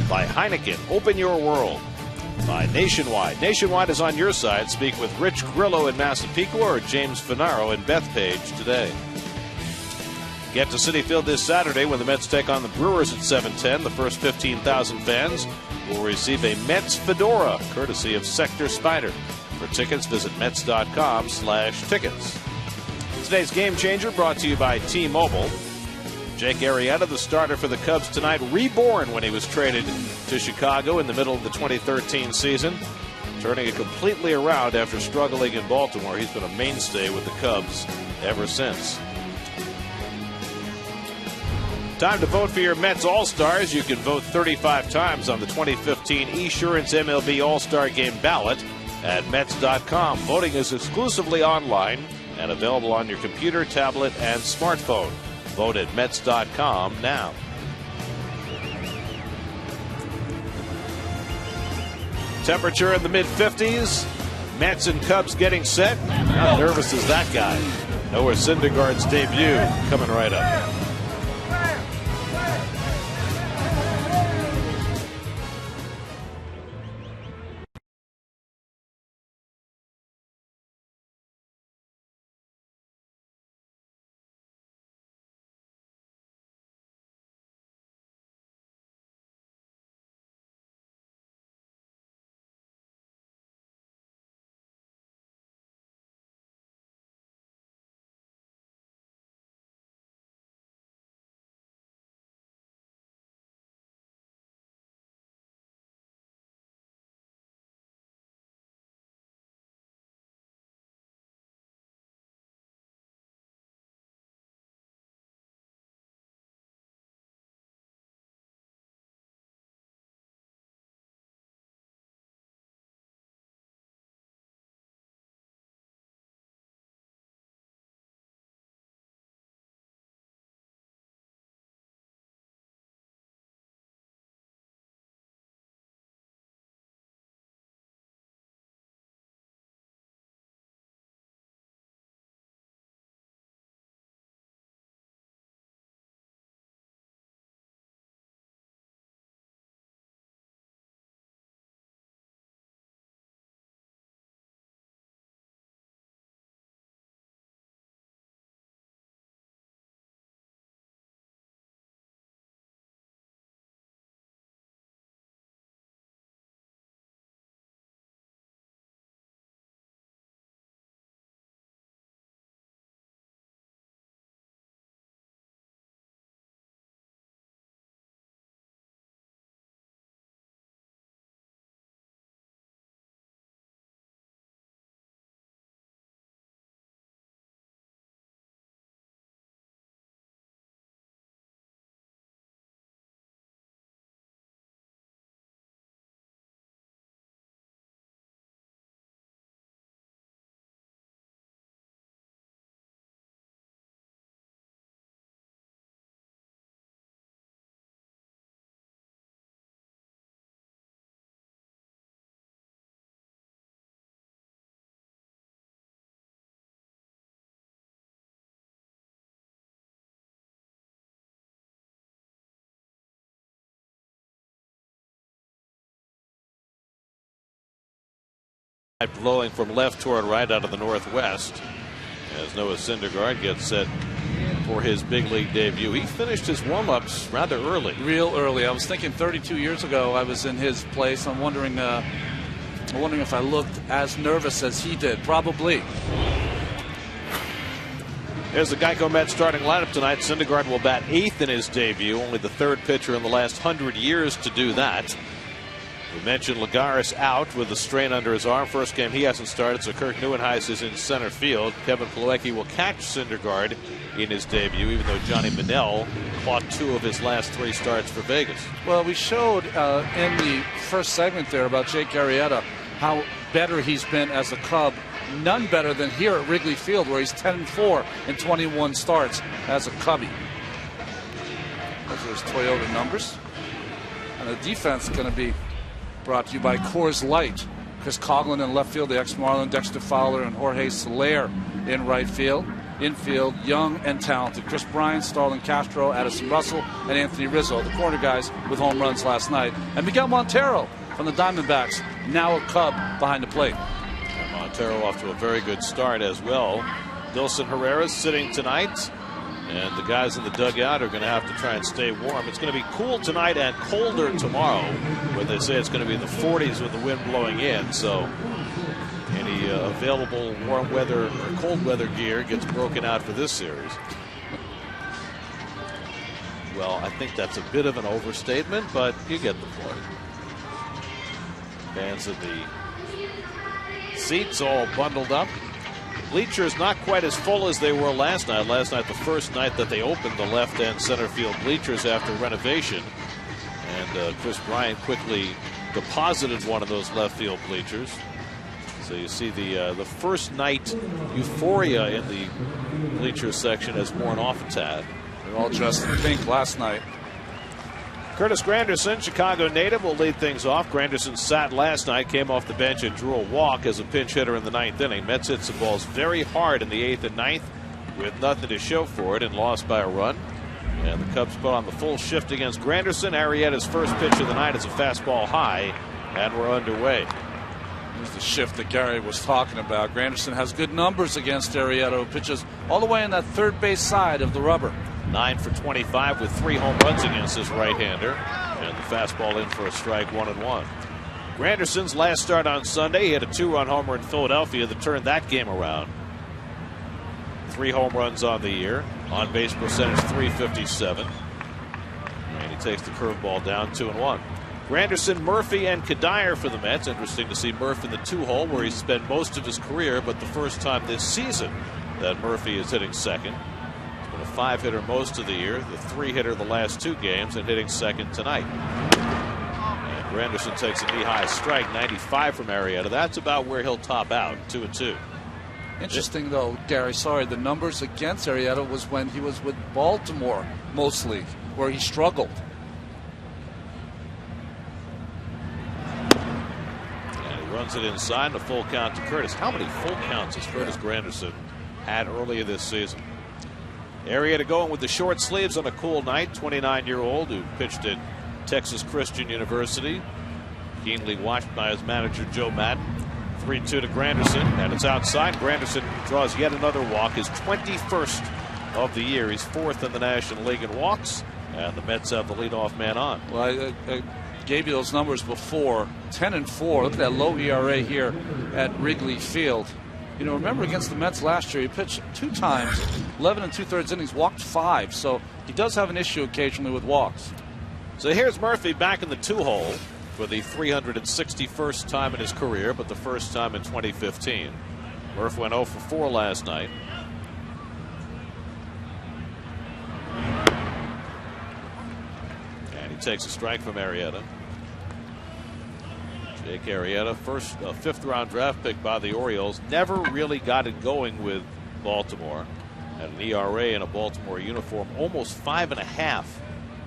By Heineken, open your world. By Nationwide. Nationwide is on your side. Speak with Rich Grillo in Massapequa or James Finaro in Bethpage today. Get to Citi Field this Saturday when the Mets take on the Brewers at 7:10. The first 15,000 fans will receive a Mets fedora, courtesy of Sector Spider. For tickets, visit Mets.com/tickets. Today's Game Changer brought to you by T-Mobile. Jake Arrieta, the starter for the Cubs tonight, reborn when he was traded to Chicago in the middle of the 2013 season, turning it completely around after struggling in Baltimore. He's been a mainstay with the Cubs ever since. Time to vote for your Mets All-Stars. You can vote 35 times on the 2015 Esurance MLB All-Star Game ballot at Mets.com. Voting is exclusively online and available on your computer, tablet, and smartphone. Vote at Mets.com now. Temperature in the mid-50s. Mets and Cubs getting set. How nervous is that guy? Noah Syndergaard's debut coming right up. Blowing from left toward right out of the northwest as Noah Syndergaard gets set for his big league debut. He finished his warm-ups rather early. Real early. I was thinking 32 years ago I was in his place. I'm wondering if I looked as nervous as he did. Probably. There's the Geico Mets starting lineup tonight. Syndergaard will bat 8th in his debut, only the 3rd pitcher in the last 100 years to do that. We mentioned Lagares out with a strain under his arm. First game he hasn't started, so Kirk Neuenhuis is in center field. Kevin Plawecki will catch Syndergaard in his debut, even though Johnny Manel caught 2 of his last 3 starts for Vegas. Well, we showed in the first segment there about Jake Arrieta how better he's been as a Cub. None better than here at Wrigley Field, where he's 10-4 in 21 starts as a Cubby. Those are his Toyota numbers. And the defense is going to be brought to you by Coors Light. Chris Coughlin in left field, the ex-Marlin, Dexter Fowler, and Jorge Soler in right field. infield, young and talented. Chris Bryant, Starlin Castro, Addison Russell, and Anthony Rizzo, the corner guys with home runs last night. And Miguel Montero from the Diamondbacks, now a Cub behind the plate. And Montero off to a very good start as well. Dilson Herrera's sitting tonight, and the guys in the dugout are going to have to try and stay warm. It's going to be cool tonight and colder tomorrow, where they say it's going to be in the 40s with the wind blowing in. So any available warm weather or cold weather gear gets broken out for this series. Well, I think that's a bit of an overstatement, but you get the point. Fans in the seats all bundled up. Bleachers not quite as full as they were last night. Last night, the first night that they opened the left and center field bleachers after renovation. And Chris Bryant quickly deposited one of those left field bleachers. So you see the first night euphoria in the bleacher section has worn off a tad. They're all dressed in pink last night. Curtis Granderson, Chicago native, will lead things off. Granderson sat last night, came off the bench and drew a walk as a pinch hitter in the 9th inning. Mets hit some balls very hard in the 8th and 9th with nothing to show for it and lost by a run. And the Cubs put on the full shift against Granderson. Arrieta's first pitch of the night is a fastball high, and we're underway. Here's the shift that Gary was talking about. Granderson has good numbers against Arrieta, who pitches all the way on that third base side of the rubber. 9 for 25 with 3 home runs against his right-hander. And the fastball in for a strike, 1-1. Granderson's last start on Sunday, he had a 2-run homer in Philadelphia that turned that game around. 3 home runs on the year. On base percentage, .357. And he takes the curveball down, 2-1. Granderson, Murphy, and Kadire for the Mets. Interesting to see Murphy in the 2-hole where he's spent most of his career, but the first time this season that Murphy is hitting second. Been a 5-hitter most of the year, the 3-hitter the last 2 games, and hitting second tonight. And Granderson takes a knee-high strike, 95 from Arrieta. That's about where he'll top out, 2-2. Interesting, though, Gary, sorry, the numbers against Arrieta was when he was with Baltimore, mostly, where he struggled. And he runs it inside, and a full count to Curtis. How many full counts has Curtis Granderson had earlier this season? Arrieta going with the short sleeves on a cool night. 29-year-old who pitched at Texas Christian University. Keenly watched by his manager, Joe Madden. 3-2 to Granderson, and it's outside. Granderson draws yet another walk, his 21st of the year. He's 4th in the National League in walks, and the Mets have the leadoff man on. Well, I gave you those numbers before. 10-4. Look at that low ERA here at Wrigley Field. You know, remember against the Mets last year, he pitched 2 times, 11 2/3 innings, walked 5. So he does have an issue occasionally with walks. So here's Murphy back in the 2-hole for the 361st time in his career, but the first time in 2015. Murph went 0 for 4 last night. And he takes a strike from Arrieta. Jake Arrieta, first 5th-round draft pick by the Orioles, never really got it going with Baltimore. Had an ERA in a Baltimore uniform, almost 5.5.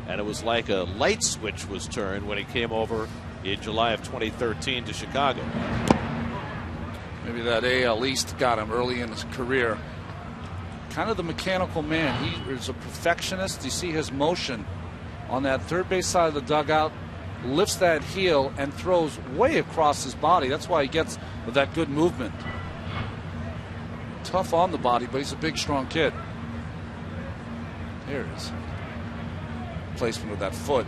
And it was like a light switch was turned when he came over in July of 2013 to Chicago. Maybe that AL East got him early in his career. Kind of the mechanical man. He is a perfectionist. You see his motion on that third base side of the dugout. Lifts that heel and throws way across his body. That's why he gets that good movement. Tough on the body, but he's a big, strong kid. There it is. Placement of that foot.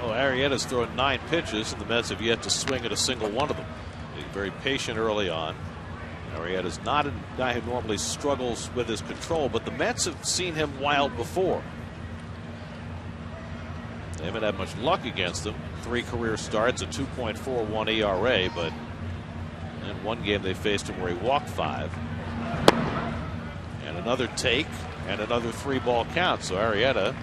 Oh, Arrieta's thrown 9 pitches, and the Mets have yet to swing at a single one of them. He's very patient early on. Arrieta's not a guy who normally struggles with his control, but the Mets have seen him wild before. They haven't had much luck against him. 3 career starts, a 2.41 ERA, but in one game they faced him where he walked 5. And another take and another 3-ball count. So Arrieta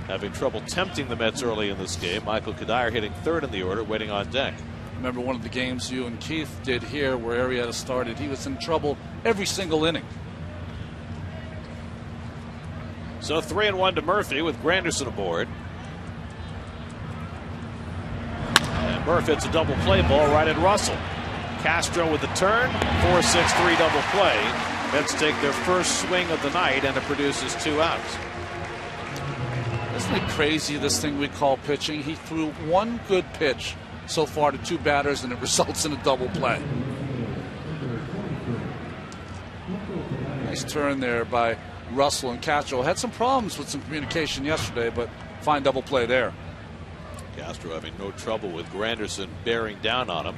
having trouble tempting the Mets early in this game. Michael Kadire hitting 3rd in the order, waiting on deck. Remember one of the games you and Keith did here where Arrieta started. He was in trouble every single inning. So 3-1 to Murphy with Granderson aboard. And Murphy hits a double play ball right at Russell. Castro with the turn, 4-6-3 double play. Mets take their first swing of the night, and it produces 2 outs. Isn't it crazy, this thing we call pitching? He threw one good pitch so far to 2 batters, and it results in a double play. Nice turn there by Russell, and Castro had some problems with some communication yesterday, but fine double play there. Castro having no trouble with Granderson bearing down on him.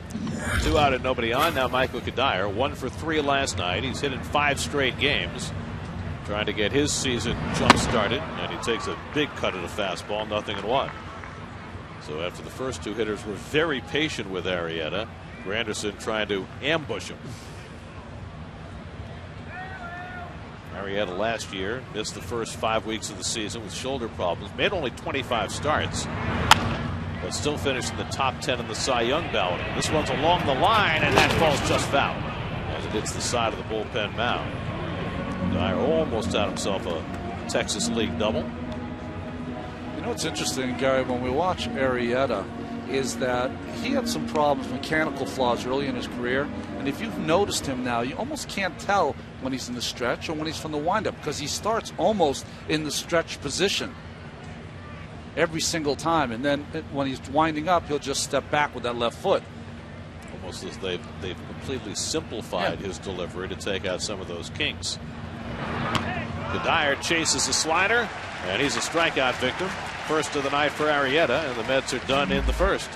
2 out and nobody on. Now Michael Kadire, 1 for 3 last night. He's hit in 5 straight games, trying to get his season jump started, and he takes a big cut at a fastball, 0-1. So after the first 2 hitters were very patient with Arrieta, Granderson trying to ambush him. Arrieta last year missed the first 5 weeks of the season with shoulder problems, made only 25 starts, but still finished in the top 10 in the Cy Young ballot. This one's along the line, and that falls just foul as it hits the side of the bullpen mound. Dyer almost had himself a Texas League double. You know what's interesting, Gary, when we watch Arrieta, is that he had some problems, mechanical flaws early in his career, and if you've noticed him now, you almost can't tell when he's in the stretch or when he's from the windup, because he starts almost in the stretch position every single time, and then when he's winding up, he'll just step back with that left foot. Almost as they've completely simplified his delivery to take out some of those kinks. Kadire chases a slider, and he's a strikeout victim. First of the night for Arrieta, and the Mets are done in the first.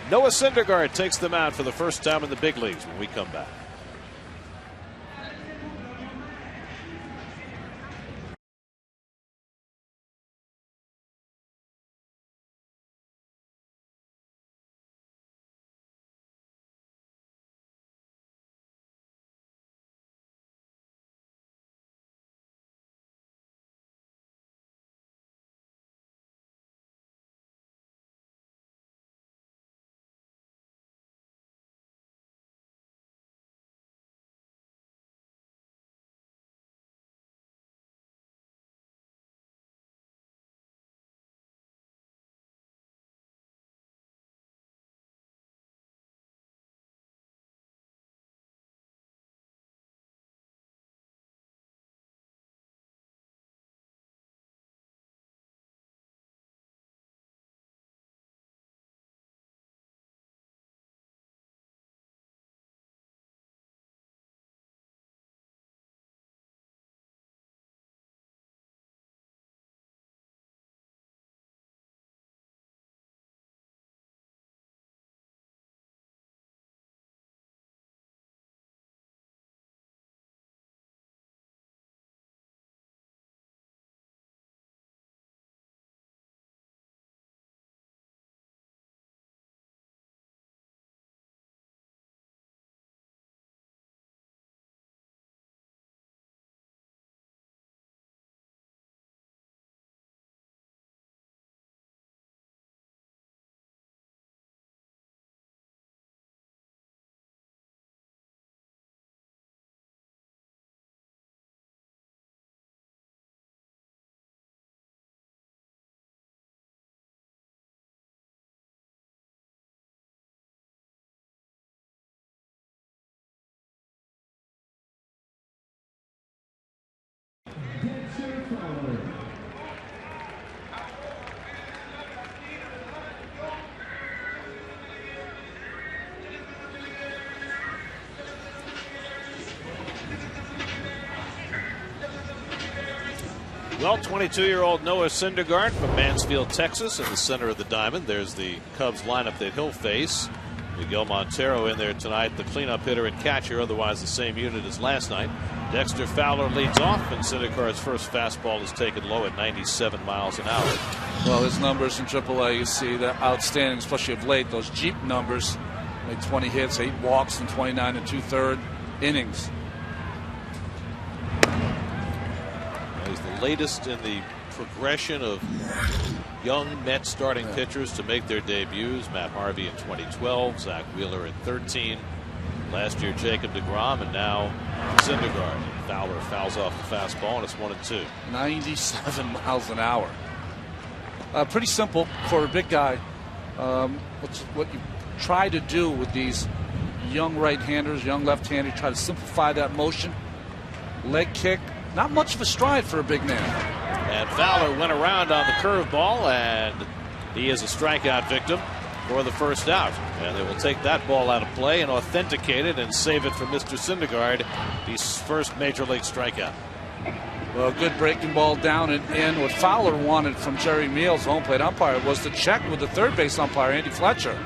Noah Syndergaard takes them out for the first time in the big leagues when we come back. Well, 22-year-old Noah Syndergaard from Mansfield, Texas, in the center of the diamond. There's the Cubs lineup that he'll face. Miguel Montero in there tonight, the cleanup hitter and catcher, otherwise the same unit as last night. Dexter Fowler leads off, and Syndergaard's first fastball is taken low at 97 miles an hour. Well, his numbers in AAA, you see, they're outstanding, especially of late. Those Jeep numbers, like 20 hits, 8 walks, and 29 2/3 innings. He's the latest in the progression of young Mets starting pitchers to make their debuts. Matt Harvey in 2012, Zach Wheeler in 13. Last year, Jacob deGrom, and now Syndergaard. Fowler fouls off the fastball, and it's 1-2. 97 miles an hour. Pretty simple for a big guy. What you try to do with these young right-handers, young left-handers, try to simplify that motion. Leg kick, not much of a stride for a big man. And Fowler went around on the curveball, and he is a strikeout victim for the first out. And they will take that ball out of play and authenticate it and save it for Mr. Syndergaard, his first major league strikeout. Well, good breaking ball down and in. What Fowler wanted from Jerry Meals, home plate umpire, was to check with the third base umpire, Andy Fletcher.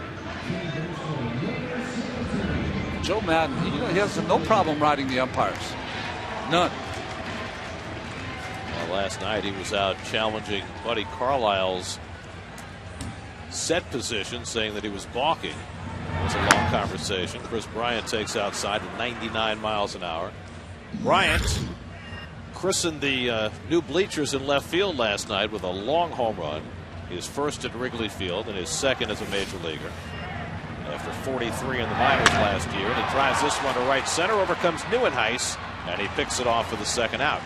Joe Madden, he has no problem riding the umpires. None. Well, last night he was out challenging Buddy Carlisle's set position, saying that he was balking. It was a long conversation. Chris Bryant takes outside at 99 miles an hour. Bryant christened the new bleachers in left field last night with a long home run. His first at Wrigley Field and his second as a major leaguer. After 43 in the minors last year, and he drives this one to right center. Over comes Neuenhuis, and he picks it off for the second out.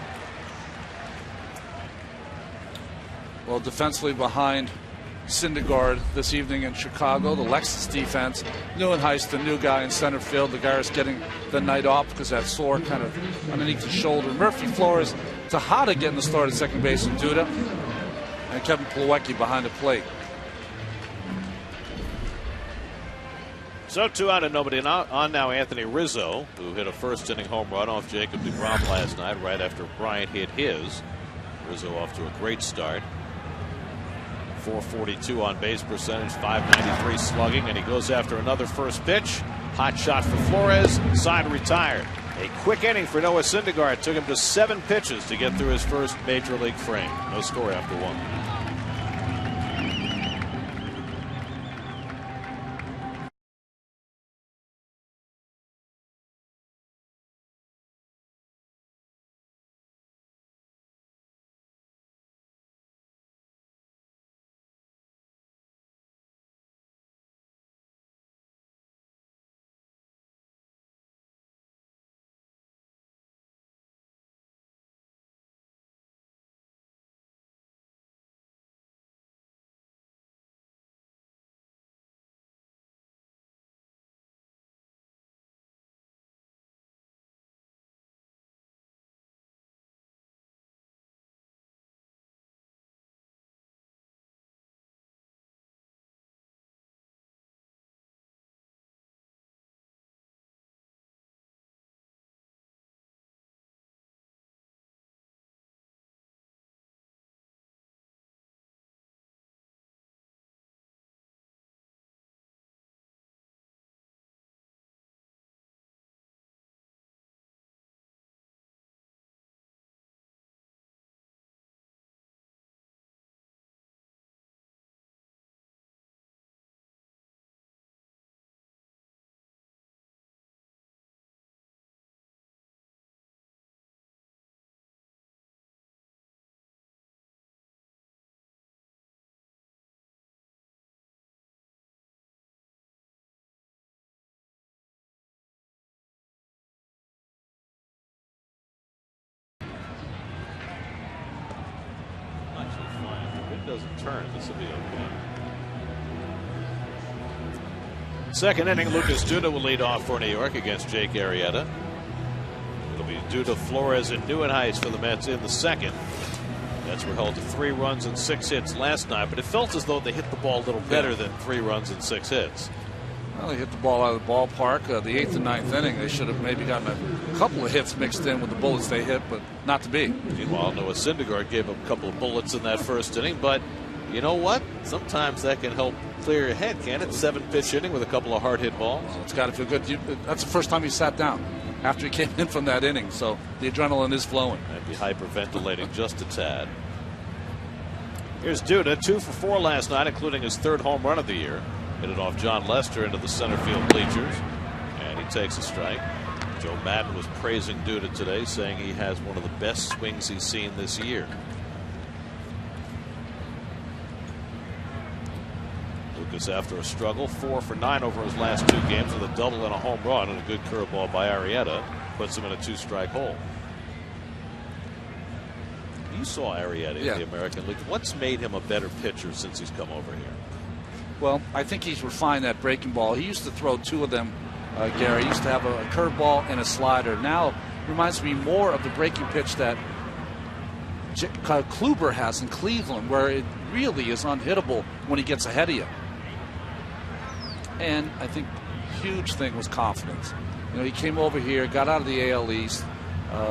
Well, defensively behind Syndergaard this evening in Chicago, the Lexus defense. Neuenhuis, the new guy in center field. The guy is getting the night off because that sore kind of underneath his shoulder. Murphy, Flores, Tejada getting the start at second base, and Duda, and Kevin Plawecki behind the plate. So 2 out and nobody on now. Anthony Rizzo, who hit a first inning home run off Jacob deGrom last night right after Bryant hit his. Rizzo off to a great start. 442 on base percentage, 593 slugging, and he goes after another first pitch. Hot shot for Flores, side retired. A quick inning for Noah Syndergaard. Took him to 7 pitches to get through his first major league frame. No score after 1. Doesn't turn, this will be okay. Second inning, Lucas Duda will lead off for New York against Jake Arrieta. It'll be Duda, Flores, and Neuenhuis for the Mets in the second. Mets were held to 3 runs and 6 hits last night, but it felt as though they hit the ball a little better than 3 runs and 6 hits. Well, they hit the ball out of the ballpark. The 8th and 9th inning, they should have maybe gotten a couple of hits mixed in with the bullets they hit, but not to be. Meanwhile, Noah Syndergaard gave up a couple of bullets in that first inning, but you know what? Sometimes that can help clear your head, can't it? 7-pitch inning with a couple of hard hit balls. Well, it's got to feel good. That's the first time he sat down after he came in from that inning, so the adrenaline is flowing. Might be hyperventilating just a tad. Here's Duda, 2 for 4 last night, including his 3rd home run of the year. Hit it off John Lester into the center field bleachers, and he takes a strike. Joe Madden was praising Duda today, saying he has one of the best swings he's seen this year. Lucas, after a struggle, 4 for 9 over his last 2 games with a double and a home run and a good curveball by Arrieta, puts him in a 2-strike hole. You saw Arrieta in the American League. What's made him a better pitcher since he's come over here? Well, I think he's refined that breaking ball. He used to throw 2 of them Gary. He used to have a curveball and a slider. Now reminds me more of the breaking pitch that Kluber has in Cleveland, where it really is unhittable when he gets ahead of you. And I think huge thing was confidence. You know, he came over here, got out of the AL East.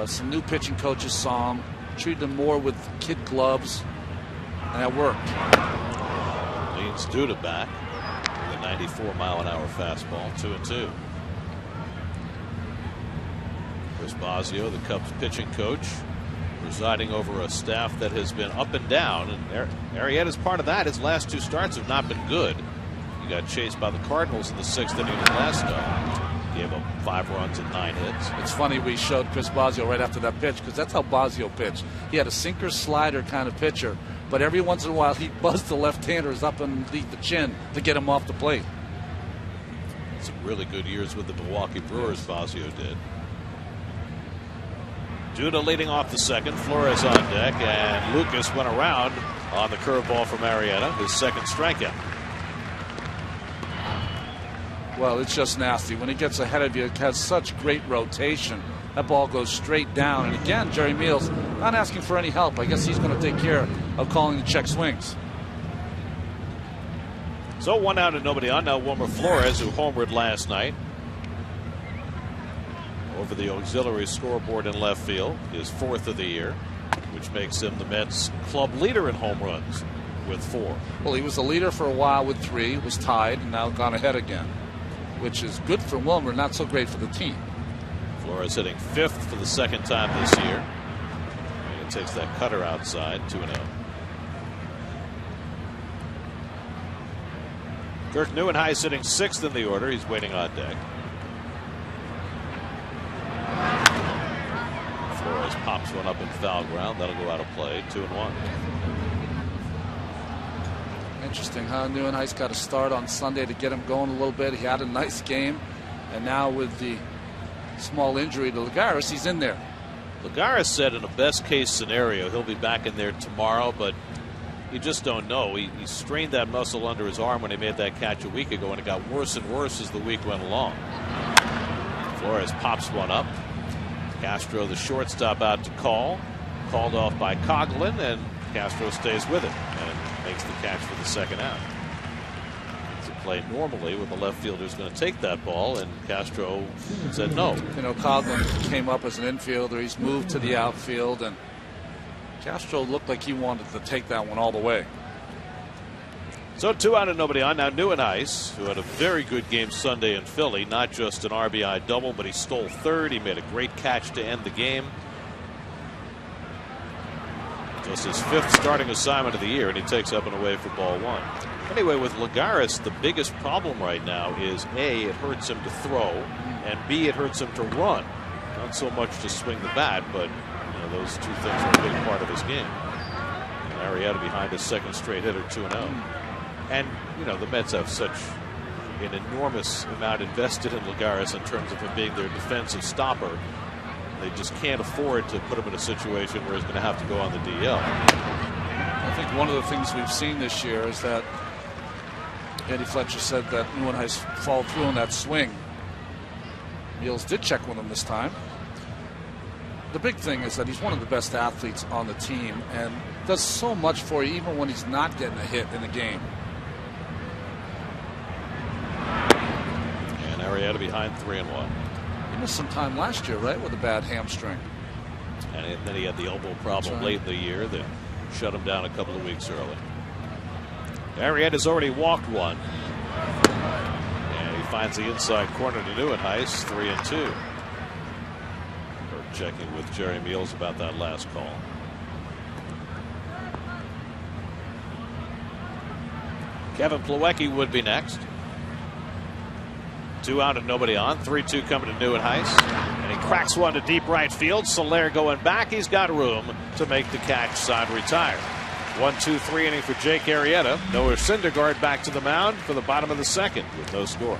Some new pitching coaches saw him, treated him more with kid gloves, and that worked. Leans Duda back with a 94-mile-an-hour fastball, 2-2. Chris Bosio, the Cubs pitching coach, presiding over a staff that has been up and down, and Arrieta's part of that. His last 2 starts have not been good. He got chased by the Cardinals in the 6th inning of his last start. Gave up 5 runs and 9 hits. It's funny we showed Chris Bosio right after that pitch, because that's how Bosio pitched. He had a sinker slider kind of pitcher, but every once in a while he buzzed the left-handers up underneath the chin to get him off the plate. Some really good years with the Milwaukee Brewers, Bosio did. Duda leading off the second. Flores on deck, and Lucas went around on the curveball from Arrieta, his second strikeout. Well, it's just nasty. When he gets ahead of you, it has such great rotation. That ball goes straight down. And again, Jerry Meals not asking for any help. I guess he's going to take care of calling the check swings. So 1 out and nobody on. Now Wilmer Flores, who homered last night over the auxiliary scoreboard in left field, his 4th of the year, which makes him the Mets club leader in home runs with 4. Well, he was the leader for a while with 3, was tied, and now gone ahead again, which is good for Wilmer, not so great for the team. Flores hitting 5th for the 2nd time this year. And he takes that cutter outside, 2-0. Kirk Neuenhuis sitting 6th in the order. He's waiting on deck. Flores pops one up in foul ground. That'll go out of play. 2-1. Interesting how Neuenhuis got a start on Sunday to get him going a little bit. He had a nice game, and now with the small injury to Lagares, he's in there. Lagares said in a best case scenario he'll be back in there tomorrow, but you just don't know. He strained that muscle under his arm when he made that catch a week ago, and it got worse and worse as the week went along. Flores pops one up. Castro, the shortstop, out to call. Called off by Coughlin, and Castro stays with it and makes the catch for the 2nd out. It's a play normally when the left fielder's going to take that ball, and Castro said no. You know, Coughlin came up as an infielder. He's moved to the outfield, and Castro looked like he wanted to take that one all the way. So 2 out and nobody on. Now Neuenhuis, who had a very good game Sunday in Philly, not just an RBI double, but he stole 3rd. He made a great catch to end the game. Just his 5th starting assignment of the year, and he takes up and away for ball 1. Anyway, with Lagares, the biggest problem right now is A, it hurts him to throw, and B, it hurts him to run. Not so much to swing the bat, but you know, those 2 things are a big part of his game. And Arrieta behind his 2nd straight hitter, 2-0. And, you know, the Mets have such an enormous amount invested in Lagares in terms of him being their defensive stopper. They just can't afford to put him in a situation where he's going to have to go on the DL. I think one of the things we've seen this year is that Eddie Fletcher said that Neuenhuis followed through on that swing. Meals did check with him this time. The big thing is that he's one of the best athletes on the team and does so much for you even when he's not getting a hit in the game. And Arrieta behind 3-1. He missed some time last year, right, with a bad hamstring. And then he had the elbow problem late in the year that shut him down a couple of weeks early. Arrieta's already walked 1. And he finds the inside corner to Neuenhuis, 3-2. We're checking with Jerry Meals about that last call. Kevin Plawecki would be next. 2 out and nobody on. 3-2 coming to Neuenhuis. And he cracks one to deep right field. Soler going back. He's got room to make the catch. Side retired. 1-2-3 inning for Jake Arrieta. Noah Syndergaard back to the mound for the bottom of the 2nd with no score.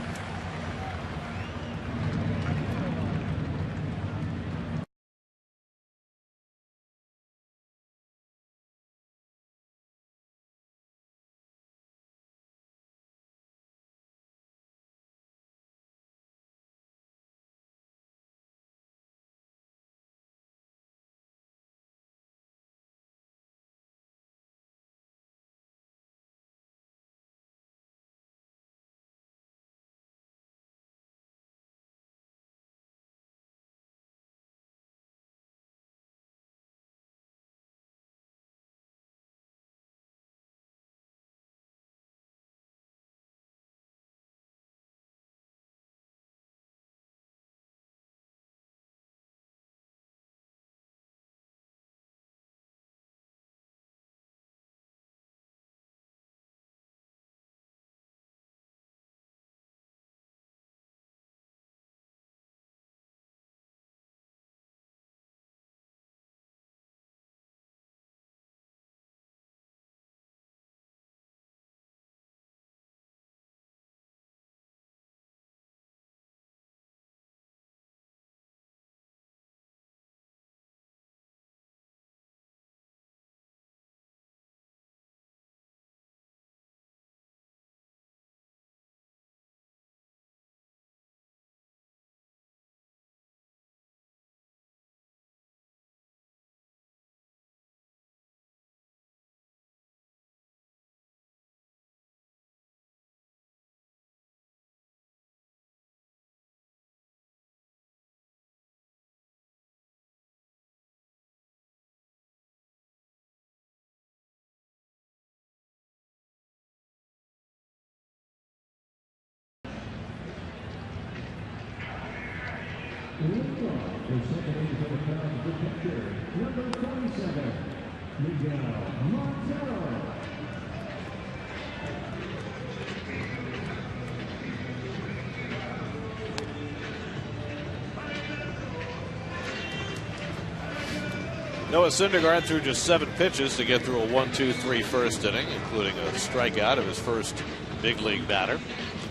Noah Syndergaard threw just 7 pitches to get through a 1-2-3 first inning, including a strikeout of his first big league batter.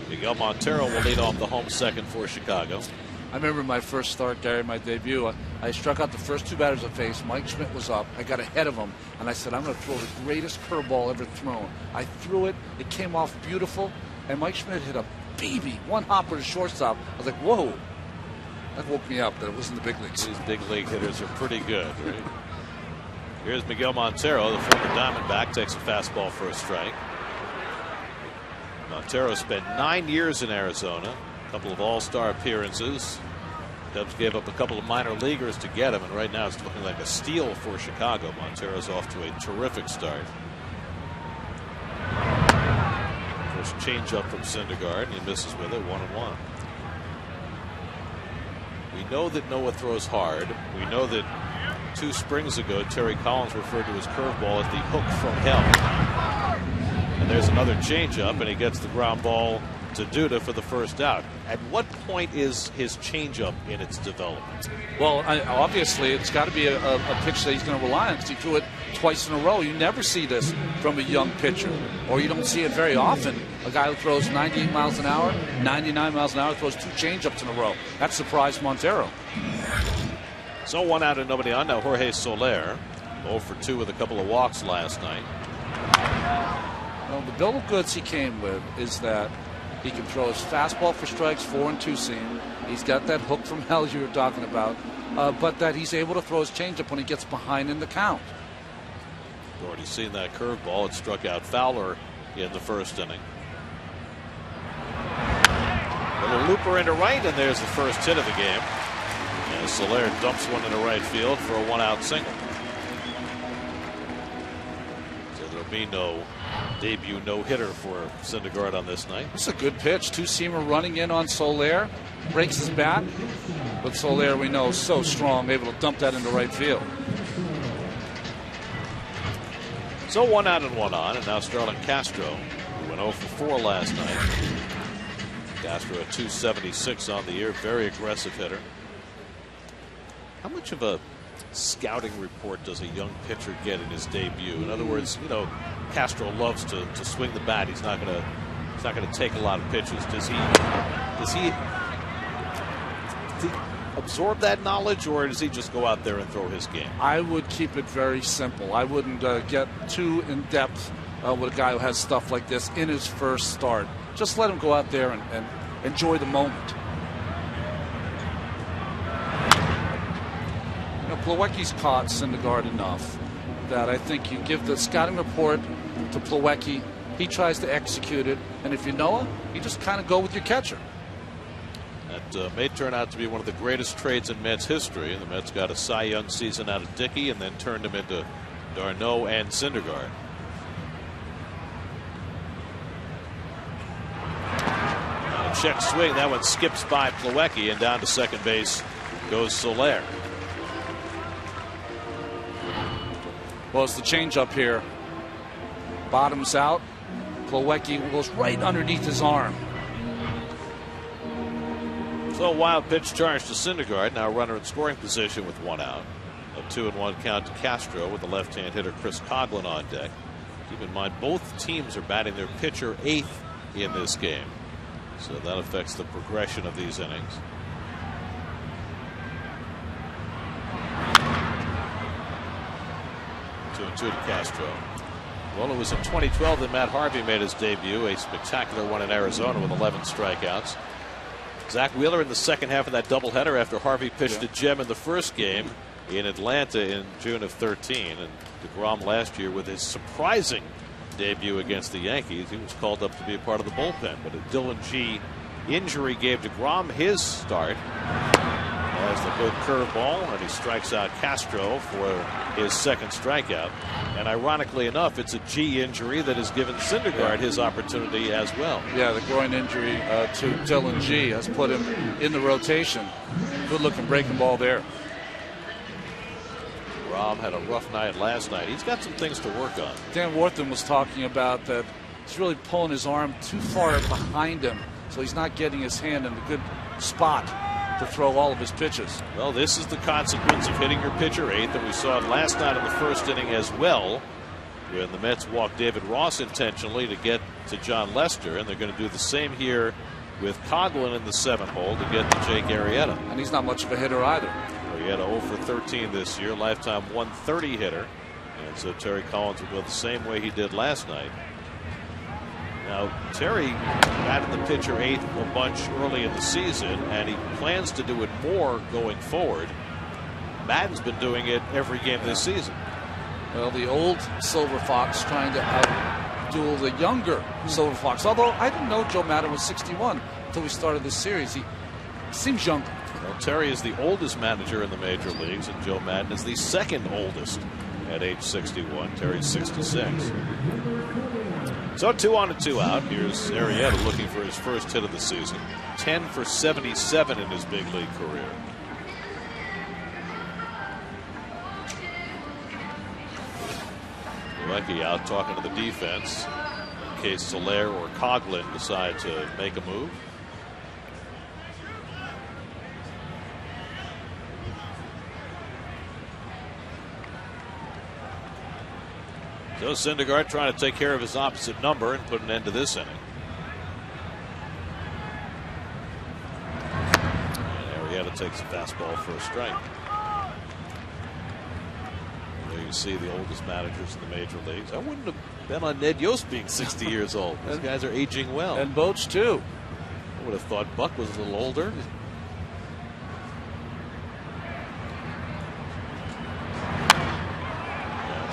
Miguel Montero will lead off the home second for Chicago. I remember my first start, Gary, my debut. I struck out the first 2 batters I faced. Mike Schmidt was up. I got ahead of him, and I said, I'm going to throw the greatest curveball ever thrown. I threw it. It came off beautiful, and Mike Schmidt hit a BB, 1 hopper to shortstop. I was like, whoa. That woke me up that it was in the big leagues. These big league hitters are pretty good, right? Here's Miguel Montero, the former Diamondback, takes a fastball for a strike. Montero spent 9 years in Arizona, a couple of all-star appearances. Cubs gave up a couple of minor leaguers to get him, and right now it's looking like a steal for Chicago. Montero's off to a terrific start. First changeup from Syndergaard, and he misses with it, 1-1. We know that Noah throws hard. We know that 2 springs ago, Terry Collins referred to his curveball as the hook from hell. And there's another changeup, and he gets the ground ball to Duda for the first out. At what point is his changeup in its development? Well, obviously, it's got to be a pitch that he's going to rely on because he threw it twice in a row. You never see this from a young pitcher, or you don't see it very often. A guy who throws 98 miles an hour, 99 miles an hour, throws 2 changeups in a row. That surprised Montero. So 1 out and nobody on. Now Jorge Soler, 0 for 2 with a couple of walks last night. Well, the bill of goods he came with is that he can throw his fastball for strikes, 4 and 2 seam. He's got that hook from hell you were talking about, but that he's able to throw his changeup when he gets behind in the count. You've already seen that curveball. It struck out Fowler in the first inning. Little looper into right, and there's the first hit of the game. And Soler dumps one into right field for a 1-out single. So there'll be no debut no-hitter for Syndergaard on this night. It's a good pitch. 2-seamer running in on Soler. Breaks his bat. But Soler, we know, is so strong, able to dump that into right field. So 1 out and 1 on, and now Starlin Castro, who went 0 for 4 last night. Castro at 276 on the year, very aggressive hitter. How much of a scouting report does a young pitcher get in his debut? In other words, you know, Castro loves to swing the bat. He's not gonna take a lot of pitches. Does he absorb that knowledge, or does he just go out there and throw his game? I would keep it very simple. I wouldn't get too in depth with a guy who has stuff like this in his first start. Just let him go out there and enjoy the moment. You know, Plawecki's caught Syndergaard enough that I think you give the scouting report to Plawecki. He tries to execute it, and if you know him, you just kind of go with your catcher. That may turn out to be one of the greatest trades in Mets history. And the Mets got a Cy Young season out of Dickey and then turned him into d'Arnaud and Syndergaard. A check swing. That one skips by Plawecki, and down to second base goes Soler. Well, it's the changeup here. Bottoms out. Plawecki goes right underneath his arm. So a wild pitch charge to Syndergaard. Now runner in scoring position with 1 out. A 2-1 count to Castro with the left-hand hitter Chris Coughlin on deck. Keep in mind, both teams are batting their pitcher 8th in this game. So that affects the progression of these innings. Two and 2 to Castro. Well, it was in 2012 that Matt Harvey made his debut, a spectacular one in Arizona with 11 strikeouts. Zach Wheeler in the second half of that doubleheader after Harvey pitched a gem in the first game in Atlanta in June of 13. And DeGrom last year with his surprising debut against the Yankees. He was called up to be a part of the bullpen, but a Dylan G injury gave DeGrom his start. As the good curveball, and he strikes out Castro for his second strikeout. And ironically enough, it's a G injury that has given Syndergaard his opportunity as well. Yeah, the groin injury to Dylan G has put him in the rotation. Good looking breaking ball there. Rob had a rough night last night. He's got some things to work on. Dan Wortham was talking about that he's really pulling his arm too far behind him, so he's not getting his hand in a good spot to throw all of his pitches. Well, this is the consequence of hitting your pitcher eighth, and we saw it last night in the first inning as well, when the Mets walked David Ross intentionally to get to John Lester, and they're going to do the same here with Coghlan in the seventh hole to get to Jake Arrieta. And he's not much of a hitter either. Well, he had a 0 for 13 this year, lifetime 130 hitter, and so Terry Collins will go the same way he did last night. Now, Terry batted the pitcher eighth a bunch early in the season, and he plans to do it more going forward. Madden's been doing it every game this season. Well, the old Silver Fox trying to outduel the younger Silver Fox. Although I didn't know Joe Madden was 61 until we started this series. He seems younger. Well, Terry is the oldest manager in the major leagues, and Joe Madden is the second oldest at age 61. Terry's 66. So 2 on and 2 out. Here's Arrieta looking for his first hit of the season. 10 for 77 in his big league career. Milwaukee out talking to the defense in case Soler or Coghlan decide to make a move. So Syndergaard trying to take care of his opposite number and put an end to this inning. And Arrieta takes a fastball for a strike. There you see the oldest managers in the major leagues. I wouldn't have bet on Ned Yost being 60 years old. These guys are aging well. And Boch too. I would have thought Buck was a little older.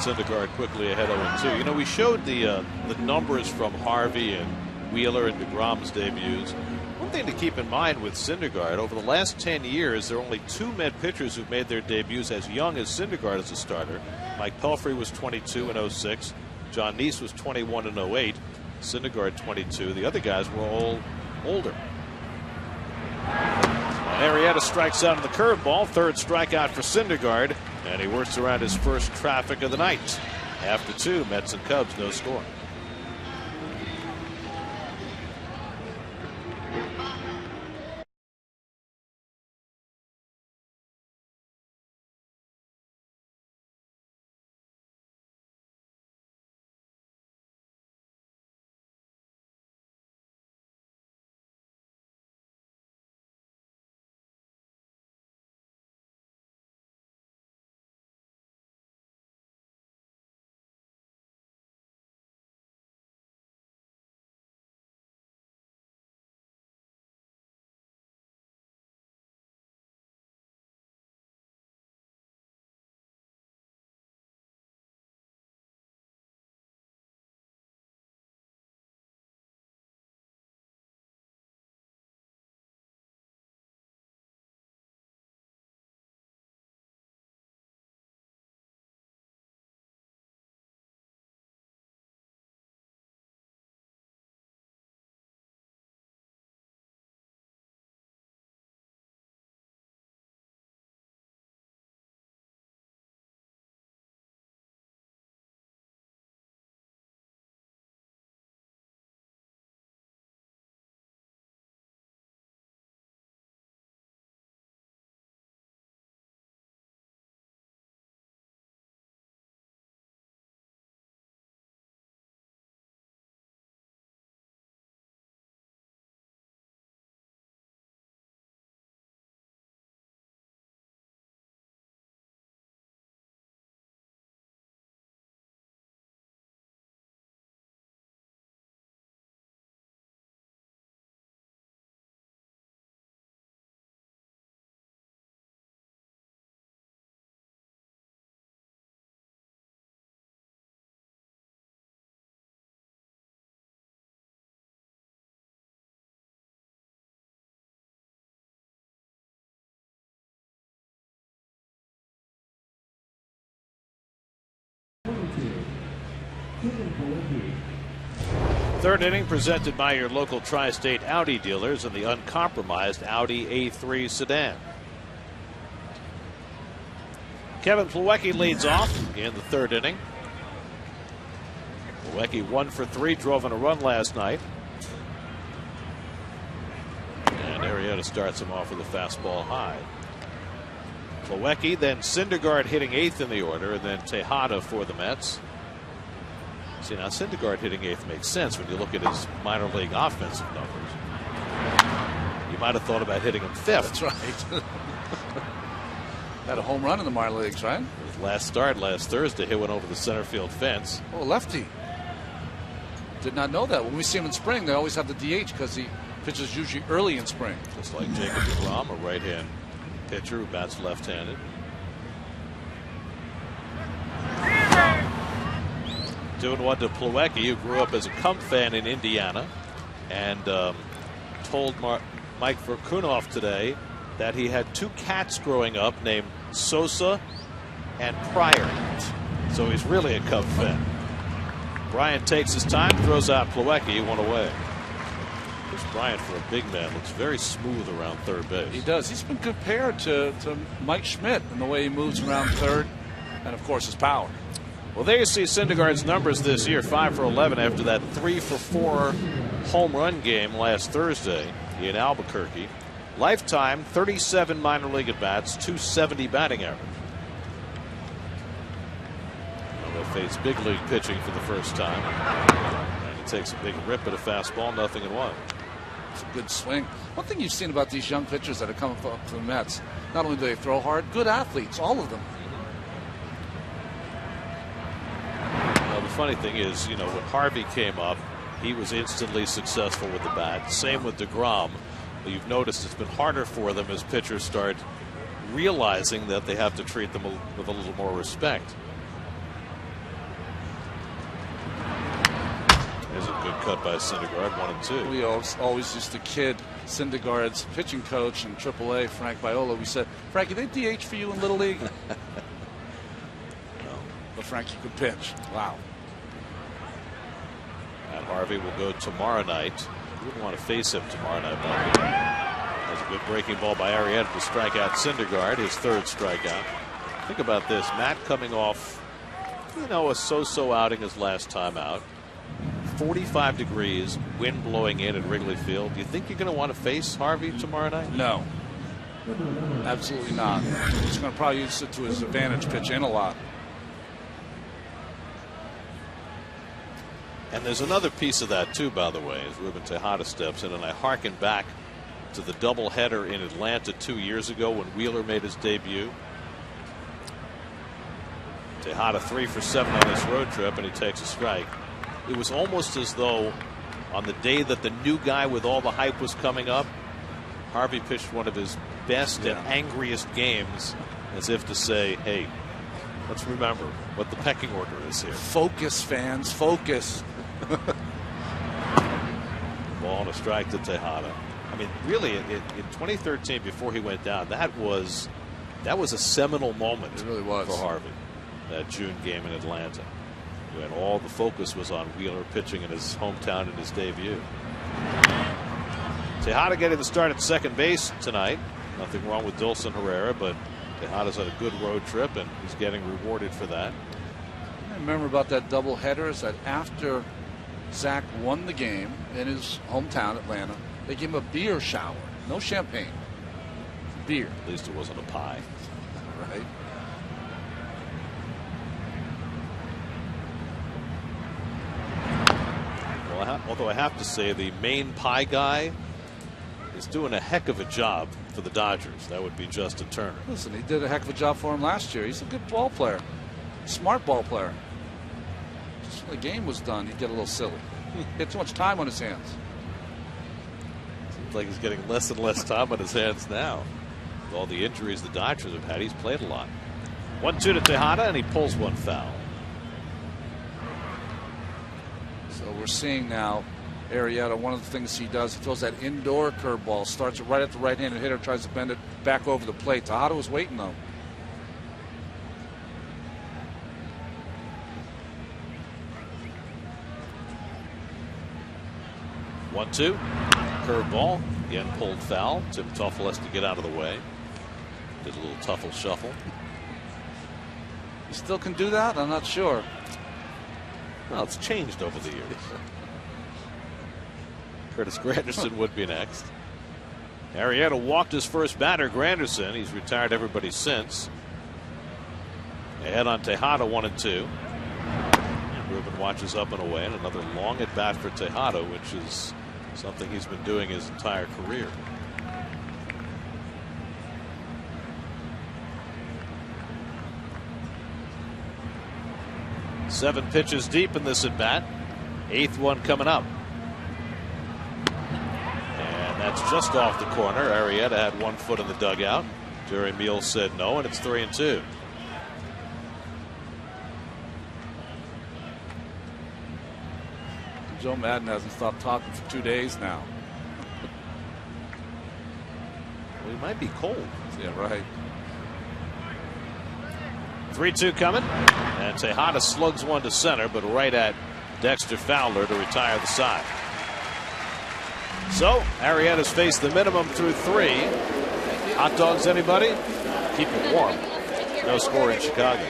Syndergaard quickly ahead 0-2. You know, we showed the numbers from Harvey and Wheeler and DeGrom's debuts. One thing to keep in mind with Syndergaard, over the last 10 years, there are only 2 Met pitchers who've made their debuts as young as Syndergaard as a starter. Mike Pelfrey was 22 in 06. John Neese was 21 in 08. Syndergaard 22. The other guys were all older. Arrieta strikes out on the curveball. Third strikeout for Syndergaard. And he works around his first traffic of the night. After 2, Mets and Cubs, no score. Third inning presented by your local tri-state Audi dealers and the uncompromised Audi A3 sedan. Kevin Plawecki leads off in the third inning. Plawecki 1 for 3, drove in a run last night. And Arrieta starts him off with a fastball high. Plawecki, then Syndergaard hitting 8th in the order, and then Tejada for the Mets. See, now Syndergaard hitting 8th makes sense when you look at his minor league offensive numbers. You might have thought about hitting him 5th. That's right. Had a home run in the minor leagues, right? His last start last Thursday, hit one over the center field fence. Oh, lefty. Did not know that. When we see him in spring, they always have the DH because he pitches usually early in spring. Just like Jacob deGrom, a right-hand pitcher who bats left-handed. Doing one to Plawecki, who grew up as a Cub fan in Indiana, and told Mike Verkunoff today that he had 2 cats growing up named Sosa and Pryor. So he's really a Cub fan. Bryant takes his time, throws out Plawecki, 1 away. This Bryant, for a big man, looks very smooth around third base. He does. He's been compared to Mike Schmidt in the way he moves around third, and of course his power. Well, there you see Syndergaard's numbers this year, 5 for 11 after that 3 for 4 home run game last Thursday in Albuquerque. Lifetime 37 minor league at bats, 270 batting average. They'll face big league pitching for the first time. And he takes a big rip at a fastball, 0-1. It's a good swing. One thing you've seen about these young pitchers that are coming up to the Mets, not only do they throw hard, good athletes, all of them. Well, the funny thing is, you know, when Harvey came up, he was instantly successful with the bat. Same with deGrom. But you've noticed it's been harder for them as pitchers start realizing that they have to treat them with a little more respect. There's a good cut by Syndergaard, 1-2. We always used to kid Syndergaard's pitching coach in AAA, Frank Viola. We said, Frankie, they DH for you in Little League? No. But Frankie could pitch. Wow. And Harvey will go tomorrow night. You wouldn't want to face him tomorrow night. That's a good breaking ball by Arrieta to strike out Syndergaard, his 3rd strikeout. Think about this. Matt coming off, you know, a so-so outing his last time out. 45 degrees, wind blowing in at Wrigley Field. Do you think you're going to want to face Harvey tomorrow night? No. Absolutely not. He's going to probably use it to his advantage, pitch in a lot. And there's another piece of that, too, by the way, as Ruben Tejada steps in. And I hearken back to the doubleheader in Atlanta 2 years ago when Wheeler made his debut. Tejada 3 for 7 on this road trip, and he takes a strike. It was almost as though on the day that the new guy with all the hype was coming up, Harvey pitched one of his best and angriest games, as if to say, hey, let's remember what the pecking order is here. Focus, fans, focus. Ball and a strike to Tejada. I mean, really, in 2013, before he went down, that was a seminal moment. It really was for Harvey. That June game in Atlanta, when all the focus was on Wheeler pitching in his hometown in his debut. Tejada getting the start at second base tonight. Nothing wrong with Dulcin Herrera, but Tejada's had a good road trip, and he's getting rewarded for that. I remember about that doubleheader is that after Zach won the game in his hometown, Atlanta, they gave him a beer shower. No champagne. Beer. At least it wasn't a pie. Right. Well, although I have to say the main pie guy is doing a heck of a job for the Dodgers. That would be Justin Turner. Listen, he did a heck of a job for him last year. He's a good ball player. Smart ball player. Just when the game was done, he'd get a little silly. He had too much time on his hands. Seems like he's getting less and less time on his hands now. With all the injuries the Dodgers have had, he's played a lot. 1-2 to Tejada, and he pulls one foul. So we're seeing now Arrieta, one of the things he does, he throws that indoor curveball, starts it right at the right-handed hitter, tries to bend it back over the plate. Tejada was waiting, though. 1-2. Curveball. Again pulled foul. Tim Tuffle has to get out of the way. Did a little Tuffle shuffle. You still can do that? I'm not sure. Well, it's changed over the years. Curtis Granderson would be next. Arrieta walked his first batter, Granderson. He's retired everybody since. Ahead on Tejada, 1-2. Ruben watches up and away, and another long at bat for Tejada, which is something he's been doing his entire career. Seven pitches deep in this at bat. Eighth one coming up. And that's just off the corner. Arrieta had 1 foot in the dugout. Jerry Meals said no, and it's 3-2. Joe Madden hasn't stopped talking for 2 days now. Well, he might be cold. Yeah, right. 3-2 coming. And Tejada slugs one to center, but right at Dexter Fowler to retire the side. So Arrieta's faced the minimum through 3. Hot dogs, anybody? Keep it warm. No score in Chicago.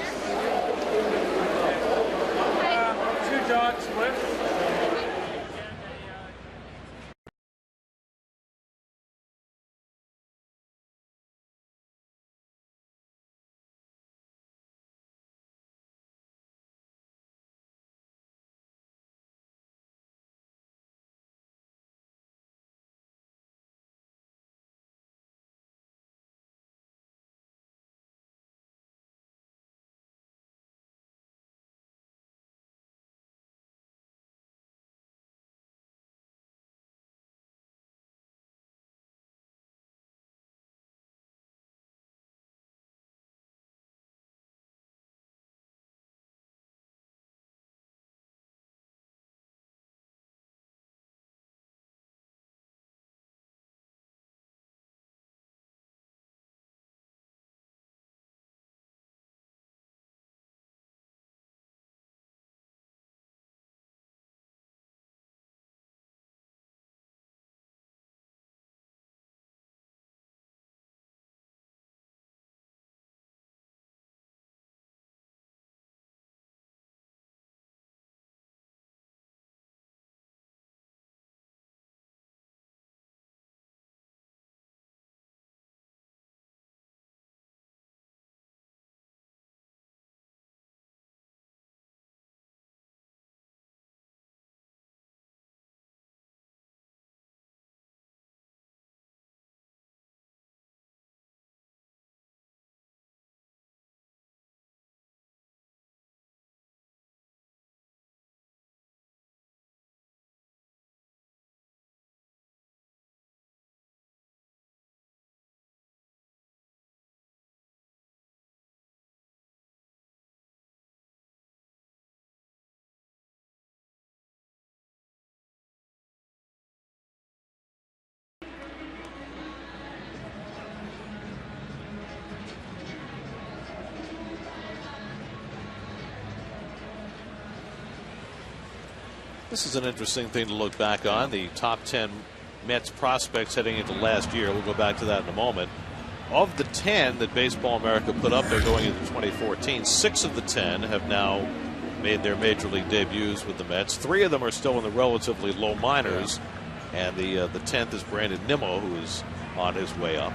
2 dogs with. This is an interesting thing to look back on. The top 10 Mets prospects heading into last year. We'll go back to that in a moment. Of the 10 that Baseball America put up there going into 2014, 6 of the 10 have now made their major league debuts with the Mets. 3 of them are still in the relatively low minors, and the 10th is Brandon Nimmo, who is on his way up.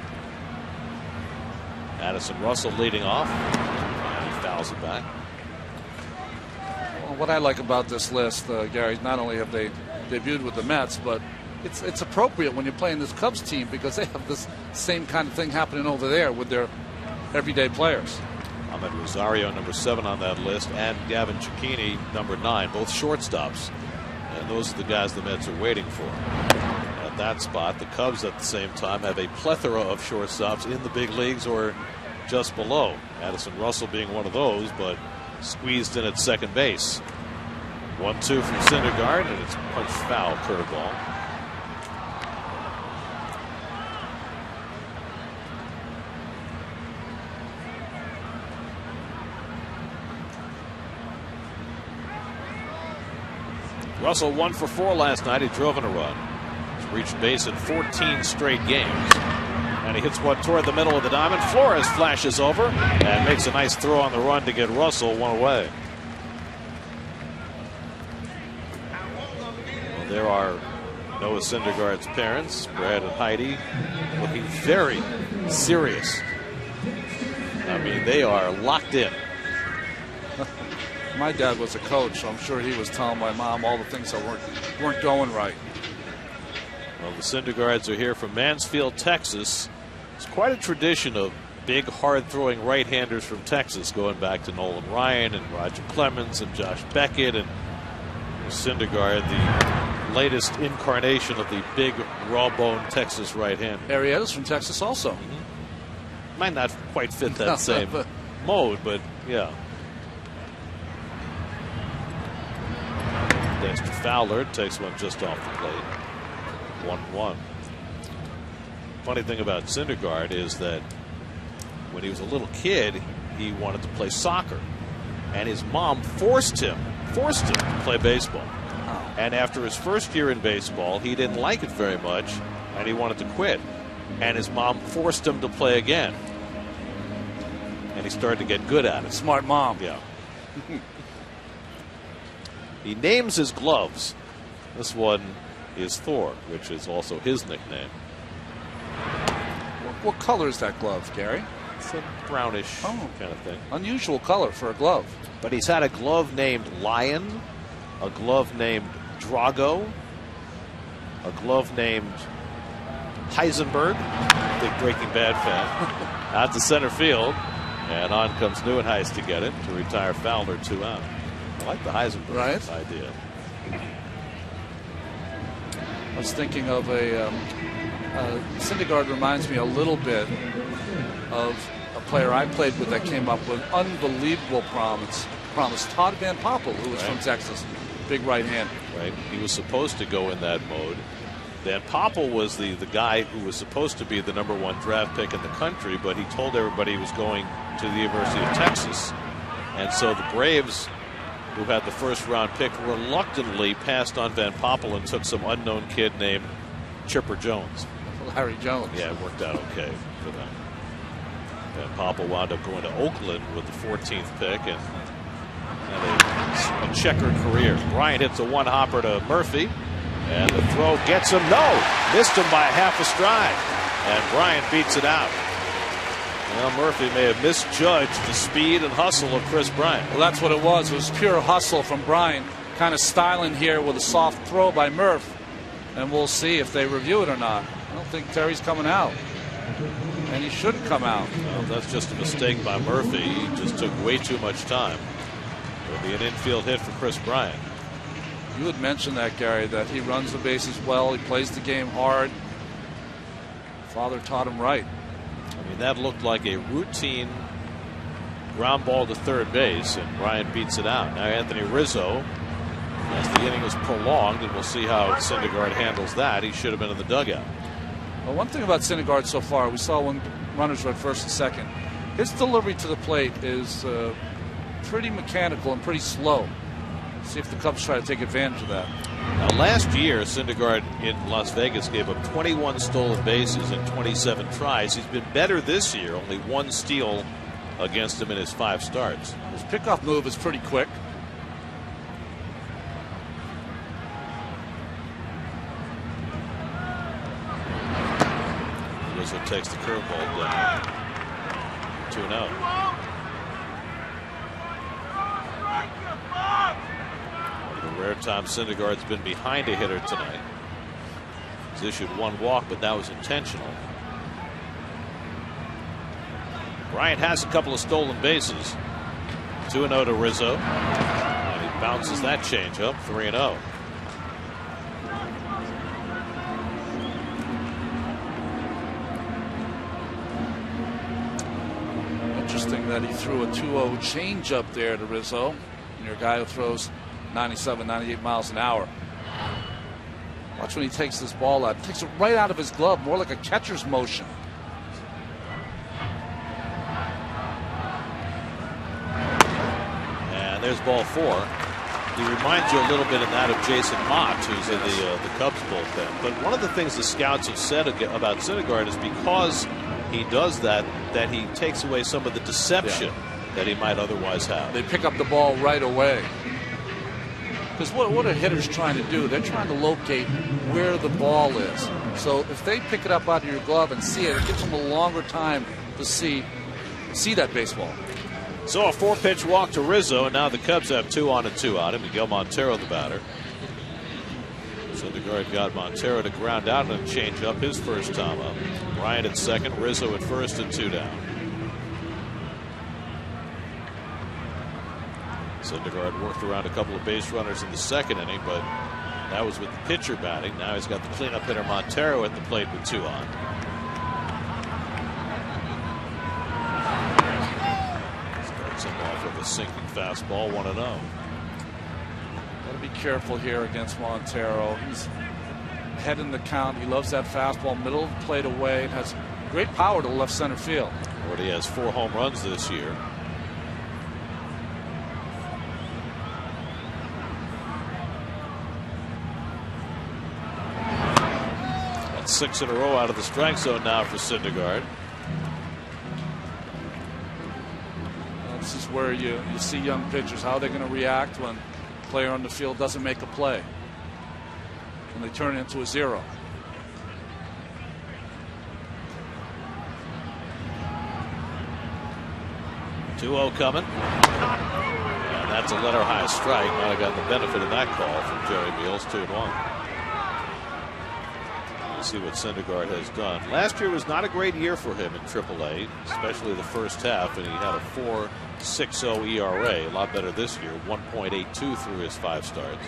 Addison Russell leading off. He fouls it back. Well, what I like about this list, Gary, not only have they debuted with the Mets, but it's appropriate when you're playing this Cubs team because they have this same kind of thing happening over there with their everyday players. Ahmed Rosario, number 7 on that list, and Gavin Cecchini, number 9, both shortstops. And those are the guys the Mets are waiting for. At that spot, the Cubs at the same time have a plethora of shortstops in the big leagues or just below. Addison Russell being one of those, but squeezed in at second base. 1-2 from Syndergaard, and it's punch foul curveball. Russell 1 for 4 last night. He drove in a run. reached base in 14 straight games. And he hits one toward the middle of the diamond. Flores flashes over and makes a nice throw on the run to get Russell one away. Well, there are Noah Syndergaard's parents, Brad and Heidi, looking very serious. I mean, they are locked in. My dad was a coach, so I'm sure he was telling my mom all the things that weren't going right. Well, the Syndergaards are here from Mansfield, Texas. It's quite a tradition of big, hard-throwing right-handers from Texas, going back to Nolan Ryan and Roger Clemens and Josh Beckett, and Syndergaard, the latest incarnation of the big, raw-bone Texas right-hander. Arrieta's from Texas also. Might not quite fit that same mode, but yeah. Dexter Fowler takes one just off the plate. 1-1. Funny thing about Syndergaard is that when he was a little kid, he wanted to play soccer, and his mom forced him to play baseball. And after his first year in baseball, he didn't like it very much, and he wanted to quit. And his mom forced him to play again, and he started to get good at it. Smart mom. Yeah. He names his gloves. This one is Thor, which is also his nickname. What color is that glove, Gary? It's a brownish kind of thing. Unusual color for a glove. But he's had a glove named Lion, a glove named Drago, a glove named Heisenberg, big Breaking Bad fan, out to center field. And on comes Neuenhuis to get it, to retire Fowler 2 out. I like the Heisenberg idea. I was thinking of Syndergaard reminds me a little bit of a player I played with that came up with unbelievable promise. Todd Van Poppel, who was from Texas, big right hand. Right, he was supposed to go in that mode. Van Poppel was the guy who was supposed to be the #1 draft pick in the country, but he told everybody he was going to the University of Texas. And so the Braves, who had the first-round pick, reluctantly passed on Van Poppel and took some unknown kid named Chipper Jones. Larry Jones. Yeah, it worked out okay for them. Van Poppel wound up going to Oakland with the 14th pick and had a checkered career. Bryant hits a one-hopper to Murphy, and the throw gets him. No! Missed him by half a stride, and Bryant beats it out. Well, Murphy may have misjudged the speed and hustle of Chris Bryant. Well, that's what it was. It was pure hustle from Bryant. Kind of styling here with a soft throw by Murph. And we'll see if they review it or not. I don't think Terry's coming out. And he shouldn't come out. Well, that's just a mistake by Murphy. He just took way too much time. It'll be an infield hit for Chris Bryant. You had mentioned that, Gary, that he runs the bases well. He plays the game hard. Father taught him right. I mean, that looked like a routine ground ball to third base, and Bryant beats it out. Now Anthony Rizzo, as the inning is prolonged, and we'll see how Syndergaard handles that. He should have been in the dugout. Well, one thing about Syndergaard so far, we saw when runners were at first and second. His delivery to the plate is pretty mechanical and pretty slow. See if the Cubs try to take advantage of that. Now, last year, Syndergaard in Las Vegas gave up 21 stolen bases in 27 tries. He's been better this year, only 1 steal against him in his 5 starts. His pickoff move is pretty quick. Rizzo takes the curveball down. 2-0. Rare time Syndergaard's been behind a hitter tonight. He's issued 1 walk, but that was intentional. Bryant has a couple of stolen bases. 2-0 to Rizzo. And he bounces that changeup. 3-0. Interesting that he threw a 2-0 changeup there to Rizzo. And your guy who throws 97, 98 miles an hour. Watch when he takes this ball out. He takes it right out of his glove, more like a catcher's motion. And there's ball 4. He reminds you a little bit in that of Jason Mott, who's in the Cubs bullpen. But one of the things the scouts have said about Syndergaard is because he does that he takes away some of the deception that he might otherwise have. They pick up the ball right away. Because what are hitters trying to do? They're trying to locate where the ball is. So if they pick it up out of your glove and see it, it gives them a longer time to see that baseball. So a 4-pitch walk to Rizzo, and now the Cubs have 2 on and 2 out. And Miguel Montero, the batter. Syndergaard got Montero to ground out and change up his first time up. Bryant at second, Rizzo at first, and 2 down. Syndergaard worked around a couple of base runners in the second inning, but that was with the pitcher batting. Now he's got the cleanup hitter Montero at the plate with 2 on. Starts him off with a sinking fastball, 1-0. Got to be careful here against Montero. He's head in the count. He loves that fastball, middle of the plate away. It has great power to left center field. Already has 4 home runs this year. That's 6 in a row out of the strike zone now for Syndergaard. This is where you see young pitchers, how they're going to react when a player on the field doesn't make a play, when they turn it into a 0. Two-0 coming. And that's a letter high strike. Might have gotten the benefit of that call from Jerry Meals. 2-1. See what Syndergaard has done. Last year was not a great year for him in AAA, especially the first half, and he had a 4.60 ERA. A lot better this year, 1.82 through his 5 starts.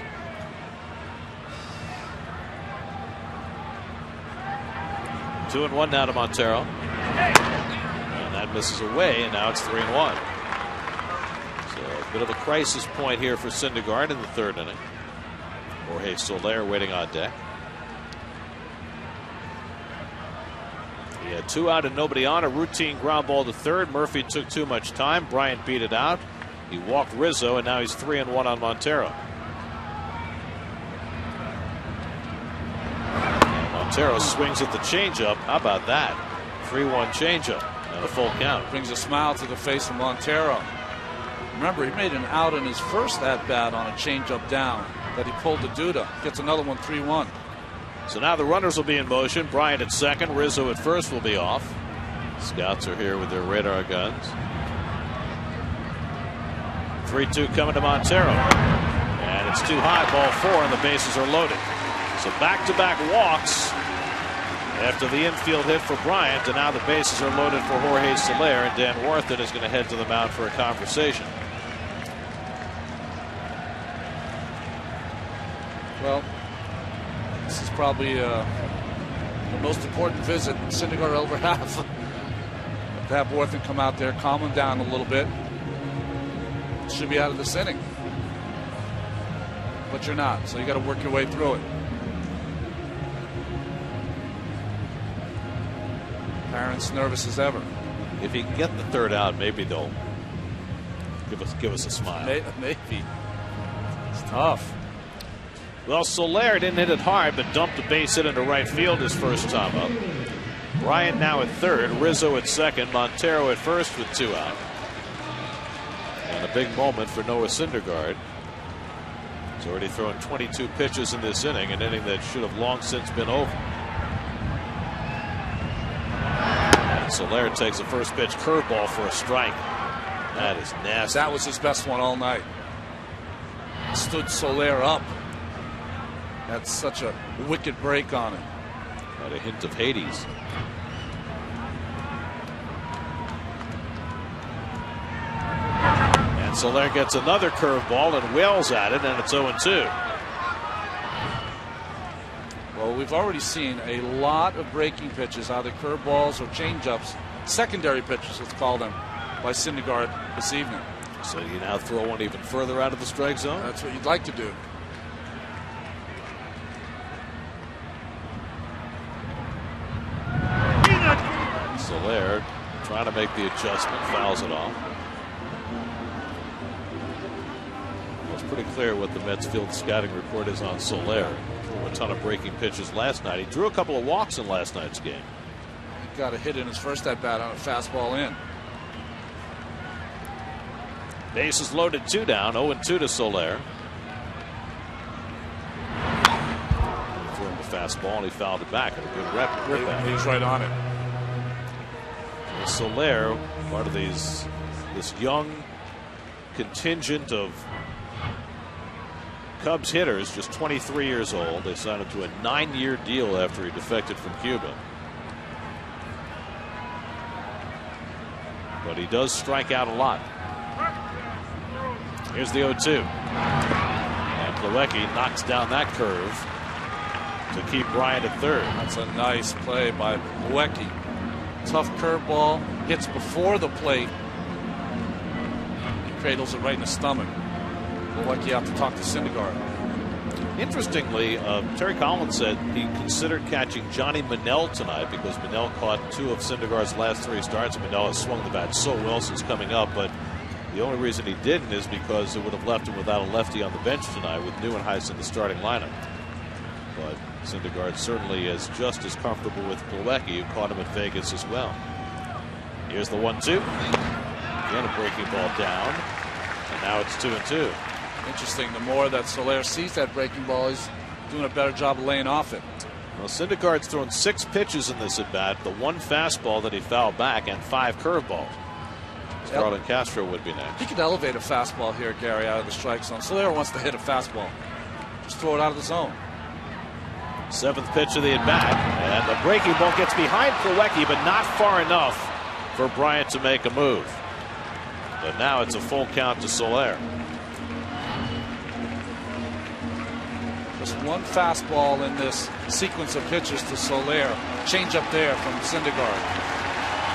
Two and 1 now to Montero, and that misses away, and now it's 3-1. So a bit of a crisis point here for Syndergaard in the 3rd inning. Jorge Soler waiting on deck. He had 2 out and nobody on. A routine ground ball to third. Murphy took too much time. Bryant beat it out. He walked Rizzo, and now he's 3-1 on Montero. Montero swings at the changeup. How about that? 3-1 changeup and a full count. Brings a smile to the face of Montero. Remember, he made an out in his first at-bat on a changeup down that he pulled to Duda. Gets another one, 3-1. So now the runners will be in motion. Bryant at second, Rizzo at first will be off. Scouts are here with their radar guns. 3-2 coming to Montero. And it's too high, ball 4, and the bases are loaded. So back-to-back walks after the infield hit for Bryant, and now the bases are loaded for Jorge Soler, and Dan Warthen is going to head to the mound for a conversation. Well, this is probably the most important visit Syndergaard will ever have. To have Warthen come out there, calm him down a little bit. Should be out of this inning. But you're not, so you got to work your way through it. Parents nervous as ever. If he can get the 3rd out, maybe they'll give us a smile. Maybe. It's tough. Well, Soler didn't hit it hard, but dumped a base hit into right field his first time up. Bryant now at 3rd, Rizzo at 2nd, Montero at 1st with 2 out. And a big moment for Noah Syndergaard. He's already thrown 22 pitches in this inning, an inning that should have long since been over. And Soler takes a first pitch curveball for a strike. That is nasty. That was his best one all night. Stood Soler up. That's such a wicked break on it. Got a hint of Hades. And Soler gets another curveball and wails at it, and it's 0-2. Well, we've already seen a lot of breaking pitches, either curveballs or changeups, secondary pitches, let's call them, by Syndergaard this evening. So you now throw one even further out of the strike zone? That's what you'd like to do. Soler trying to make the adjustment, fouls it off. It was pretty clear what the Mets field scouting report is on Soler. Threw a ton of breaking pitches last night. He drew a couple of walks in last night's game. He got a hit in his first at bat on a fastball in. Bases loaded, 2 down, 0-2 to Soler. He threw him a fastball and he fouled it back. And a good rip at it. He's right on it. Soler, part of this young contingent of Cubs hitters, just 23 years old. They signed him to a 9-year deal after he defected from Cuba. But he does strike out a lot. Here's the 0-2. And Plawecki knocks down that curve to keep Bryant at third. That's a nice play by Plawecki. Tough curveball, hits before the plate. He cradles it right in the stomach. Plawecki out to talk to Syndergaard. Interestingly, Terry Collins said he considered catching Johnny Manel tonight because Manel caught 2 of Syndergaard's last 3 starts. Manel has swung the bat so well since coming up, but the only reason he didn't is because it would have left him without a lefty on the bench tonight with Neuenhuis in the starting lineup. But Syndergaard certainly is just as comfortable with Plawecki, who caught him at Vegas as well. Here's the 1-2. Again, a breaking ball down, and now it's 2-2. Interesting. The more that Soler sees that breaking ball, he's doing a better job of laying off it. Well, Syndergaard's thrown 6 pitches in this at bat. The 1 fastball that he fouled back, and 5 curveballs. Starlin Castro would be next. He could elevate a fastball here, Gary, out of the strike zone. Soler wants to hit a fastball. Just throw it out of the zone. 7th pitch of the at bat, and the breaking ball gets behind Plawecki, but not far enough for Bryant to make a move. But now it's a full count to Soler. Just 1 fastball in this sequence of pitches to Soler. Change up there from Syndergaard.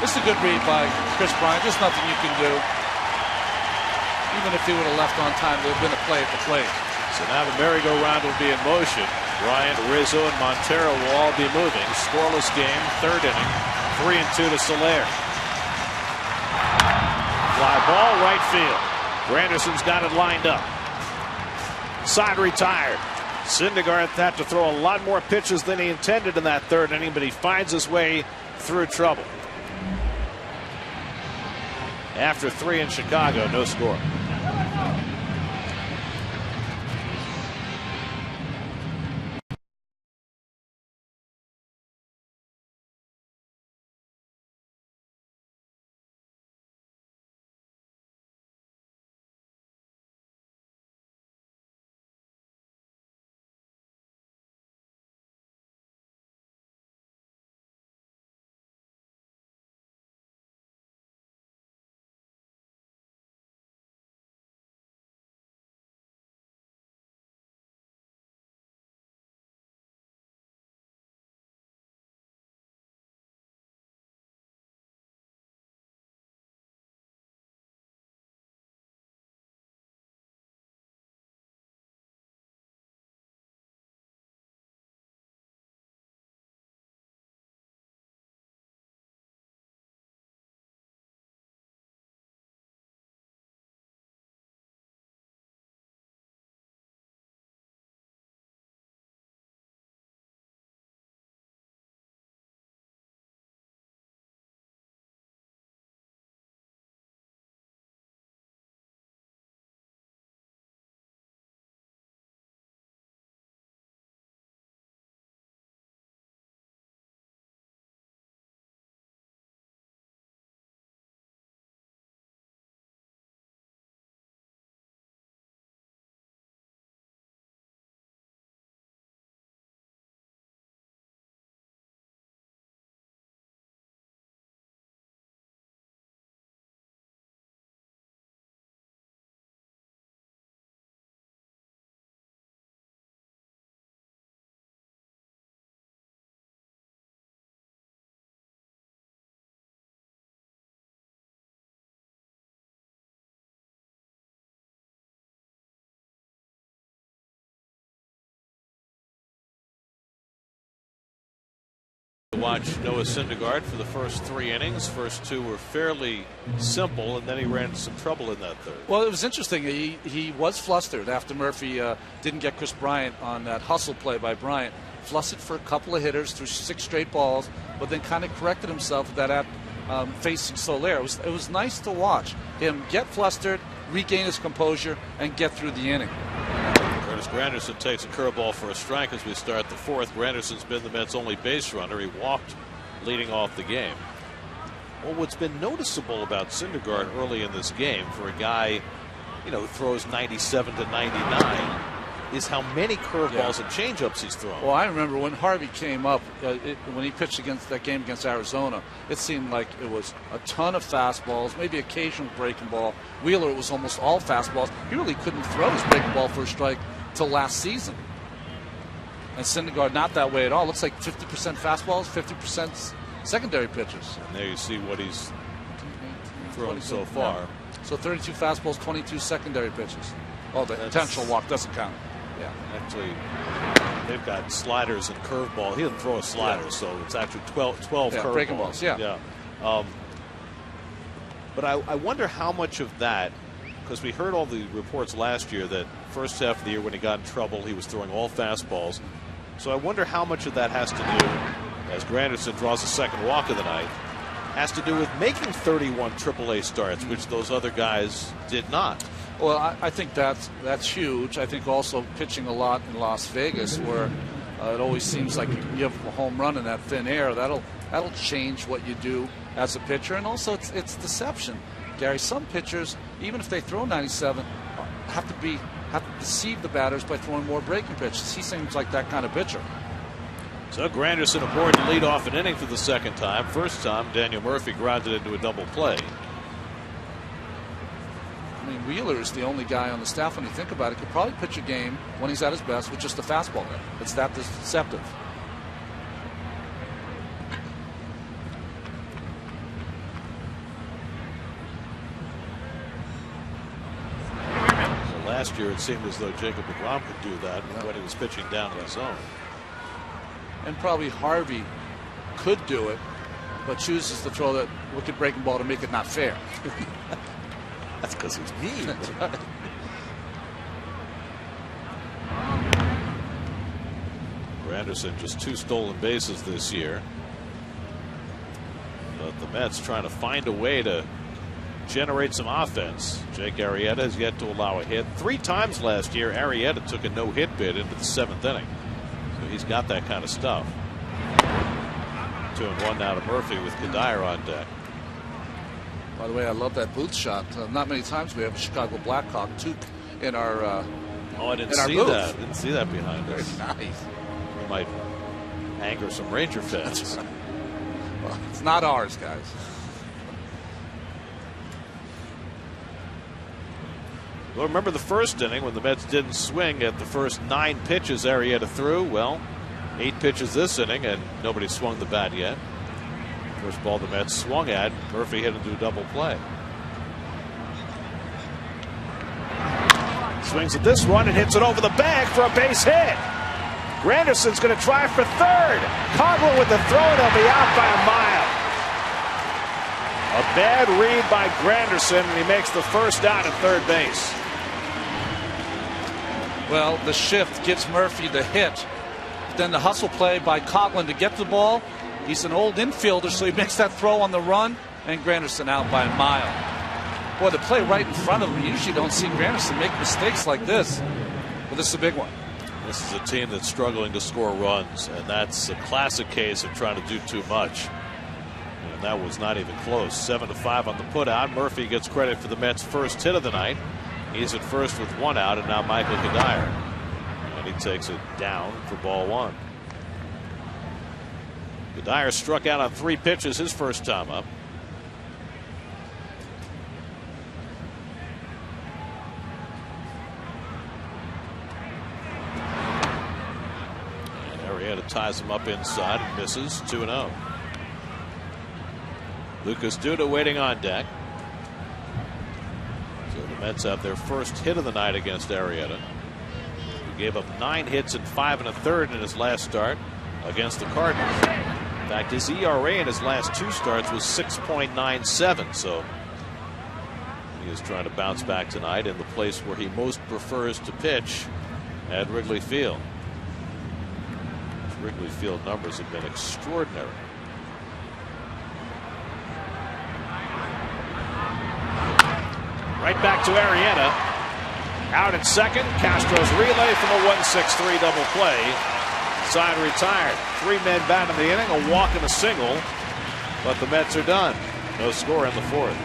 This is a good read by Chris Bryant. There's nothing you can do. Even if he would have left on time, there would have been a play at the plate. So now the merry-go-round will be in motion. Bryant, Rizzo, and Montero will all be moving. Scoreless game, 3rd inning. 3-2 to Soler. Fly ball, right field. Granderson's got it lined up. Side retired. Syndergaard had to throw a lot more pitches than he intended in that 3rd inning, but he finds his way through trouble. After 3 in Chicago, no score. watch Noah Syndergaard for the first 3 innings. First 2 were fairly simple, and then he ran into some trouble in that third. Well, it was interesting. He was flustered after Murphy didn't get Chris Bryant on that hustle play by Bryant. Flustered for a couple of hitters through 6 straight balls, but then kind of corrected himself with that facing Soler. It was nice to watch him get flustered, regain his composure, and get through the inning. Curtis Granderson takes a curveball for a strike as we start the 4th. Granderson's been the Mets' only base runner. He walked leading off the game. Well, what's been noticeable about Syndergaard early in this game for a guy, who throws 97 to 99, is how many curveballs and changeups he's thrown. Well, I remember when Harvey came up, when he pitched against that game against Arizona, it seemed like it was a ton of fastballs, maybe occasional breaking ball. Wheeler, it was almost all fastballs. He really couldn't throw his breaking ball for a strike till last season. And Syndergaard not that way at all. Looks like 50% fastballs, 50% secondary pitches. And there you see what he's thrown so far. Yeah. So 32 fastballs, 22 secondary pitches. Oh, the intentional walk doesn't count. Yeah. Actually, they've got sliders and curveball. He didn't throw a slider, so it's actually 12 curveballs. Breaking balls, yeah. But I wonder how much of that, because we heard all the reports last year that first half of the year when he got in trouble, he was throwing all fastballs. So I wonder how much of that has to do, as Granderson draws the second walk of the night, has to do with making 31 AAA starts, which those other guys did not. Well, I think that's huge. I think also pitching a lot in Las Vegas, where it always seems like you have a home run in that thin air. That'll change what you do as a pitcher, and also it's deception. Gary, some pitchers, even if they throw 97, have to deceive the batters by throwing more breaking pitches. He seems like that kind of pitcher. So Granderson aboard to lead off an inning for the second time. First time, Daniel Murphy grounded into a double play. I mean, Wheeler is the only guy on the staff, when you think about it, could probably pitch a game when he's at his best with just a fastball there. It's that deceptive. So last year it seemed as though Jacob deGrom could do that when he was pitching down in the zone. And probably Harvey could do it, but chooses to throw that wicked breaking ball to make it not fair. That's because he's mean. That's right. Granderson just 2 stolen bases this year. But the Mets trying to find a way to generate some offense. Jake Arrieta has yet to allow a hit. 3 times last year, Arrieta took a no-hit bid into the 7th inning. So he's got that kind of stuff. 2-1 now to Murphy with Kadire on deck. By the way, I love that booth shot. Not many times we have a Chicago Blackhawk toque in our I didn't see booth. that. Didn't see that behind us. Very nice. We might anger some Ranger fans. Right. Well, it's not ours, guys. Well, remember the first inning when the Mets didn't swing at the first 9 pitches Arrieta threw? Well, 8 pitches this inning, and nobody swung the bat yet. First ball the Mets swung at, Murphy hit into a double play. Swings at this one and hits it over the bag for a base hit. Granderson's going to try for third. Cogwell with the throw, and he'll be out by a mile. A bad read by Granderson, and he makes the first out at third base. Well, the shift gets Murphy the hit. Then the hustle play by Coughlin to get the ball. He's an old infielder, so he makes that throw on the run, and Granderson out by a mile. Boy, the play right in front of him. You usually don't see Granderson make mistakes like this, but this is a big one. This is a team that's struggling to score runs, and that's a classic case of trying to do too much. And that was not even close. 7-5 on the putout. Murphy gets credit for the Mets' first hit of the night. He's at first with 1 out, and now Michael Kadire. And he takes it down for ball 1. Kadire struck out on 3 pitches his first time up. And Arrieta ties him up inside and misses. 2-0. Lucas Duda waiting on deck. So the Mets have their first hit of the night against Arrieta, who gave up 9 hits and 5 1/3 in his last start against the Cardinals. fact, his ERA in his last 2 starts was 6.97, so he is trying to bounce back tonight in the place where he most prefers to pitch, at Wrigley Field. His Wrigley Field numbers have been extraordinary. Right back to Arrieta. Out at second. Castro's relay from a 1-6-3 double play. Side retired. 3 men bat in the inning, a walk and a single. But the Mets are done. No score in the 4th.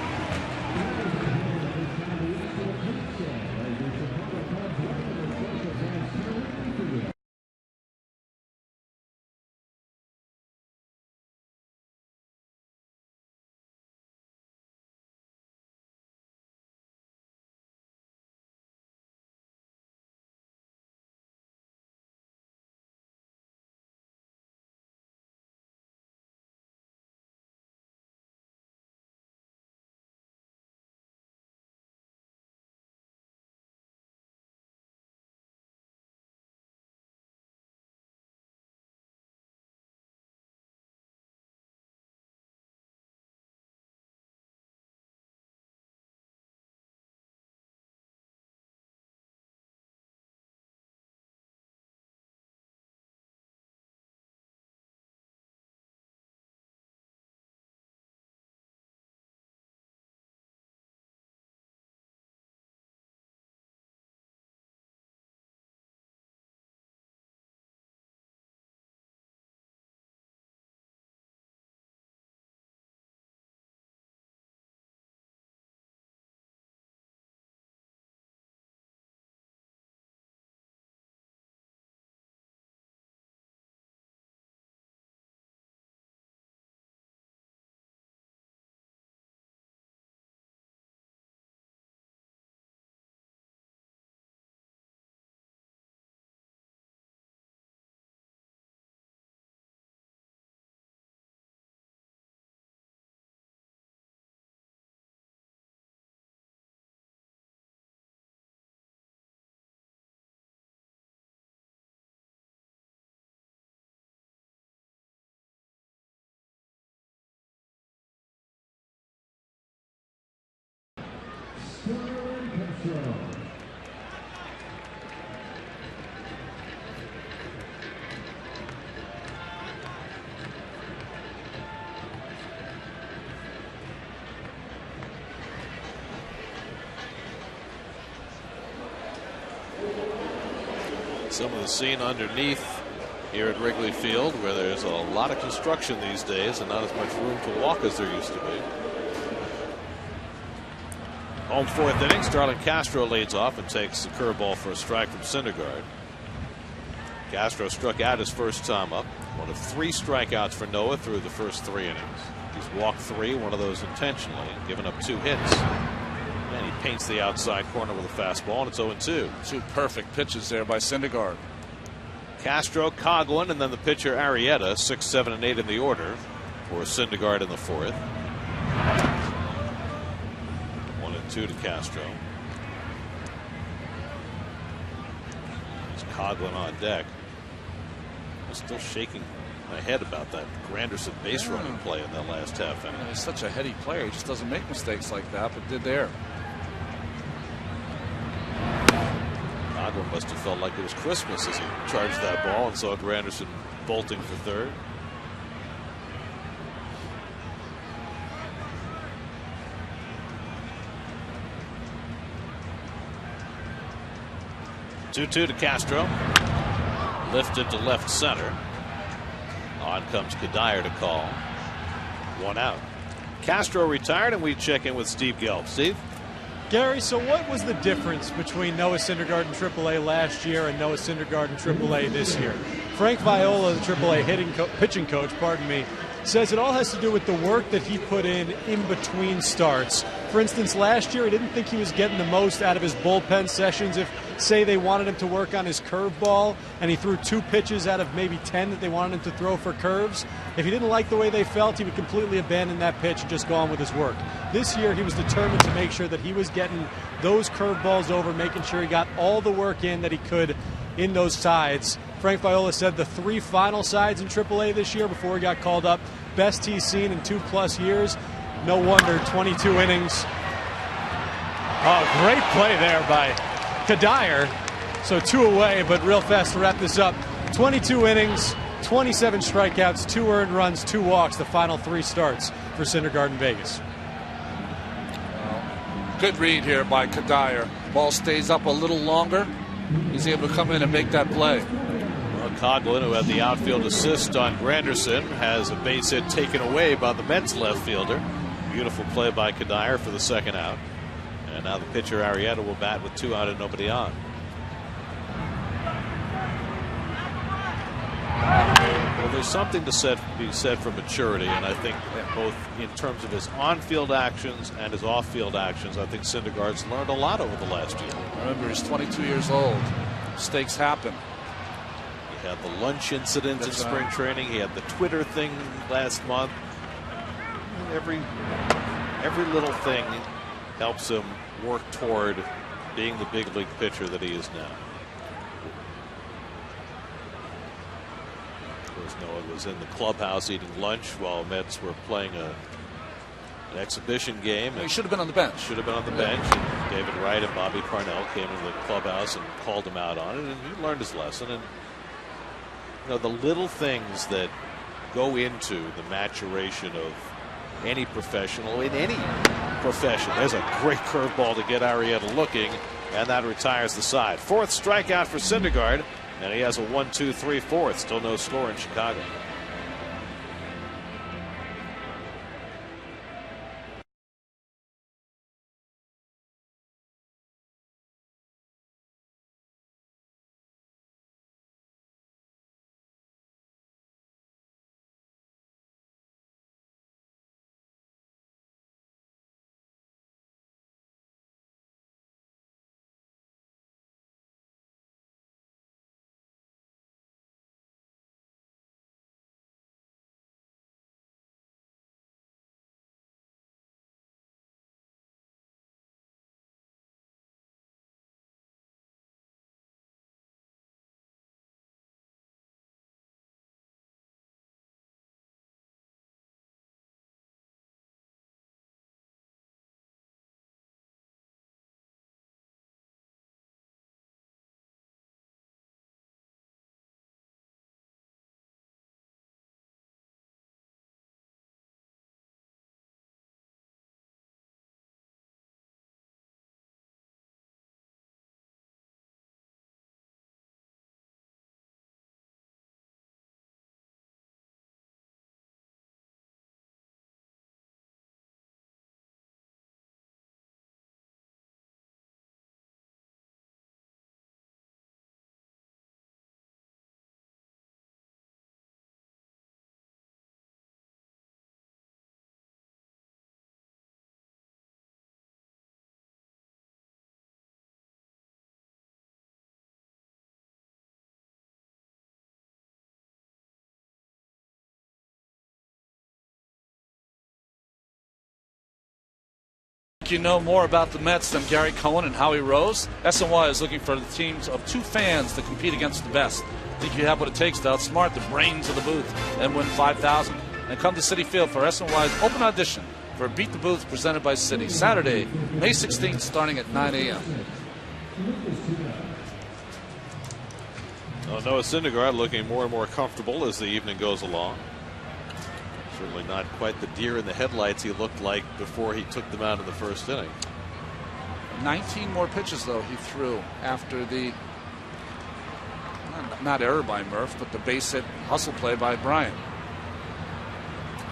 Some of the scene underneath here at Wrigley Field, where there's a lot of construction these days and not as much room to walk as there used to be. Home 4th inning, Starlin Castro leads off and takes the curveball for a strike from Syndergaard. Castro struck out his first time up. One of 3 strikeouts for Noah through the first 3 innings. He's walked 3, one of those intentionally, and given up 2 hits. And he paints the outside corner with a fastball, and it's 0-2. 2 perfect pitches there by Syndergaard. Castro, Coghlan, and then the pitcher Arrieta, 6, 7, and 8 in the order for Syndergaard in the 4th. 1-2 to Castro. It's Coghlan on deck. I'm still shaking my head about that Granderson base running play in that last half inning. He's such a heady player. He just doesn't make mistakes like that, but did there. Coghlan must have felt like it was Christmas as he charged that ball and saw Granderson bolting for third. Two-2 to Castro. Lifted to left center. On comes Kadire to call. 1 out. Castro retired, and we check in with Steve Gelb. Steve? Gary, so what was the difference between Noah Syndergaard in AAA last year and Noah Syndergaard in AAA this year? Frank Viola, the AAA pitching coach, says it all has to do with the work that he put in between starts. For instance, last year, he didn't think he was getting the most out of his bullpen sessions. If, say, they wanted him to work on his curveball and he threw 2 pitches out of maybe 10 that they wanted him to throw for curves, if he didn't like the way they felt, he would completely abandon that pitch and just go on with his work. This year, he was determined to make sure that he was getting those curveballs over, making sure he got all the work in that he could in those sides. Frank Viola said the 3 final sides in AAA this year before he got called up. Best he's seen in 2+ years. No wonder, 22 innings. Oh, great play there by Kadire. So 2 away, but real fast to wrap this up. 22 innings, 27 strikeouts, 2 earned runs, 2 walks, the final 3 starts for Syndergaard in Vegas. Good read here by Kadire. Ball stays up a little longer. He's able to come in and make that play. Well, Coughlin, who had the outfield assist on Granderson, has a base hit taken away by the Mets left fielder. Beautiful play by Kadire for the second out. And now the pitcher Arrieta will bat with 2 out and nobody on. Well, there's something to be said for maturity, and I think both in terms of his on-field actions and his off-field actions, I think Syndergaard's learned a lot over the last year. Remember, he's 22 years old. Mistakes happen. He had the lunch incident in spring training. He had the Twitter thing last month. Every little thing helps him work toward being the big league pitcher that he is now. Of course, Noah was in the clubhouse eating lunch while Mets were playing an exhibition game. He should have been on the bench. Should have been on the bench. And David Wright and Bobby Parnell came into the clubhouse and called him out on it, and he learned his lesson. And you know, the little things that go into the maturation of any professional in any profession. There's a great curveball to get Arrieta looking, and that retires the side. 4th strikeout for Syndergaard, and he has a 1-2-3-4. Still no score in Chicago. You know more about the Mets than Gary Cohen and Howie Rose? SNY is looking for the teams of 2 fans to compete against the best. Think you have what it takes to outsmart the brains of the booth and win $5,000? And come to Citi Field for SNY's open audition for Beat the Booth presented by Citi. Saturday, May 16th, starting at 9 a.m. Well, Noah Syndergaard looking more and more comfortable as the evening goes along. Certainly not quite the deer in the headlights he looked like before he took them out in the first inning. 19 more pitches, though, he threw after the, not error by Murph, but the base hit hustle play by Bryant.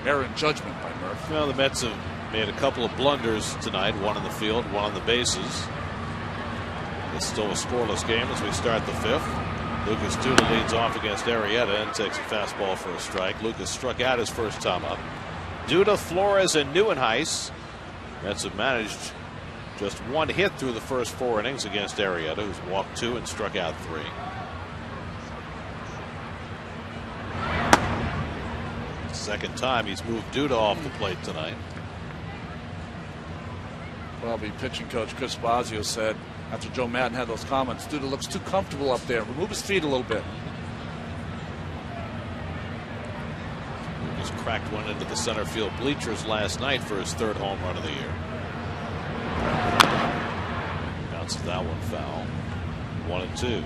Error in judgment by Murph. Well, the Mets have made a couple of blunders tonight, one on the field, one on the bases. It's still a scoreless game as we start the 5th. Lucas Duda leads off against Arrieta and takes a fastball for a strike. Lucas struck out his first time up. Duda, Flores, and Neuenhuis. Mets have managed just 1 hit through the first 4 innings against Arrieta, who's walked 2 and struck out 3. Second time he's moved Duda off the plate tonight. Probably pitching coach Chris Bosio said after Joe Madden had those comments, Duda looks too comfortable up there. Remove his feet a little bit. Just cracked one into the center field bleachers last night for his 3rd home run of the year. Bounces that one foul. 1-2.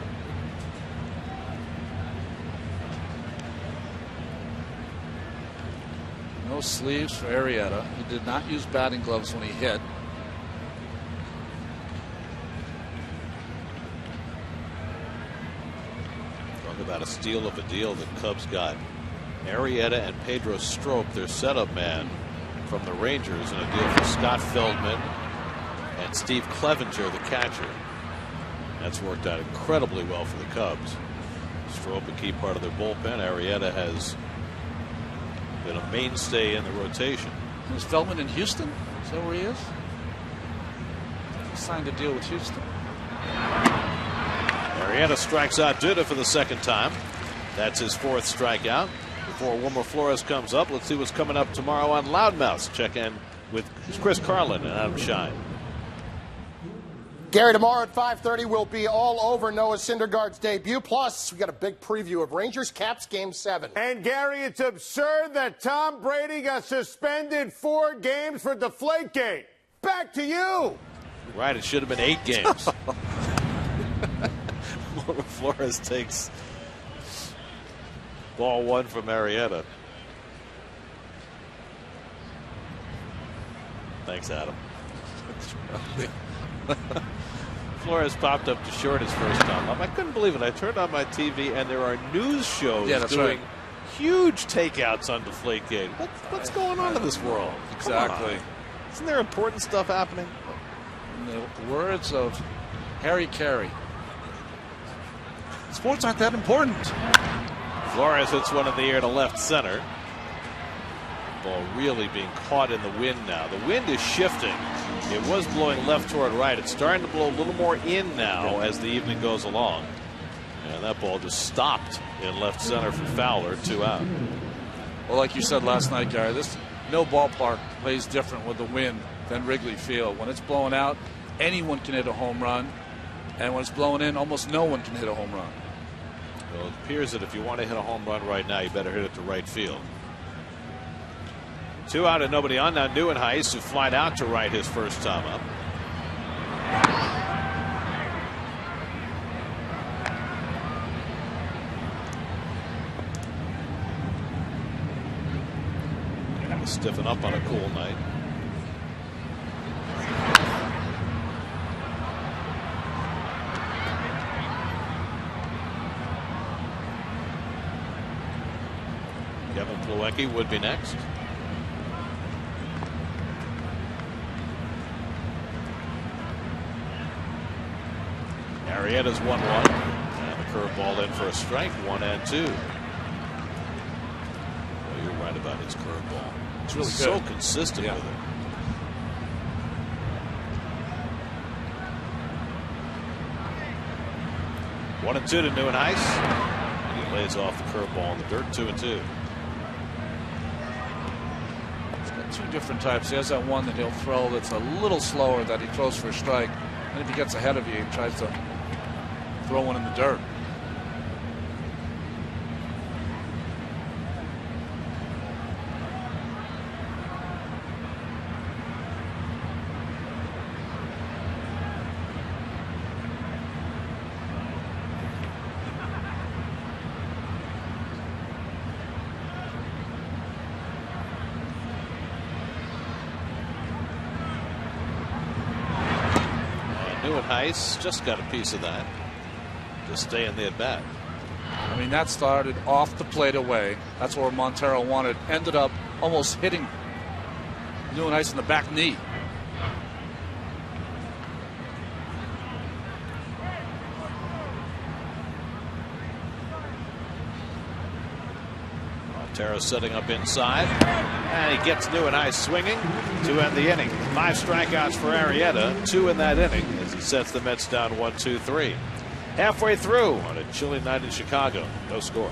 No sleeves for Arrieta. He did not use batting gloves when he hit. Talk about a steal of a deal. The Cubs got Arrieta and Pedro Strop, their setup man from the Rangers, in a deal for Scott Feldman and Steve Clevenger, the catcher. That's worked out incredibly well for the Cubs. Strop a key part of their bullpen. Arrieta has been a mainstay in the rotation. Is Feldman in Houston? Is that where he is? He signed a deal with Houston. Arrieta strikes out Duda for the 2nd time. That's his 4th strikeout. Before Wilmer Flores comes up, let's see what's coming up tomorrow on Loudmouths. Check in with Chris Carlin and Adam Shine. Gary, tomorrow at 5:30 we'll be all over Noah Syndergaard's debut. Plus, we got a big preview of Rangers Caps Game 7. And Gary, it's absurd that Tom Brady got suspended 4 games for Deflategate. Back to you. Right, it should have been 8 games. Wilmer Flores takes ball 1 from Arrieta. Thanks, Adam. Flores popped up to short his first time up. I couldn't believe it. I turned on my TV and there are news shows doing huge takeouts on Deflategate. What's going on in this world? Exactly. Isn't there important stuff happening? In the words of Harry Carey, sports aren't that important. Flores hits one in the air to left center. Ball really being caught in the wind now. The wind is shifting. It was blowing left toward right. It's starting to blow a little more in now as the evening goes along. And that ball just stopped in left center for Fowler, 2 out. Well, like you said last night, Gary, no ballpark plays different with the wind than Wrigley Field. When it's blowing out, anyone can hit a home run. And when it's blowing in, almost no one can hit a home run. Well, it appears that if you want to hit a home run right now, you better hit it to right field. 2 out and nobody on. Now Neuenhuis, who flied out to right his first time up. Got to stiffen up on a cool night. Kevin Plawecki would be next. Arrieta's 1-1. And the curveball in for a strike. 1-2. Well, you're right about his curveball. It's really so good. Consistent with it. One and 2 to Neuenhuis. And he lays off the curveball in the dirt. 2-2. He's got 2 different types. He has that one that he'll throw that's a little slower that he throws for a strike. And if he gets ahead of you, he tries to throw one in the dirt. Neuenhuis just got a piece of that. Just stay in the at bat. I mean, that started off the plate away. That's where Montero wanted. Ended up almost hitting Neuenhuis in the back knee. Montero setting up inside. And he gets Neuenhuis swinging to end the inning. 5 strikeouts for Arrieta. 2 in that inning as he sets the Mets down 1-2-3. Halfway through on a chilly night in Chicago. No score.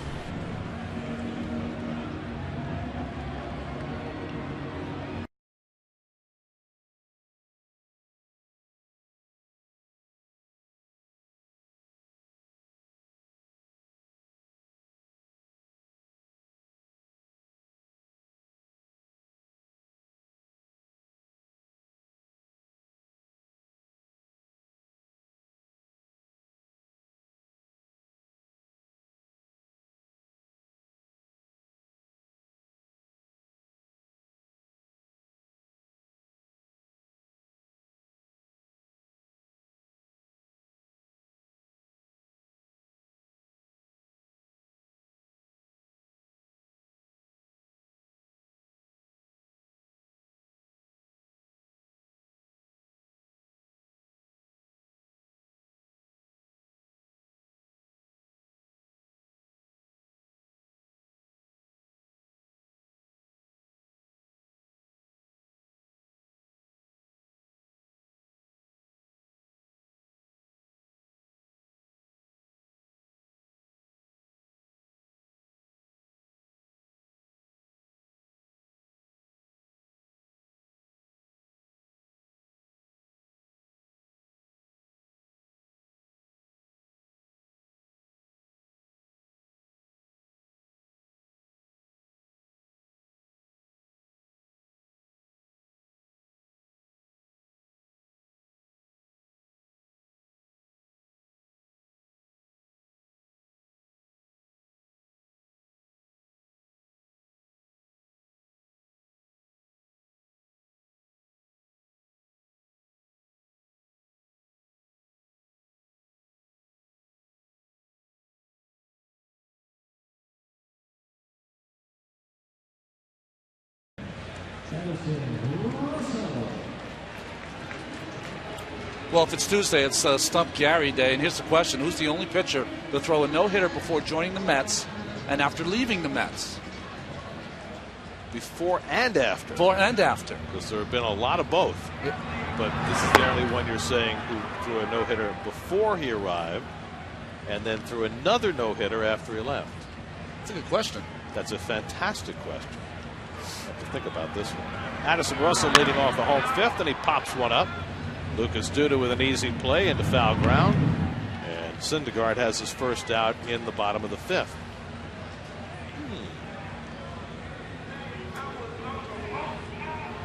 Well, if it's Tuesday, it's Stump Gary Day. And here's the question. Who's the only pitcher to throw a no-hitter before joining the Mets and after leaving the Mets? Before and after. Before and after. Because there have been a lot of both. Yep. But this is the only one you're saying who threw a no-hitter before he arrived and then threw another no-hitter after he left. That's a good question. That's a fantastic question. I have to think about this one. Addison Russell leading off the home fifth, and he pops one up. Lucas Duda with an easy play into foul ground. And Syndergaard has his first out in the bottom of the fifth.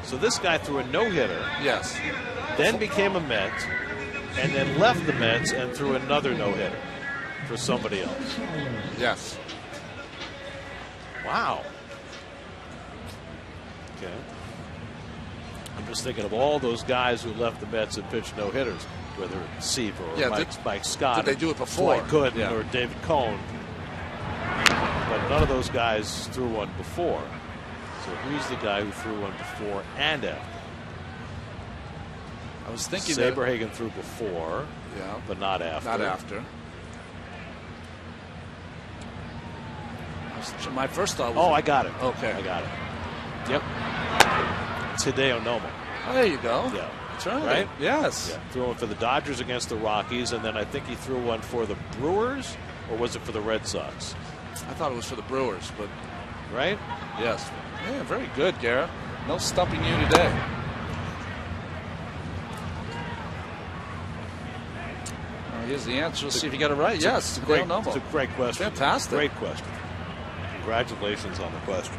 So this guy threw a no-hitter. Yes. Then became a Met, and then left the Mets and threw another no-hitter for somebody else. Yes. Wow. Okay. I'm just thinking of all those guys who left the Mets and pitched no-hitters, whether it's Seaver or Mike Scott. Did they do it before? Dwight Gooden or David Cohn. But none of those guys threw one before. So who's the guy who threw one before and after? I was thinking Saberhagen threw before, but not after. Not after. My first thought was... Oh, I got it. Okay. I got it. Yep. It's Hideo Nomo. Oh, there you go. Yeah. That's right. Right? Yes. Yeah. Threw one for the Dodgers against the Rockies, and then I think he threw one for the Brewers, or was it for the Red Sox? I thought it was for the Brewers, but... Right? Yes. Yeah, very good, Garrett. No stumping you today. Here's the answer. Let's see if you got it right. Yes, it's a great question. Fantastic. Great question. Congratulations on the question.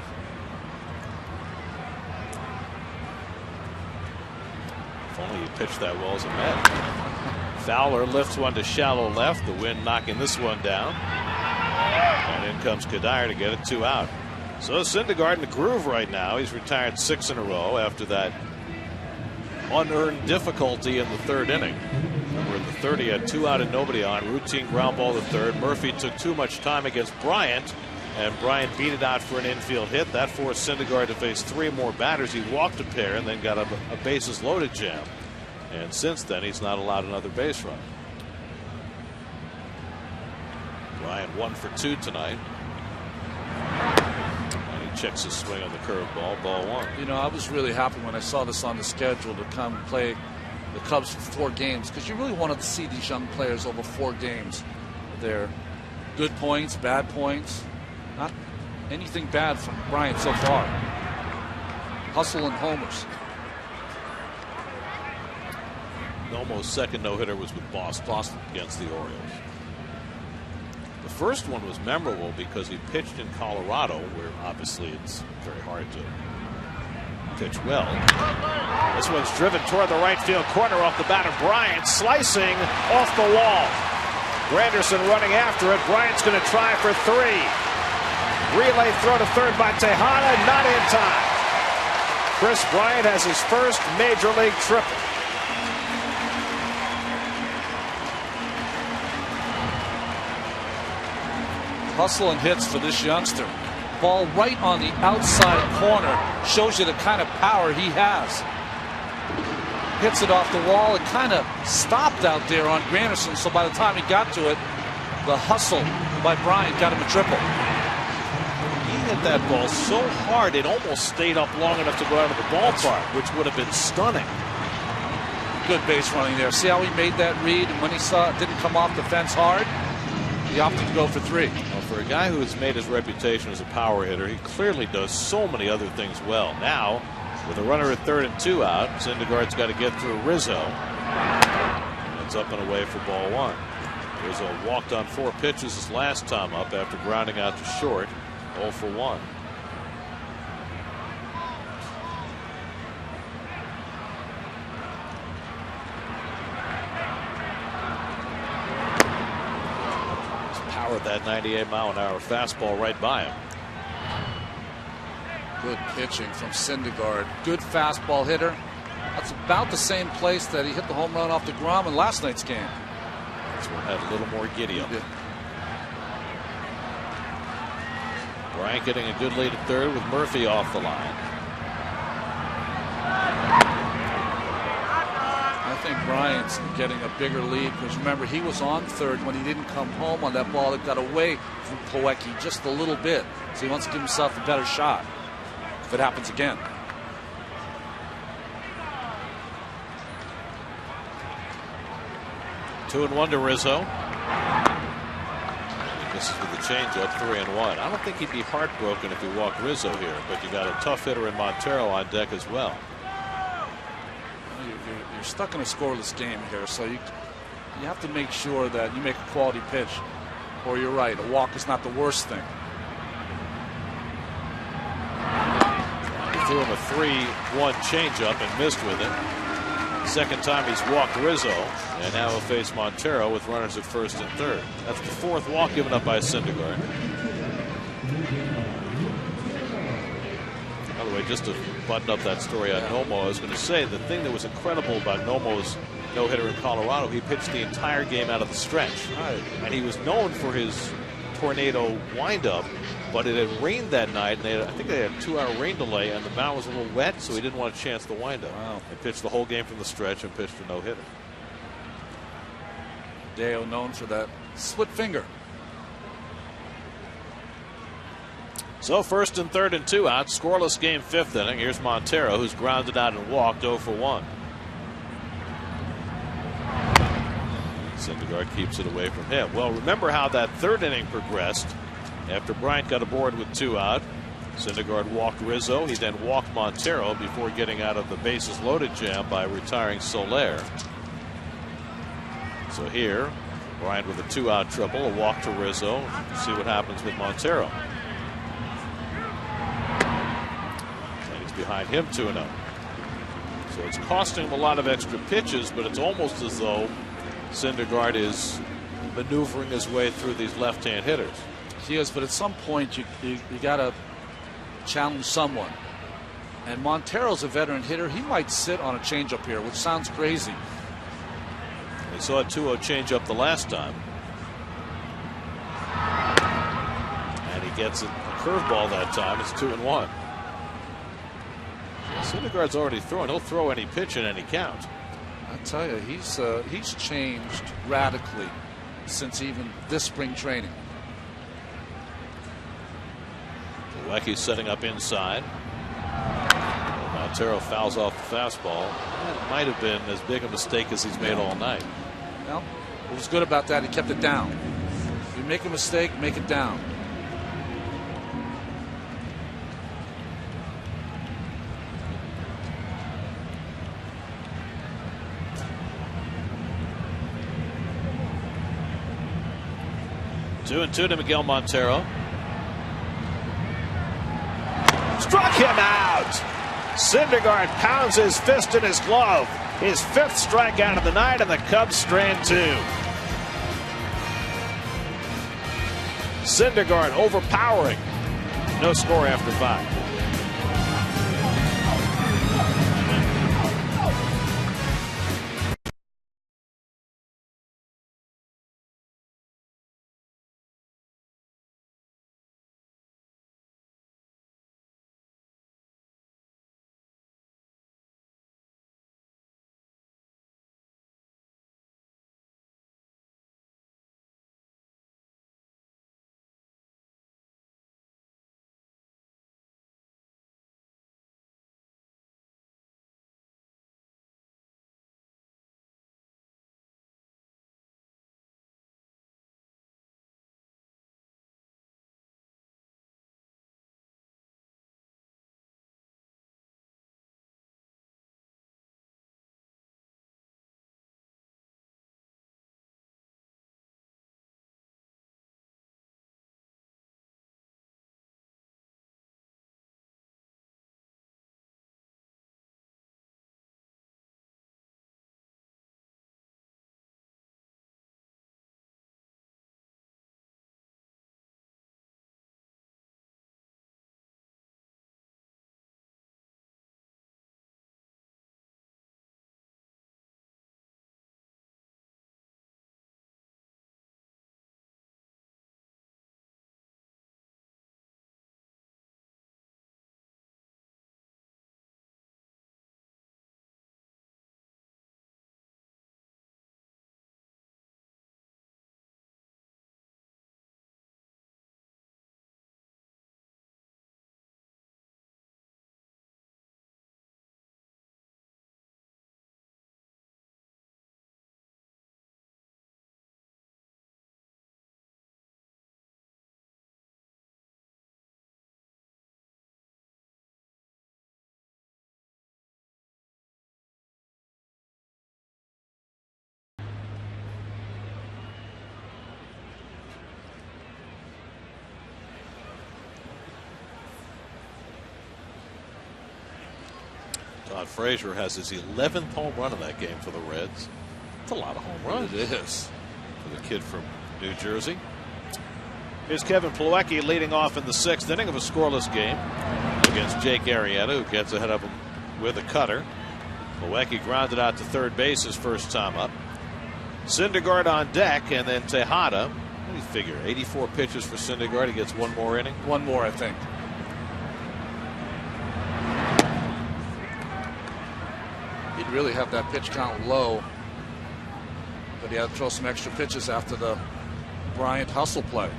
If only you pitched that well as a Met. Fowler lifts one to shallow left. The wind knocking this one down. And in comes Kadire to get it 2 out. So Syndergaard in the groove right now. He's retired 6 in a row after that unearned difficulty in the 3rd inning. Remember, in the 3rd, he had 2 out and nobody on. Routine ground ball to 3rd. Murphy took too much time against Bryant, and Bryant beat it out for an infield hit. That forced Syndergaard to face 3 more batters. He walked a pair and then got a bases loaded jam. And since then, he's not allowed another base run. Bryant 1 for 2 tonight. And he checks his swing on the curveball. Ball 1. You know, I was really happy when I saw this on the schedule to come play the Cubs for 4 games, because you really wanted to see these young players over 4 games. They're good points, bad points. Not anything bad from Bryant so far. Hustle and homers. Nomo's second no-hitter was with Boston against the Orioles. The first one was memorable because he pitched in Colorado, where obviously it's very hard to pitch well. This one's driven toward the right field corner off the bat of Bryant, slicing off the wall. Granderson running after it. Bryant's going to try for 3. Relay throw to 3rd by Tejada, not in time. Chris Bryant has his first major league triple. Hustle and hits for this youngster. Ball right on the outside corner shows you the kind of power he has. Hits it off the wall. It kind of stopped out there on Granderson, so by the time he got to it, the hustle by Bryant got him a triple. He hit that ball so hard it almost stayed up long enough to go out of the ballpark, which would have been stunning. Good base running there. See how he made that read, and when he saw it didn't come off the fence hard, he opted to go for 3. Well, for a guy who has made his reputation as a power hitter, he clearly does so many other things well. Now, with a runner at 3rd and 2 out, Syndergaard's got to get through Rizzo. And it's up and away for ball 1. Rizzo walked on 4 pitches his last time up after grounding out to short. 0 for 1. Powered that 98-mile-an-hour fastball right by him. Good pitching from Syndergaard. Good fastball hitter. That's about the same place that he hit the home run off DeGrom in last night's game. This one had a little more giddy up. Bryant getting a good lead at 3rd with Murphy off the line. think Bryant's getting a bigger lead because remember he was on third when he didn't come home on that ball that got away from Plawecki just a little bit. So he wants to give himself a better shot if it happens again. Two and one to Rizzo. This is with the changeup, 3-1. I don't think he'd be heartbroken if he walked Rizzo here, but you got a tough hitter in Montero on deck as well. You're stuck in a scoreless game here, so you have to make sure that you make a quality pitch, or you're right, a walk is not the worst thing. He threw him a 3-1 changeup and missed with it. Second time he's walked Rizzo, and now he'll face Montero with runners at first and third. That's the fourth walk given up by Syndergaard. By the way, just to button up that story on Nomo, I was going to say the thing that was incredible about Nomo's no-hitter in Colorado, he pitched the entire game out of the stretch. And he was known for his tornado windup, but it had rained that night, and I think they had a 2-hour rain delay, and the mound was a little wet, so he didn't want a chance to wind up. Wow. He pitched the whole game from the stretch and pitched a no-hitter. Deo known for that split finger. So first and third and 2 out, scoreless game, fifth inning. Here's Montero, who's grounded out and walked 0 for 1. Syndergaard keeps it away from him. Well, remember how that third inning progressed. After Bryant got aboard with 2 out, Syndergaard walked Rizzo. He then walked Montero before getting out of the bases loaded jam by retiring Soler. So here, Bryant with a 2-out triple, a walk to Rizzo. See what happens with Montero. And he's behind him 2-0. So it's costing him a lot of extra pitches, but it's almost as though Syndergaard is maneuvering his way through these left-hand hitters. He is, but at some point you got to challenge someone. And Montero's a veteran hitter. He might sit on a changeup here, which sounds crazy. He saw a 2-0 changeup the last time. And he gets a curveball that time. It's 2-1. Syndergaard's already thrown. He'll throw any pitch in any count. I tell you, he's changed radically since even this spring training. Plawecki's setting up inside. Montero fouls off the fastball. That might have been as big a mistake as he's made all night. Well, what was good about that, he kept it down. If you make a mistake, make it down. Two and two to Miguel Montero. Struck him out. Syndergaard pounds his fist in his glove. His fifth strikeout of the night, and the Cubs strand 2. Syndergaard overpowering. No score after 5. Todd Frazier has his 11th home run in that game for the Reds. It's a lot of home runs. It is. For the kid from New Jersey. Here's Kevin Plawecki leading off in the 6th inning of a scoreless game against Jake Arrieta, who gets ahead of him with a cutter. Plawecki grounded out to third base his first time up. Syndergaard on deck, and then Tejada. What do you figure? 84 pitches for Syndergaard. He gets one more inning. One more, I think. He'd really have that pitch count low, but he had to throw some extra pitches after the Bryant hustle play.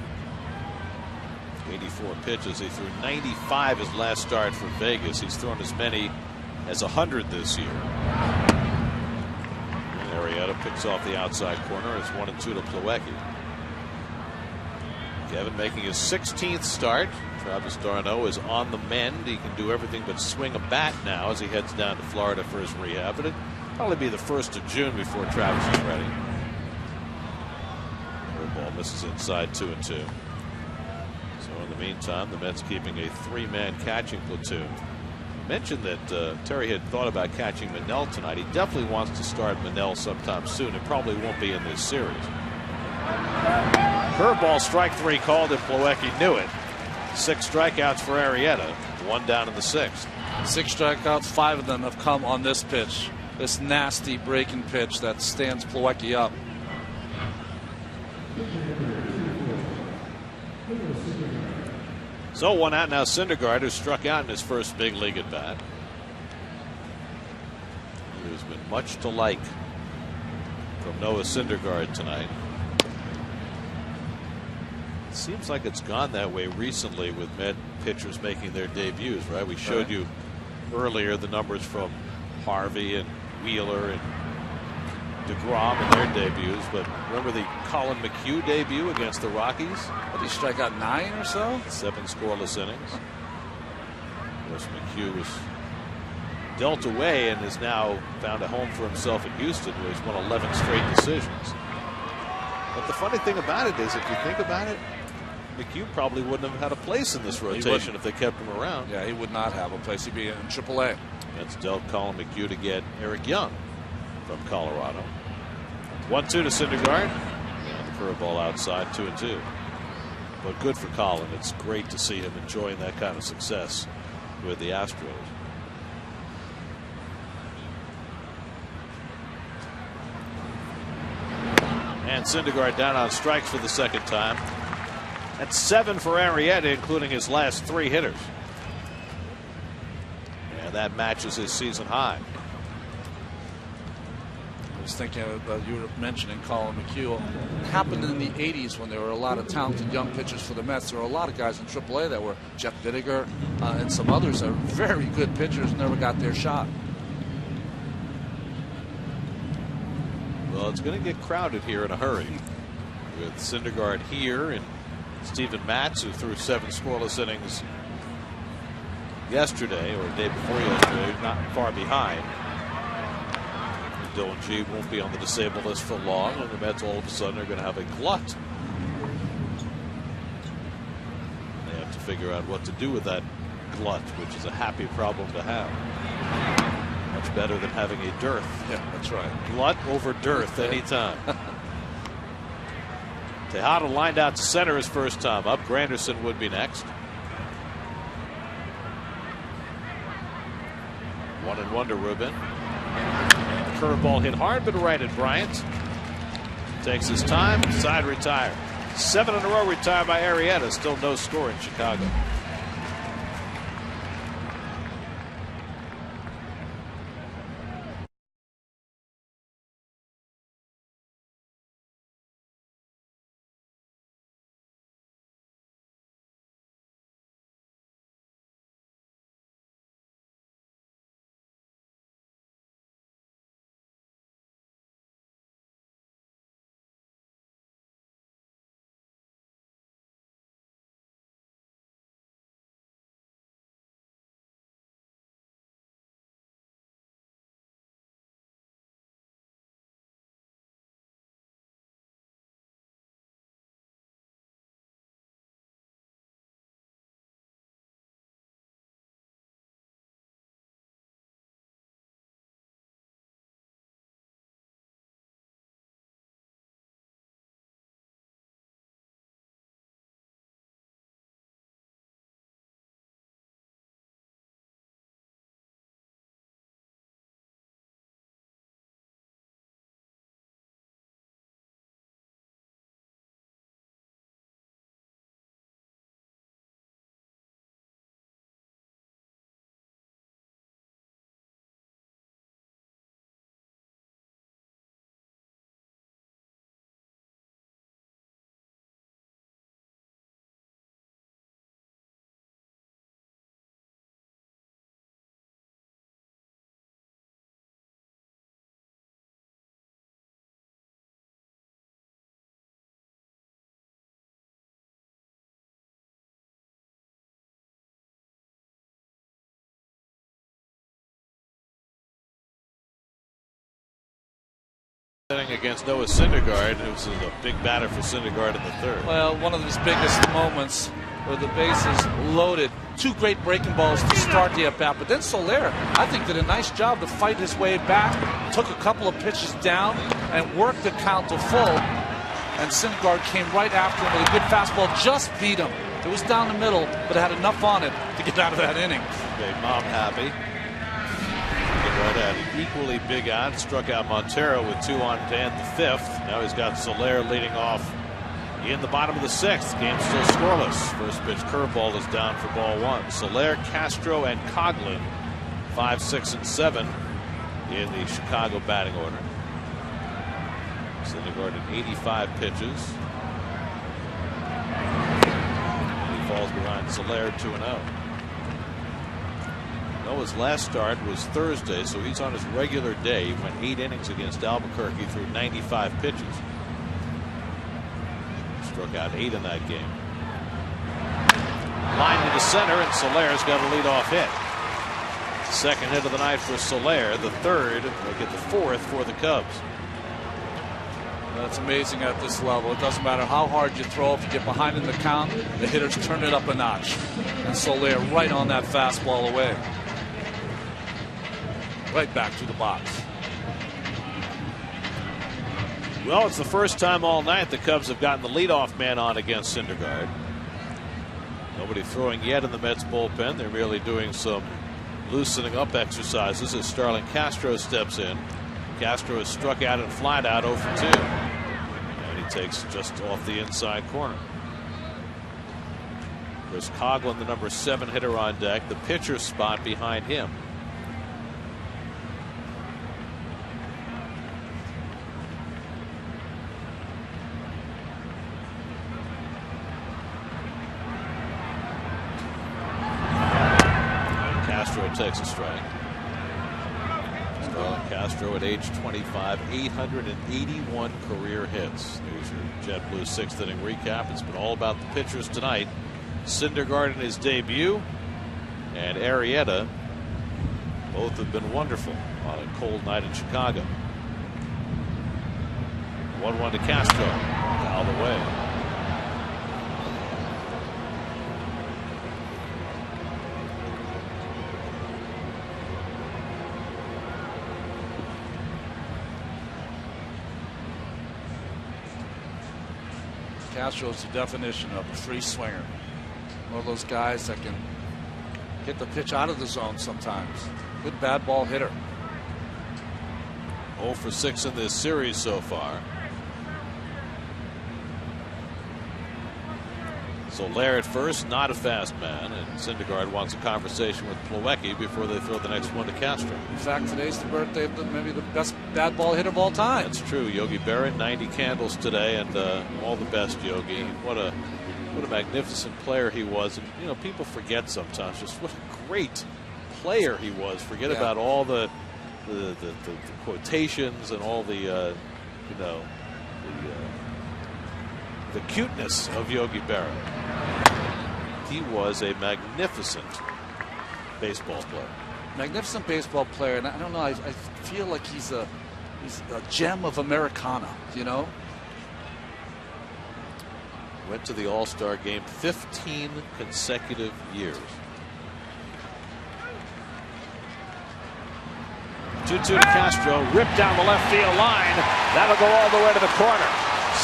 84 pitches. He threw 95 his last start for Vegas. He's thrown as many as 100 this year. And Arrieta picks off the outside corner. It's 1-2 to Plawecki. Kevin making his 16th start. Travis d'Arnaud is on the mend. He can do everything but swing a bat now as he heads down to Florida for his rehab. But it'll probably be the 1st of June before Travis is ready. Curveball misses inside 2-2. So in the meantime, the Mets keeping a 3-man catching platoon. Mentioned that Terry had thought about catching Manel tonight. He definitely wants to start Manel sometime soon. It probably won't be in this series. Curveball, strike 3 called, and Plawecki knew it. 6 strikeouts for Arrieta, 1 down in the 6th. 6 strikeouts, 5 of them have come on this pitch. This nasty breaking pitch that stands Plawecki up. So 1 out now. Syndergaard, who struck out in his first big league at bat. There's been much to like from Noah Syndergaard tonight. It seems like it's gone that way recently with Met pitchers making their debuts, right? We showed you earlier the numbers from Harvey and Wheeler and DeGrom in their debuts, but remember the Colin McHugh debut against the Rockies? Did he strike out 9 or so? 7 scoreless innings. Of course, McHugh was dealt away and has now found a home for himself in Houston, where he's won 11 straight decisions. But the funny thing about it is, if you think about it, McHugh probably wouldn't have had a place in this rotation if they kept him around. Yeah, he would not have a place. He'd be in AAA. That's dealt Colin McHugh to get Eric Young from Colorado. 1-2 to Syndergaard. And the curveball outside, 2-2. But good for Colin. It's great to see him enjoying that kind of success with the Astros. And Syndergaard down on strikes for the 2nd time. That's 7 for Arrieta, including his last 3 hitters. And that matches his season high. I was thinking about, you were mentioning Colin McHugh. It happened in the 80s when there were a lot of talented young pitchers for the Mets. There were a lot of guys in AAA that were Jeff Vittiger and some others that were very good pitchers, never got their shot. Well, it's going to get crowded here in a hurry with Syndergaard here and Steven Matz, who threw 7 scoreless innings yesterday, or the day before yesterday, not far behind. Dylan G won't be on the disabled list for long, and the Mets all of a sudden are going to have a glut. They have to figure out what to do with that glut, which is a happy problem to have. Much better than having a dearth. Yeah, that's right. Glut over dearth anytime. Tejada lined out to center his first time up. Granderson would be next. 1-1 to Rubin. Curveball hit hard, but right at Bryant. Takes his time. Side retire. 7 in a row retired by Arrieta. Still no score in Chicago. Against Noah Syndergaard. It was a big batter for Syndergaard in the third. Well, one of his biggest moments where the bases loaded. 2 great breaking balls to start the at-bat. But then Soler, I think, did a nice job to fight his way back. Took a couple of pitches down and worked the count to full. And Syndergaard came right after him with a good fastball. Just beat him. It was down the middle, but it had enough on it to get out of that inning. Made Mom happy. Right at an equally big out. Struck out Montero with 2 on to end the 5th. Now he's got Soler leading off in the bottom of the 6th. Game still scoreless. First pitch curveball is down for ball 1. Soler, Castro, and Coghlan 5, 6, and 7 in the Chicago batting order. Syndergaard at 85 pitches. And he falls behind Soler 2-0. Noah's last start was Thursday, so he's on his regular day. He went 8 innings against Albuquerque through 95 pitches. Struck out 8 in that game. Line into center, and Soler's got a leadoff hit. Second hit of the night for Soler. The third, they'll get the 4th for the Cubs. That's amazing at this level. It doesn't matter how hard you throw. If you get behind in the count, the hitters turn it up a notch. And Soler right on that fastball away. Right back to the box. Well, it's the first time all night the Cubs have gotten the leadoff man on against Syndergaard. Nobody throwing yet in the Mets bullpen. They're merely doing some loosening up exercises as Starlin Castro steps in. Castro is struck out and flied out 0 for 2. And he takes just off the inside corner. Chris Coghlan, the number 7 hitter on deck, the pitcher spot behind him. Takes a strike. Starlin Castro at age 25, 881 career hits. There's your JetBlue 6th inning recap. It's been all about the pitchers tonight. Syndergaard in his debut and Arrieta both have been wonderful on a cold night in Chicago. 1-1 to Castro. Out of the way. Castro is the definition of a free swinger. One of those guys that can hit the pitch out of the zone sometimes. Good bad ball hitter. 0 for 6 in this series so far. Soler at first, not a fast man, and Syndergaard wants a conversation with Plawecki before they throw the next one to Castro. In fact, today's the birthday of maybe the best bad ball hitter of all time. That's true. Yogi Berra, 90 candles today, and all the best, Yogi. What a magnificent player he was. And you know, people forget sometimes just what a great player he was. Forget about all the quotations and all the the cuteness of Yogi Berra. He was a magnificent baseball player. Magnificent baseball player, and I don't know. I feel like he's a gem of Americana. You know. Went to the All-Star game 15 consecutive years. 2-2 to Castro, ripped down the left field line. That'll go all the way to the corner.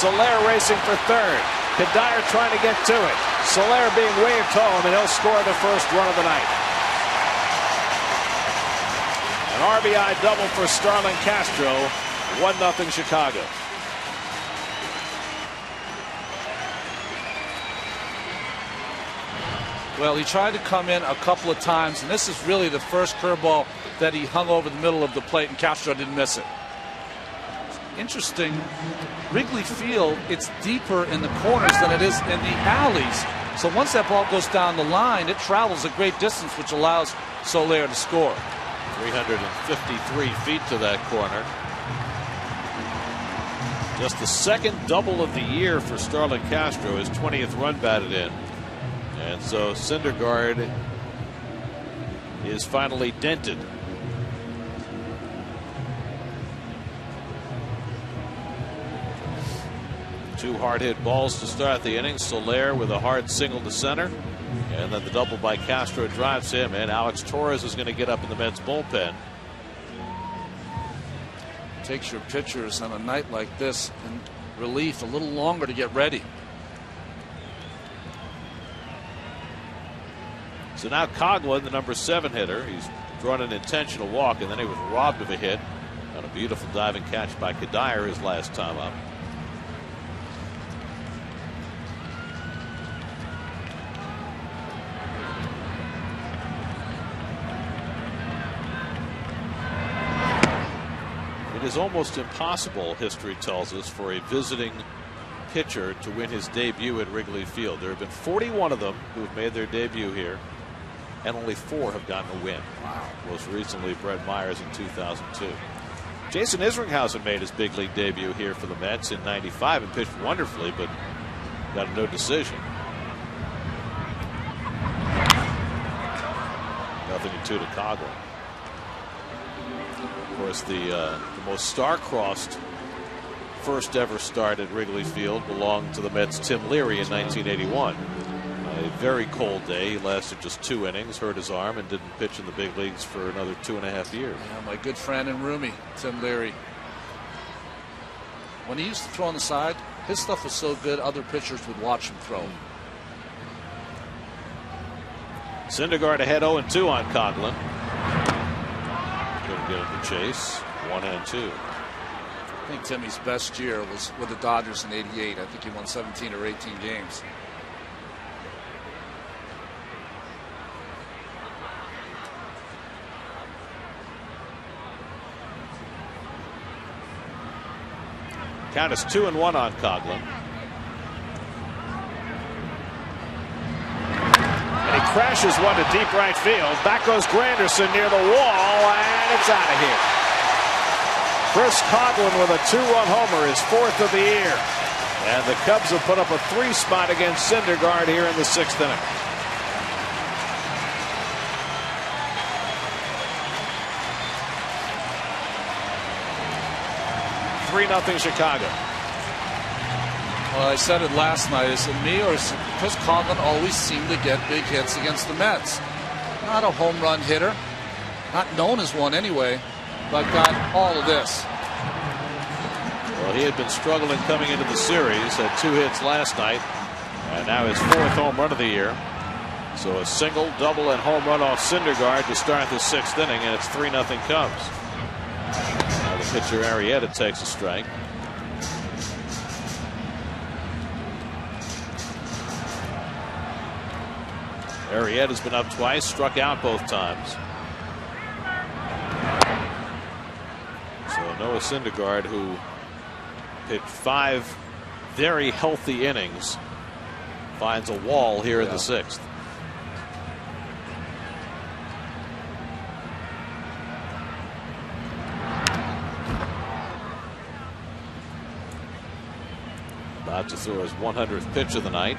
Soler racing for third. Kadire trying to get to it. Soler being waved home, and he'll score the first run of the night. An RBI double for Starlin Castro. 1-0 Chicago. Well, he tried to come in a couple of times, and this is really the first curveball that he hung over the middle of the plate, and Castro didn't miss it. Interesting, Wrigley Field, it's deeper in the corners than it is in the alleys. So once that ball goes down the line, it travels a great distance, which allows Soler to score. 353 feet to that corner. Just the second double of the year for Starlin Castro, his 20th run batted in. And so Syndergaard is finally dented. Two hard hit balls to start the inning. Soler with a hard single to center. And then the double by Castro drives him in. Alex Torres is going to get up in the Mets bullpen. Takes your pitchers on a night like this and relief a little longer to get ready. So now Coghlan, the number 7 hitter, he's drawn an intentional walk, and then he was robbed of a hit on a beautiful diving catch by Kadire his last time up. It is almost impossible, history tells us, for a visiting pitcher to win his debut at Wrigley Field. There have been 41 of them who have made their debut here, and only 4 have gotten a win. Wow. Most recently, Brett Myers in 2002. Jason Isringhausen made his big league debut here for the Mets in '95 and pitched wonderfully, but got a no decision. 0-2 to Coghlan. Of course, the most star-crossed first ever start at Wrigley Field belonged to the Mets' Tim Leary in 1981. A very cold day. He lasted just 2 innings, hurt his arm, and didn't pitch in the big leagues for another 2.5 years. Yeah, my good friend and roomie, Tim Leary. When he used to throw on the side, his stuff was so good, other pitchers would watch him throw. Syndergaard ahead 0-2 on Coghlan. Couldn't get him to chase. 1-2. I think Timmy's best year was with the Dodgers in '88. I think he won 17 or 18 games. Count is 2-1 on Coghlan. And he crashes one to deep right field. Back goes Granderson near the wall, and it's out of here. Chris Coghlan with a 2-run homer, his 4th of the year. And the Cubs have put up a 3 spot against Syndergaard here in the 6th inning. Nothing Chicago. Well, I said it last night. Is it me or is it Chris Coghlan always seemed to get big hits against the Mets? Not a home run hitter, not known as one anyway, but got all of this. Well, he had been struggling coming into the series. Had 2 hits last night, and now his 4th home run of the year. So a single, double, and home run off Syndergaard to start the 6th inning, and it's 3-0 Cubs. The pitcher Arrieta takes a strike. Arrieta's been up twice, struck out both times. So Noah Syndergaard, who pitched 5 very healthy innings, finds a wall here in the 6th. About to throw his 100th pitch of the night,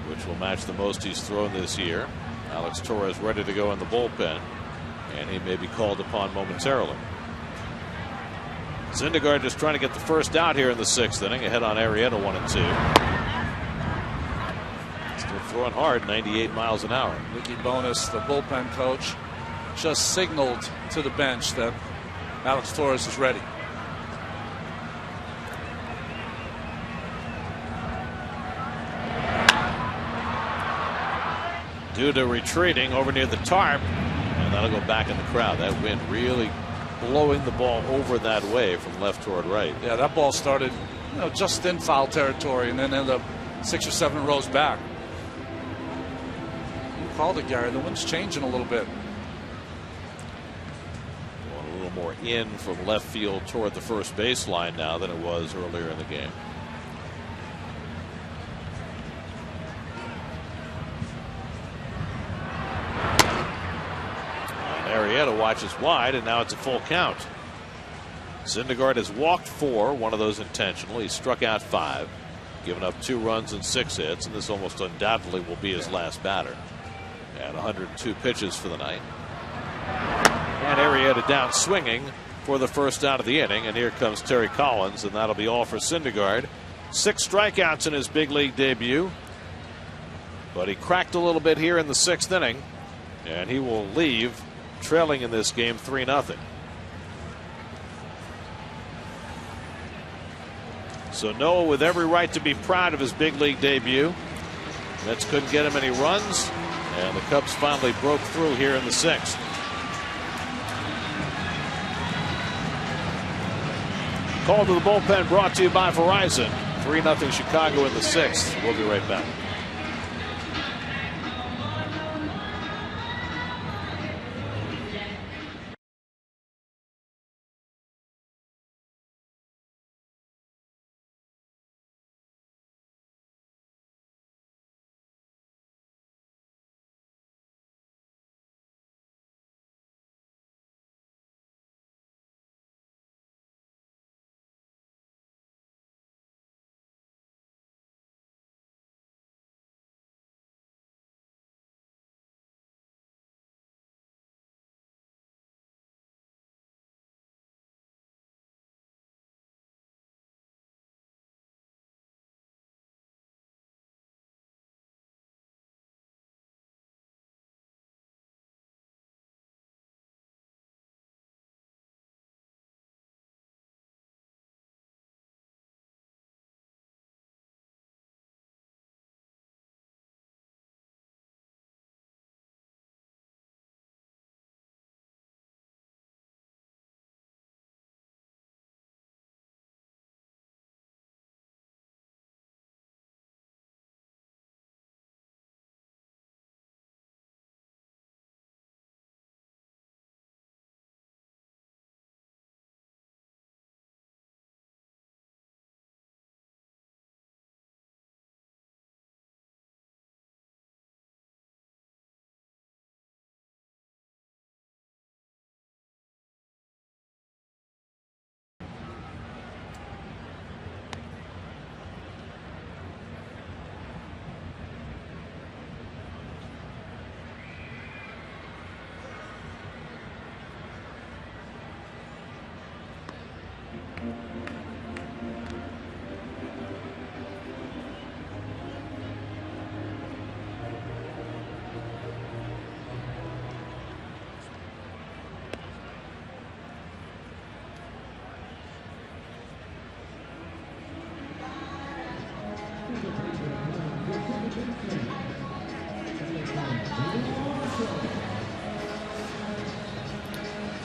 which will match the most he's thrown this year. Alex Torres ready to go in the bullpen, and he may be called upon momentarily. Syndergaard just trying to get the first out here in the 6th inning, ahead on Arrieta 1-2. Still throwing hard, 98 miles an hour. Ricky Bonas, the bullpen coach, just signaled to the bench that Alex Torres is ready. Duda retreating over near the tarp, and that'll go back in the crowd. That wind really blowing the ball over that way from left toward right. Yeah, that ball started, just in foul territory and then ended up 6 or 7 rows back. You called it, Gary. The wind's changing a little bit. Going a little more in from left field toward the first baseline now than it was earlier in the game. Arrieta watches wide, and now it's a full count. Syndergaard has walked 4, one of those intentional. He struck out 5, given up 2 runs and 6 hits, and this almost undoubtedly will be his last batter. And 102 pitches for the night. And Arrieta down swinging for the first out of the inning, and here comes Terry Collins, and that'll be all for Syndergaard. 6 strikeouts in his big league debut. But he cracked a little bit here in the 6th inning. And he will leave trailing in this game 3-0. So Noah with every right to be proud of his big league debut. Mets couldn't get him any runs. And the Cubs finally broke through here in the 6th. Call to the bullpen brought to you by Verizon. 3-0 Chicago in the 6th. We'll be right back.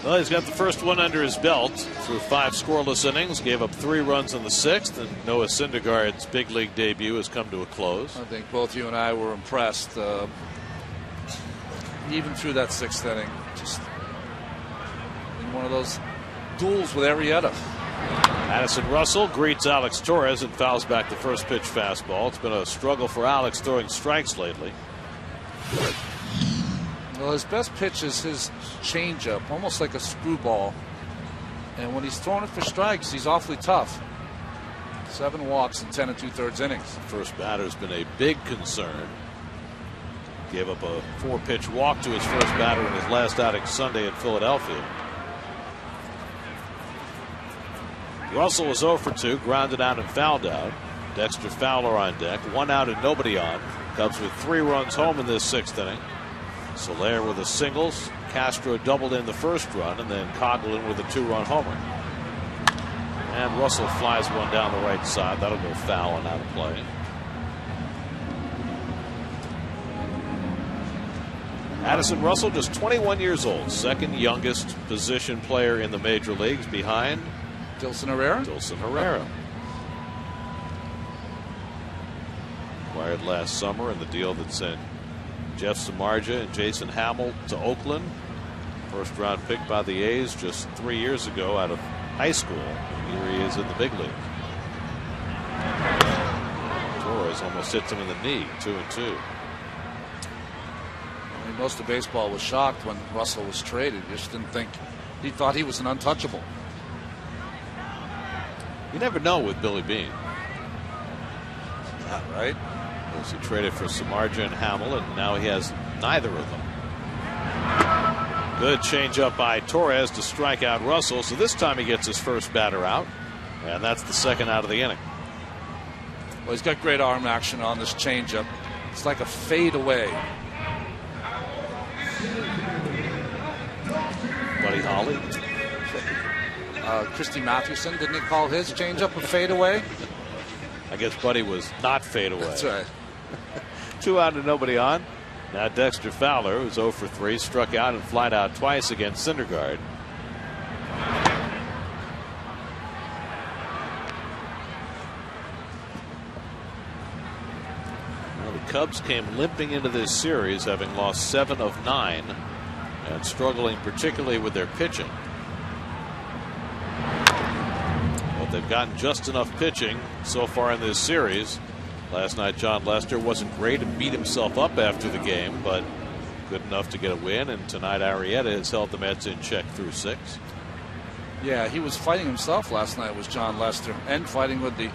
Well, he's got the first one under his belt through 5 scoreless innings. Gave up 3 runs in the 6th, and Noah Syndergaard's big league debut has come to a close. I think both you and I were impressed, even through that 6th inning. Just in one of those duels with Arrieta. Addison Russell greets Alex Torres and fouls back the first pitch fastball. It's been a struggle for Alex throwing strikes lately. Well, his best pitch is his changeup, almost like a screwball. And when he's throwing it for strikes, he's awfully tough. 7 walks in 10 2/3 innings. First batter's been a big concern. Gave up a 4-pitch walk to his first batter in his last outing Sunday in Philadelphia. Russell was 0 for 2, grounded out and fouled out. Dexter Fowler on deck, 1 out and nobody on. Cubs with 3 runs home in this 6th inning. Soler with a singles. Castro doubled in the first run, and then Coghlan with a 2-run homer. And Russell flies one down the right side. That'll go foul and out of play. Addison Russell, just 21 years old, second youngest position player in the major leagues, behind Dilson Herrera. Dilson Herrera. Acquired last summer in the deal that sent Jeff Samardzija and Jason Hamill to Oakland. First round pick by the A's just 3 years ago out of high school. Here he is in the big league. Torres almost hits him in the knee. 2-2. I mean, most of baseball was shocked when Russell was traded. Just didn't think, he thought he was an untouchable. You never know with Billy Beane. Not right. He traded for Samardzija and Hamill, and now he has neither of them. Good changeup by Torres to strike out Russell. So this time he gets his first batter out, and that's the second out of the inning. Well, he's got great arm action on this changeup. It's like a fade away. Buddy Holly. Christy Mathewson, didn't he call his changeup a fade away? I guess Buddy was not fade away. That's right. 2 out and nobody on. Now Dexter Fowler, who's 0 for 3, struck out and flied out twice against Syndergaard. Well, the Cubs came limping into this series, having lost 7 of 9 and struggling particularly with their pitching. But they've gotten just enough pitching so far in this series. Last night, John Lester wasn't great and beat himself up after the game, but good enough to get a win. And tonight, Arrieta has held the Mets in check through 6. Yeah, he was fighting himself last night, was John Lester, and fighting with the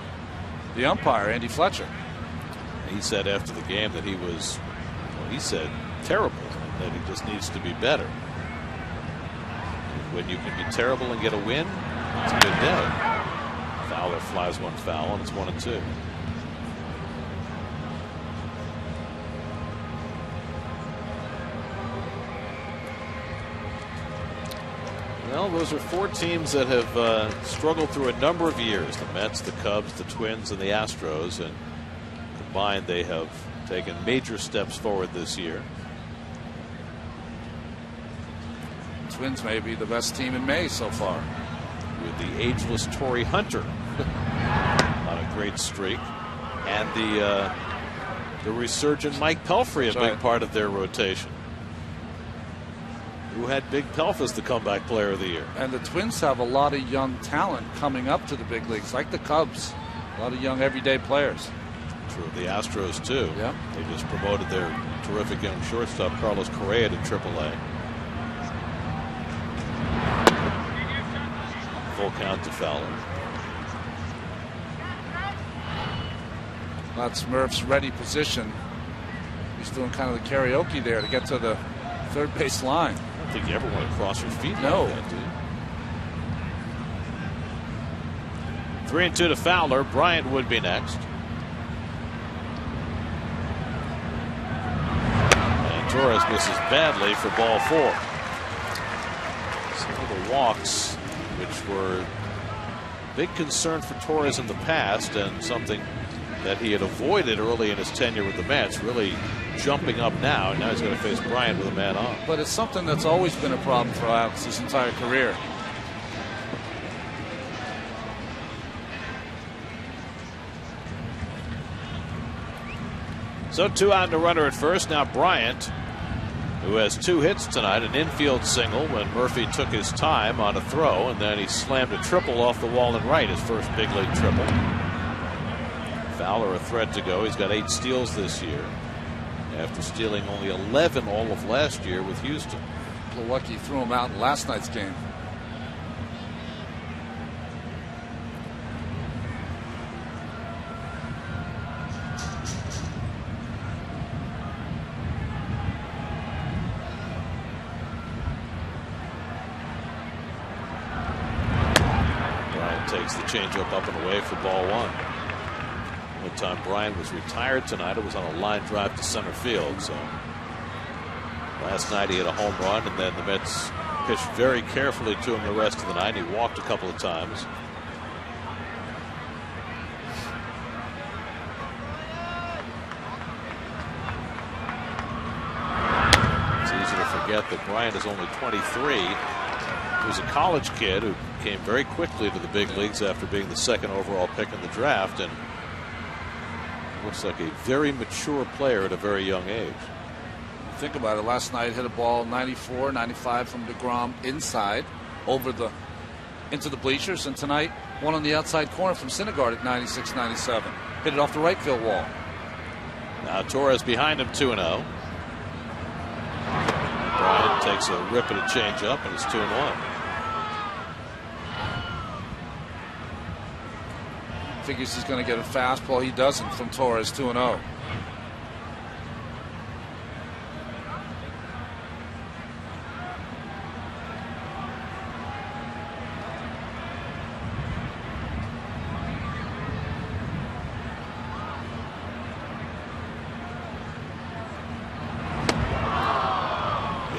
umpire, Andy Fletcher. He said after the game that he was, well, he said terrible, that he just needs to be better. When you can be terrible and get a win, it's a good day. Fowler flies one foul, and it's 1-2. Well, those are 4 teams that have struggled through a number of years. The Mets, the Cubs, the Twins, and the Astros. And combined, they have taken major steps forward this year. Twins may be the best team in May so far. With the ageless Torrey Hunter on a great streak. And the resurgent Mike Pelfrey, a big part of their rotation. Who had Big Pelf as the comeback player of the year. And the Twins have a lot of young talent coming up to the big leagues, like the Cubs. A lot of young everyday players. True. The Astros, too. Yeah. They just promoted their terrific young shortstop, Carlos Correa, to AAA. Full count to Fowler. That's Murph's ready position. He's doing kind of the karaoke there to get to the third base line. I don't think you ever want to cross your feet no. like that, do you? 3-2 to Fowler. Bryant would be next. And Torres misses badly for ball 4. Some of the walks, which were a big concern for Torres in the past and something that he had avoided early in his tenure with the Mets, really jumping up now. Now he's going to face Bryant with a man on. But it's something that's always been a problem for Alex his entire career. So 2 out and a runner at first. Now Bryant, who has 2 hits tonight, an infield single when Murphy took his time on a throw, and then he slammed a triple off the wall and right, his first big league triple. Fowler a threat to go. He's got 8 steals this year, after stealing only 11 all of last year with Houston. Milwaukee threw him out in last night's game. Bryant takes the changeup up and away for ball 1. The time Bryant was retired tonight, it was on a line drive to center field. So last night he had a home run, and then the Mets pitched very carefully to him the rest of the night. He walked a couple of times. It's easy to forget that Bryant is only 23. He was a college kid who came very quickly to the big leagues after being the 2nd overall pick in the draft, and looks like a very mature player at a very young age. Think about it. Last night hit a ball 94, 95 from DeGrom inside into the bleachers, and tonight one on the outside corner from Syndergaard at 96, 97. Hit it off the right field wall. Now Torres behind him, 2-0. Bryant takes a rip at a changeup, and it's 2-1. Figures he's going to get a fastball. He doesn't from Torres. 2-0.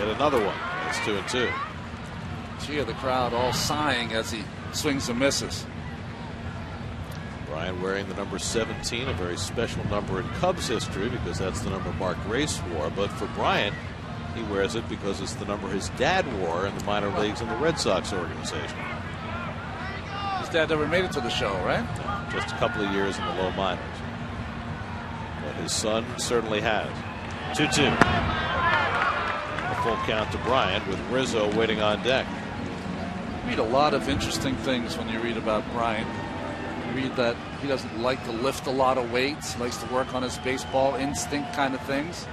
another one. It's 2-2. Gee, the crowd all sighing as he swings and misses. Bryant wearing the number 17, a very special number in Cubs history because that's the number Mark Grace wore. But for Bryant, he wears it because it's the number his dad wore in the minor leagues in the Red Sox organization. His dad never made it to the show, right? No, just a couple of years in the low minors. But his son certainly has. 2-2. A full count to Bryant with Rizzo waiting on deck. You read a lot of interesting things when you read about Bryant. You read that he doesn't like to lift a lot of weights. He likes to work on his baseball instinct kind of things.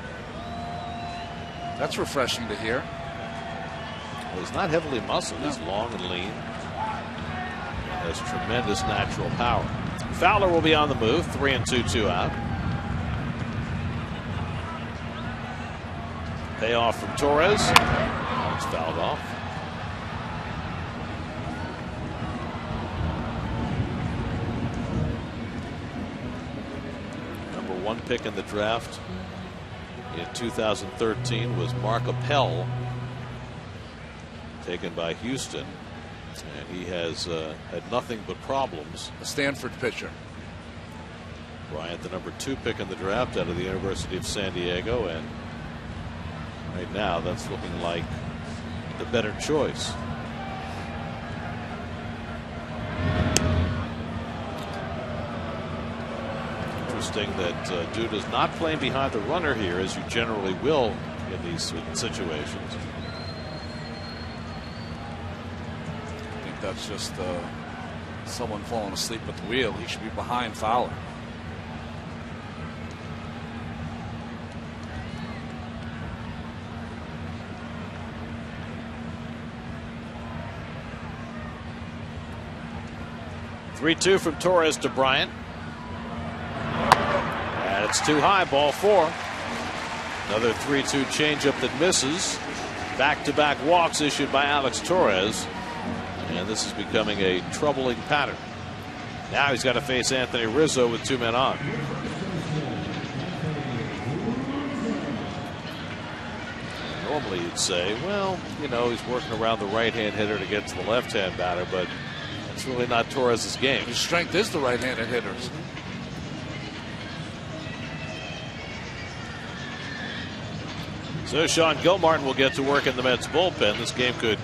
That's refreshing to hear. Well, he's not heavily muscled. He's long and lean. Has tremendous natural power. Fowler will be on the move. 3-2, 2 out. Payoff from Torres. It's fouled off. Number 1 pick in the draft in 2013 was Mark Appel, taken by Houston, and he has had nothing but problems. A Stanford pitcher. Bryant, the number 2 pick in the draft out of the University of San Diego, and right now that's looking like the better choice. Interesting that Duda's not playing behind the runner here, as you generally will in these situations. I think that's just someone falling asleep at the wheel. He should be behind Fowler. Three-2 from Torres to Bryant. And it's too high, ball 4. Another 3-2 changeup that misses. Back-to-back walks issued by Alex Torres. And this is becoming a troubling pattern. Now he's got to face Anthony Rizzo with 2 men on. Normally you'd say, well, you know, he's working around the right-hand hitter to get to the left-hand batter, but it's really not Torres' game. His strength is the right-handed hitters. So Sean Gilmartin will get to work in the Mets bullpen. This game could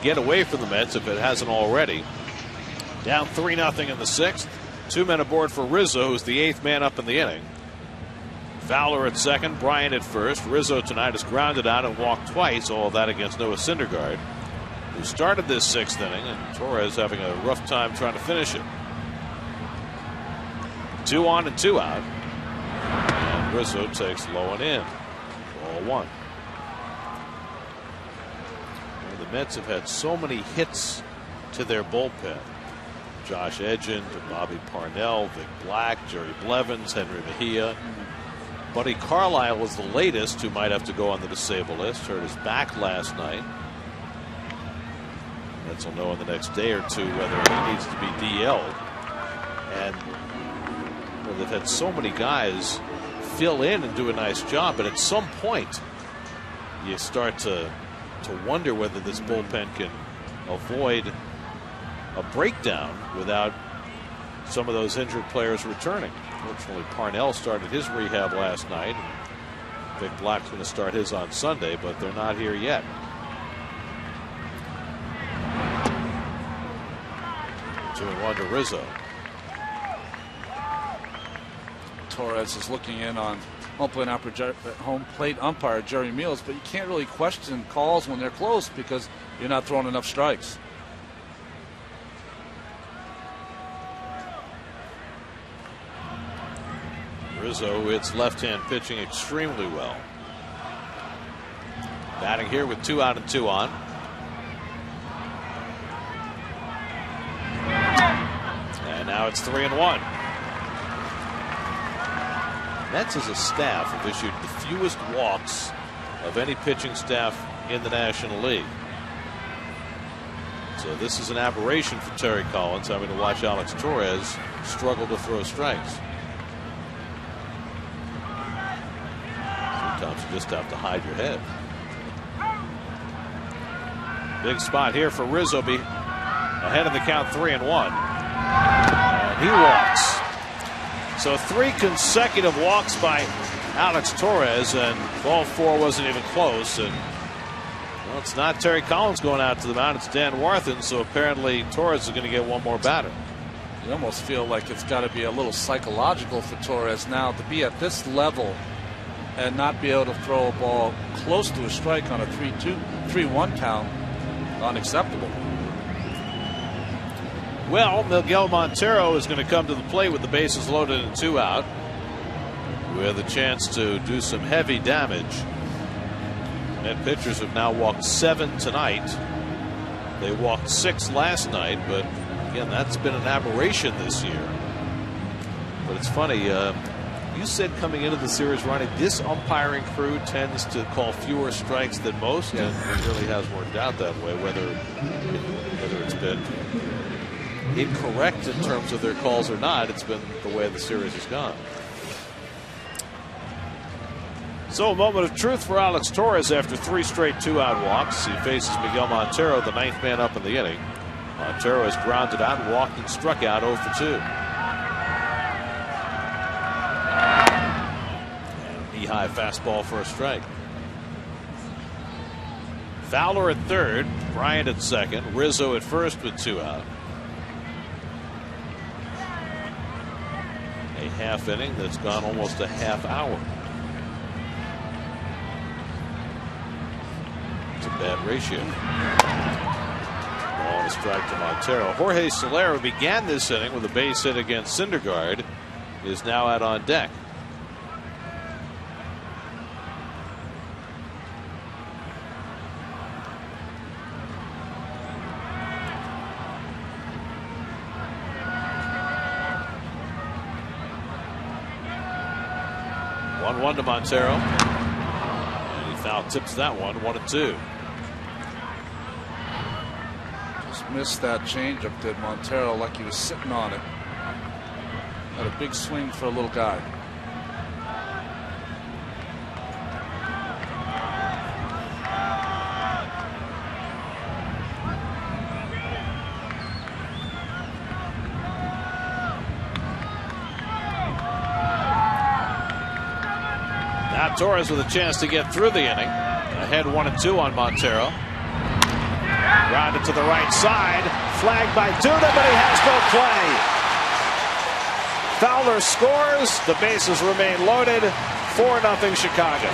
get away from the Mets if it hasn't already. Down 3-0 in the 6th. 2 men aboard for Rizzo, who's the 8th man up in the inning. Fowler at second, Bryant at first. Rizzo tonight has grounded out and walked twice, all of that against Noah Syndergaard, who started this 6th inning, and Torres having a rough time trying to finish it. 2 on and 2 out. And Rizzo takes low and in. Ball 1. Well, the Mets have had so many hits to their bullpen. Josh Edgin to Bobby Parnell, Vic Black, Jerry Blevins, Henry Mejia. Buddy Carlisle was the latest who might have to go on the disabled list. Hurt his back last night. Mets will know in the next day or two whether he needs to be DL'd. And well, they've had so many guys fill in and do a nice job, but at some point you start to wonder whether this bullpen can avoid a breakdown without some of those injured players returning. Fortunately, Parnell started his rehab last night. Vic Black's going to start his on Sunday, but they're not here yet. Two and 1 to Rizzo. Torres is looking in on home plate umpire Jerry Meals, but you can't really question calls when they're close because you're not throwing enough strikes. Rizzo hits left-hand pitching extremely well. Batting here with 2 out and 2 on. And now it's 3 and 1. Mets as a staff have issued the fewest walks of any pitching staff in the National League. So this is an aberration for Terry Collins, having to watch Alex Torres struggle to throw strikes. Sometimes you just have to hide your head. Big spot here for Rizzo, be ahead of the count 3-1. And he walks. So 3 consecutive walks by Alex Torres, and ball 4 wasn't even close. And well, it's not Terry Collins going out to the mound, it's Dan Warthen, so apparently Torres is going to get one more batter. You almost feel like it's got to be a little psychological for Torres now to be at this level and not be able to throw a ball close to a strike on a 3-1 count. Unacceptable. Well, Miguel Montero is going to come to the plate with the bases loaded and 2 out, with a chance to do some heavy damage. Net pitchers have now walked 7 tonight. They walked 6 last night, but again, that's been an aberration this year. But it's funny, you said coming into the series, Ronnie, this umpiring crew tends to call fewer strikes than most, and it really has worked out that way, whether it's been incorrect in terms of their calls or not. It's been the way the series has gone. So a moment of truth for Alex Torres after 3 straight 2-out walks. He faces Miguel Montero, the 9th man up in the inning. Montero has grounded out, walked, and struck out 0 for 2. And knee-high fastball for a strike. Fowler at third, Bryant at second, Rizzo at first with 2 out. A half inning that's gone almost a half hour. It's a bad ratio. Ball and a strike to Montero. Jorge Soler began this inning with a base hit against Syndergaard, is now out on deck. One to Montero, and he foul tips that one, 1-2. Just missed that changeup, did Montero, like he was sitting on it. Had a big swing for a little guy. Torres with a chance to get through the inning. Ahead 1-2 on Montero. Grounded to the right side. Flagged by Duda, but he has no play. Fowler scores. The bases remain loaded. 4-0 Chicago.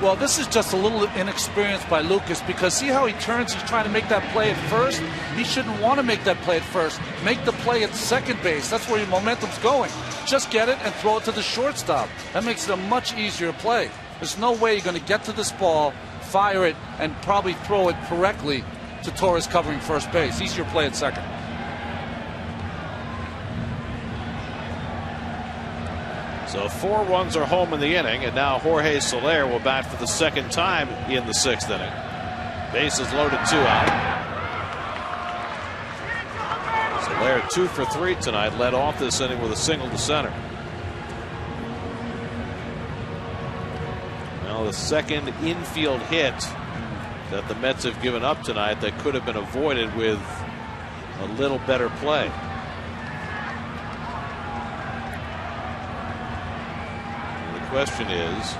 Well, this is just a little inexperienced by Lucas, because see how he turns? He's trying to make that play at first. He shouldn't want to make that play at first. Make the play at second base. That's where your momentum's going. Just get it and throw it to the shortstop. That makes it a much easier play. There's no way you're going to get to this ball, fire it, and probably throw it correctly to Torres covering first base. Easier play at second. So 4 runs are home in the inning, and now Jorge Soler will bat for the 2nd time in the 6th inning. Bases loaded, 2 out. Soler 2 for 3 tonight, led off this inning with a single to center. Well, the 2nd infield hit that the Mets have given up tonight that could have been avoided with a little better play. Question is,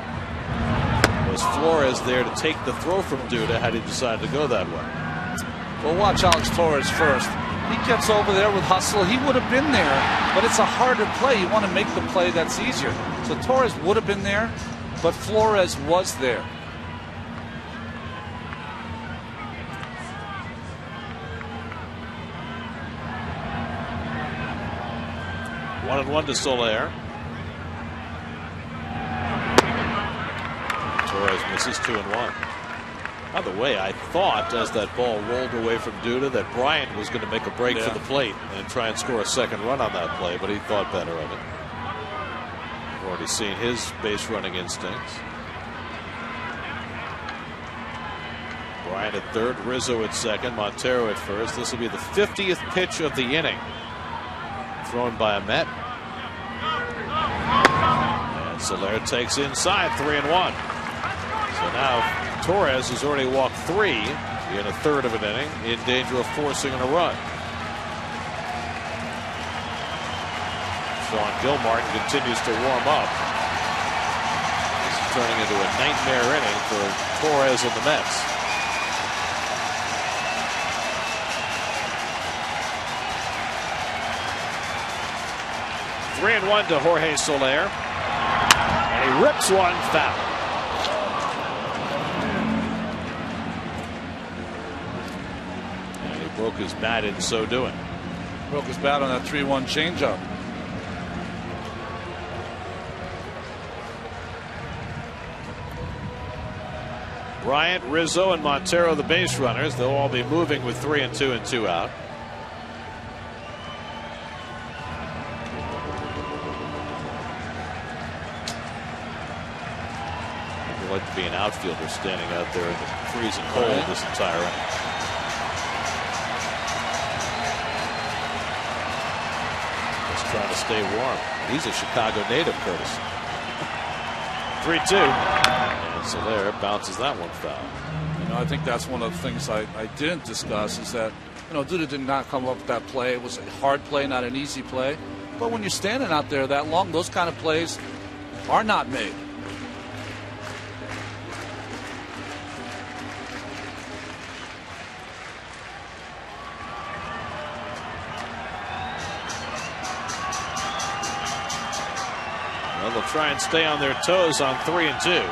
was Flores there to take the throw from Duda had he decided to go that way? Well, watch Alex Torres first. He gets over there with hustle. He would have been there, but it's a harder play. You want to make the play that's easier. So Torres would have been there, but Flores was there. One and one to Soler. Torres misses 2-1. By the way, I thought as that ball rolled away from Duda that Bryant was going to make a break for the plate and try and score a 2nd run on that play, but he thought better of it. We've already seen his base running instincts. Bryant at third, Rizzo at second, Montero at first. This will be the 50th pitch of the inning, thrown by a Met. Soler takes inside, 3-1. So now Torres has already walked 3 in a third of an inning, in danger of forcing a run. Sean Gilmartin continues to warm up. This is turning into a nightmare inning for Torres and the Mets. Three and 1 to Jorge Soler, and he rips one foul. And he broke his bat in so doing. Broke his bat on that 3-1 changeup. Bryant, Rizzo, and Montero, the base runners. They'll all be moving with 3 and 2 and 2 out. I'd like to be an outfielder standing out there in the freezing cold this entire inning. Just trying to stay warm. He's a Chicago native, Curtis. 3-2. Soler bounces that one foul. You know, I think that's one of the things I didn't discuss is that, you know, Duda did not come up with that play. It was a hard play, not an easy play. But when you're standing out there that long, those kind of plays are not made. Well, they'll try and stay on their toes on 3 and 2.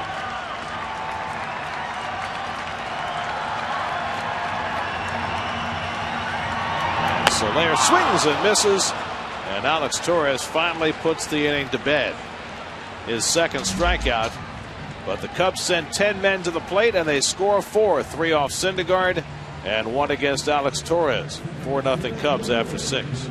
Soler swings and misses, and Alex Torres finally puts the inning to bed. His second strikeout, but the Cubs send 10 men to the plate and they score 4, 3 off Syndergaard and 1 against Alex Torres. 4-0 Cubs after 6.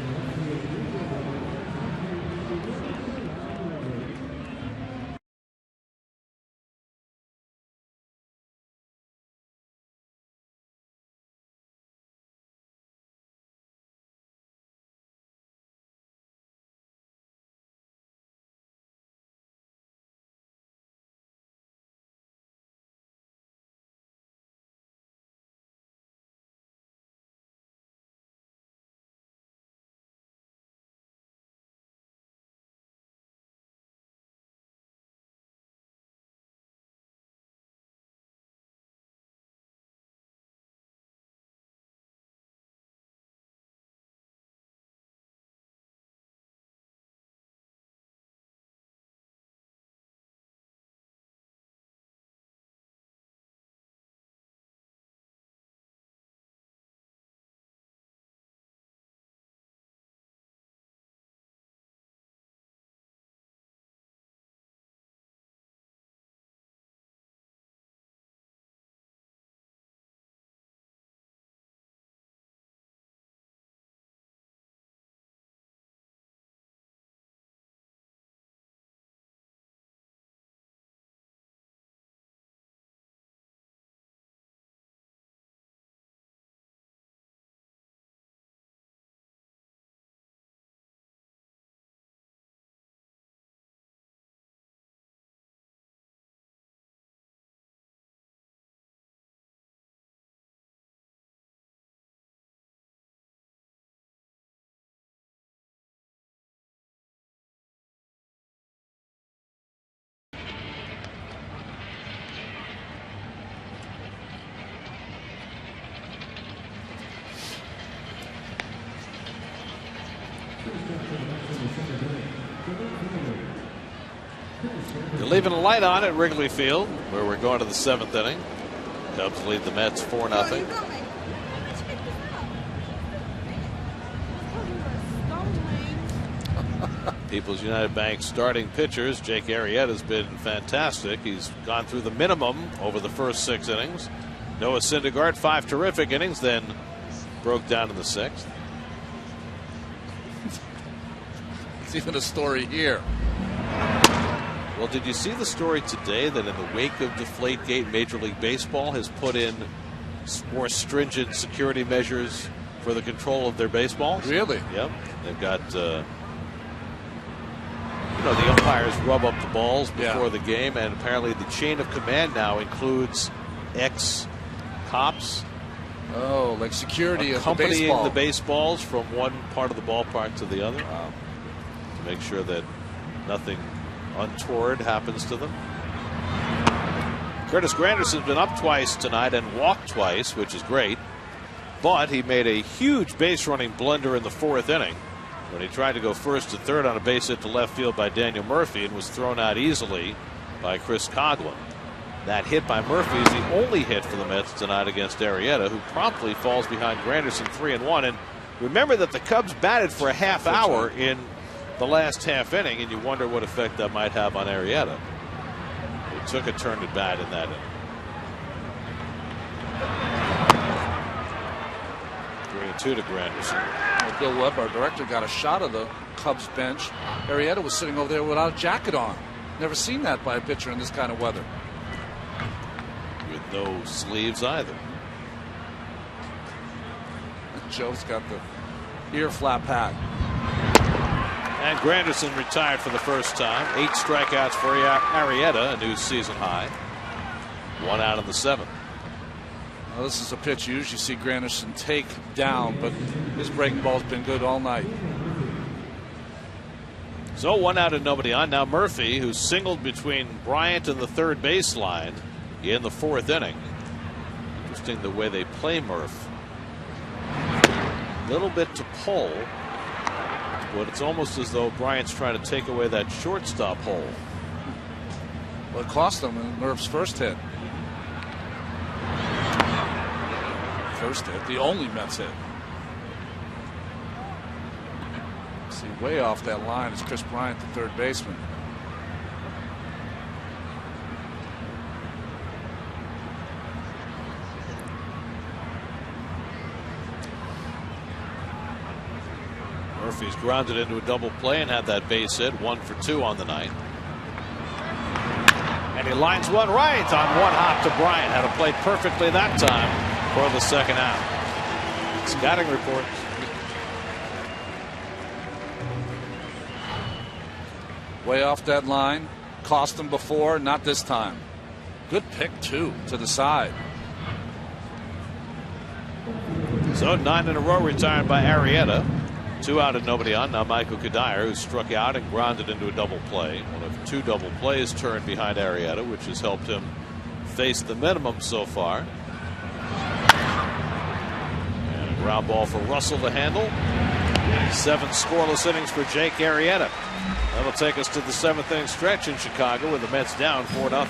They're leaving a light on at Wrigley Field, where we're going to the 7th inning. Cubs lead the Mets 4-0. People's United Bank starting pitchers. Jake Arrieta's been fantastic. He's gone through the minimum over the first 6 innings. Noah Syndergaard, 5 terrific innings, then broke down in the 6th. It's even a story here. Well, did you see the story today that in the wake of Deflategate, Major League Baseball has put in more stringent security measures for the control of their baseballs? Really? Yep. They've got The umpires rub up the balls before the game, and apparently the chain of command now includes ex-cops. Oh, like security accompanying the baseballs from one part of the ballpark to the other. Wow. To make sure that nothing untoward happens to them. Curtis Granderson's been up twice tonight and walked twice, which is great. But he made a huge base running blunder in the 4th inning when he tried to go first to third on a base hit to left field by Daniel Murphy and was thrown out easily by Chris Coghlan. That hit by Murphy is the only hit for the Mets tonight against Arrieta, who promptly falls behind Granderson 3-1. And remember that the Cubs batted for a half hour in the last half inning, and you wonder what effect that might have on Arrieta. He took a turn at bat in that inning. 3-2 to Granderson. Well, Bill Webb, our director, got a shot of the Cubs bench. Arrieta was sitting over there without a jacket on. Never seen that by a pitcher in this kind of weather. With no sleeves either. Joe's got the ear flap hat. And Granderson retired for the first time. 8 strikeouts for Arrieta, a new season high. 1 out in the 7th. Well, this is a pitch you usually see Granderson take down, but his breaking ball's been good all night. So 1 out and nobody on. Now Murphy, who singled between Bryant and the third baseline in the 4th inning. Interesting the way they play Murph. Little bit to pull, but it's almost as though Bryant's trying to take away that shortstop hole. Well, it cost him in Murph's first hit. First hit, the only Mets hit. See, way off that line is Chris Bryant, the third baseman. Murphy's grounded into a double play and had that base hit. 1 for 2 on the night. And he lines one right on one hop to Bryant. Had it played perfectly that time for the second out. Scouting report. Way off that line. Cost him before, not this time. Good pick, too, to the side. So 9 in a row retired by Arrieta. 2 out and nobody on. Now Michael Cuddyer, who struck out and grounded into a double play. One of 2 double plays turned behind Arrieta, which has helped him face the minimum so far. And a ground ball for Russell to handle. 7 scoreless innings for Jake Arrieta. That'll take us to the 7th inning stretch in Chicago with the Mets down 4-0.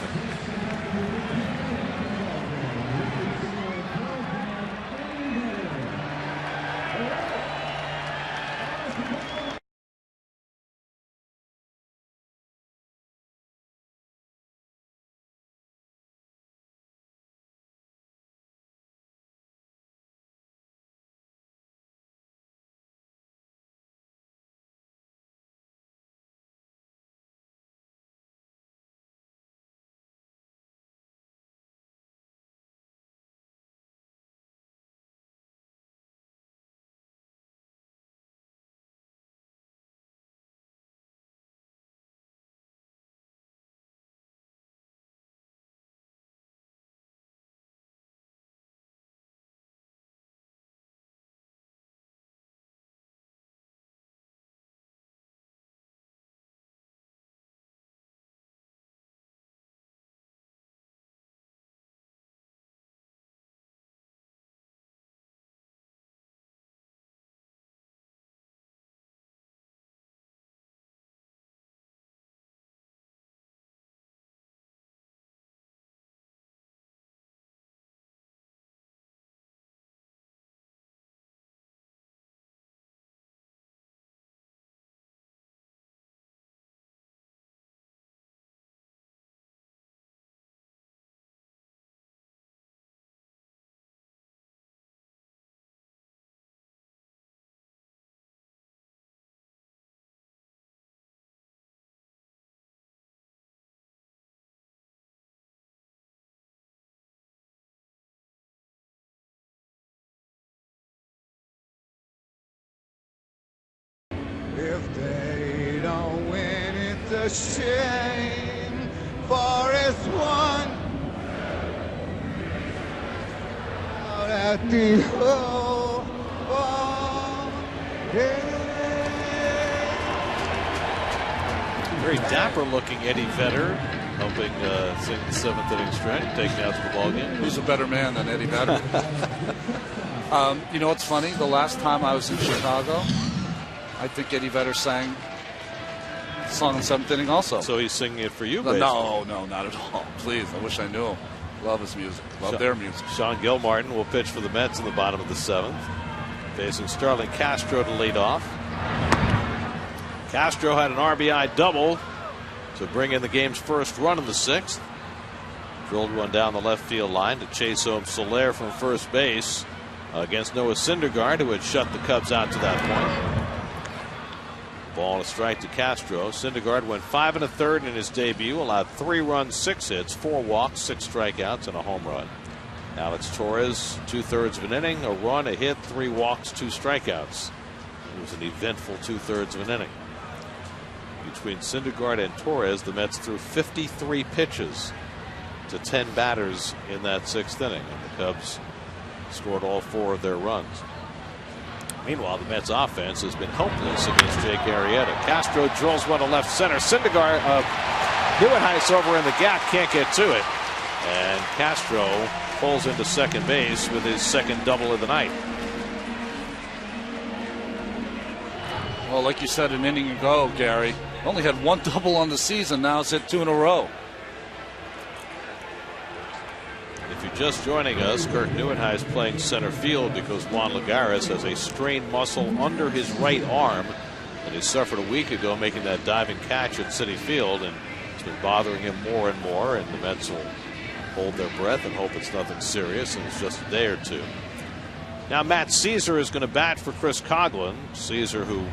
If they don't win it a shame, for it's one out at the whole Very dapper-looking Eddie Vedder, helping sing the 7th inning stretch, taking out the ball game. Who's a better man than Eddie Vedder? You know what's funny? The last time I was in Chicago, I think Eddie Vedder sang the song in 7th inning also. So he's singing it for you, No, not at all. Please, I wish I knew him. Love his music. Love their music. Sean Gilmartin will pitch for the Mets in the bottom of the 7th, facing Starlin Castro to lead off. Castro had an RBI double to bring in the game's first run in the 6th. Drilled one down the left field line to chase home Soler from first base against Noah Syndergaard, who had shut the Cubs out to that point. Ball and a strike to Castro. Syndergaard went 5 1/3 in his debut, allowed 3 runs, 6 hits, 4 walks, 6 strikeouts, and a home run. Alex Torres, 2/3 of an inning, a run, a hit, 3 walks, 2 strikeouts. It was an eventful 2/3 of an inning. Between Syndergaard and Torres, the Mets threw 53 pitches to 10 batters in that 6th inning, and the Cubs scored all 4 of their runs. Meanwhile, the Mets offense has been helpless against Jake Arrieta. Castro drills one to left center. Syndergaard, Neuenhuis over in the gap, can't get to it. And Castro pulls into second base with his 2nd double of the night. Well, like you said an inning ago, Gary, only had 1 double on the season. Now it's hit 2 in a row. If you're just joining us, Kirk Neuenhuis playing center field because Juan Lagares has a strained muscle under his right arm that he suffered a week ago making that diving catch at Citi Field, and it's been bothering him more and more, and the Mets will hold their breath and hope it's nothing serious and it's just a day or 2. Now Matt Caesar is going to bat for Chris Coghlan. Caesar, who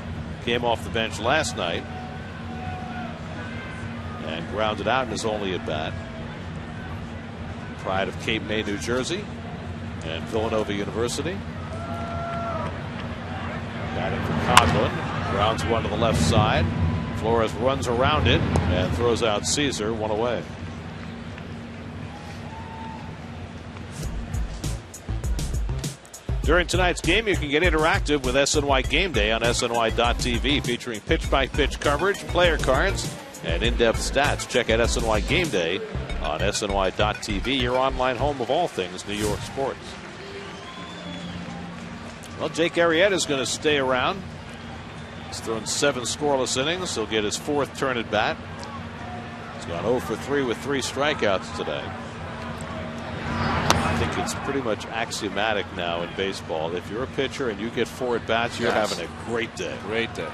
came off the bench last night and grounded out in his only at bat. Pride of Cape May, New Jersey, and Villanova University. Batting for Coghlan, grounds one to the left side. Flores runs around it and throws out Caesar, 1 away. During tonight's game, you can get interactive with SNY Game Day on SNY.TV, featuring pitch-by-pitch coverage, player cards, and in-depth stats. Check out SNY Game Day on SNY.TV, your online home of all things New York sports. Well, Jake Arrieta is going to stay around. He's thrown 7 scoreless innings. He'll get his 4th turn at bat. He's gone 0 for 3 with 3 strikeouts today. I think it's pretty much axiomatic now in baseball. If you're a pitcher and you get 4 at bats, you're having a great day. Great day.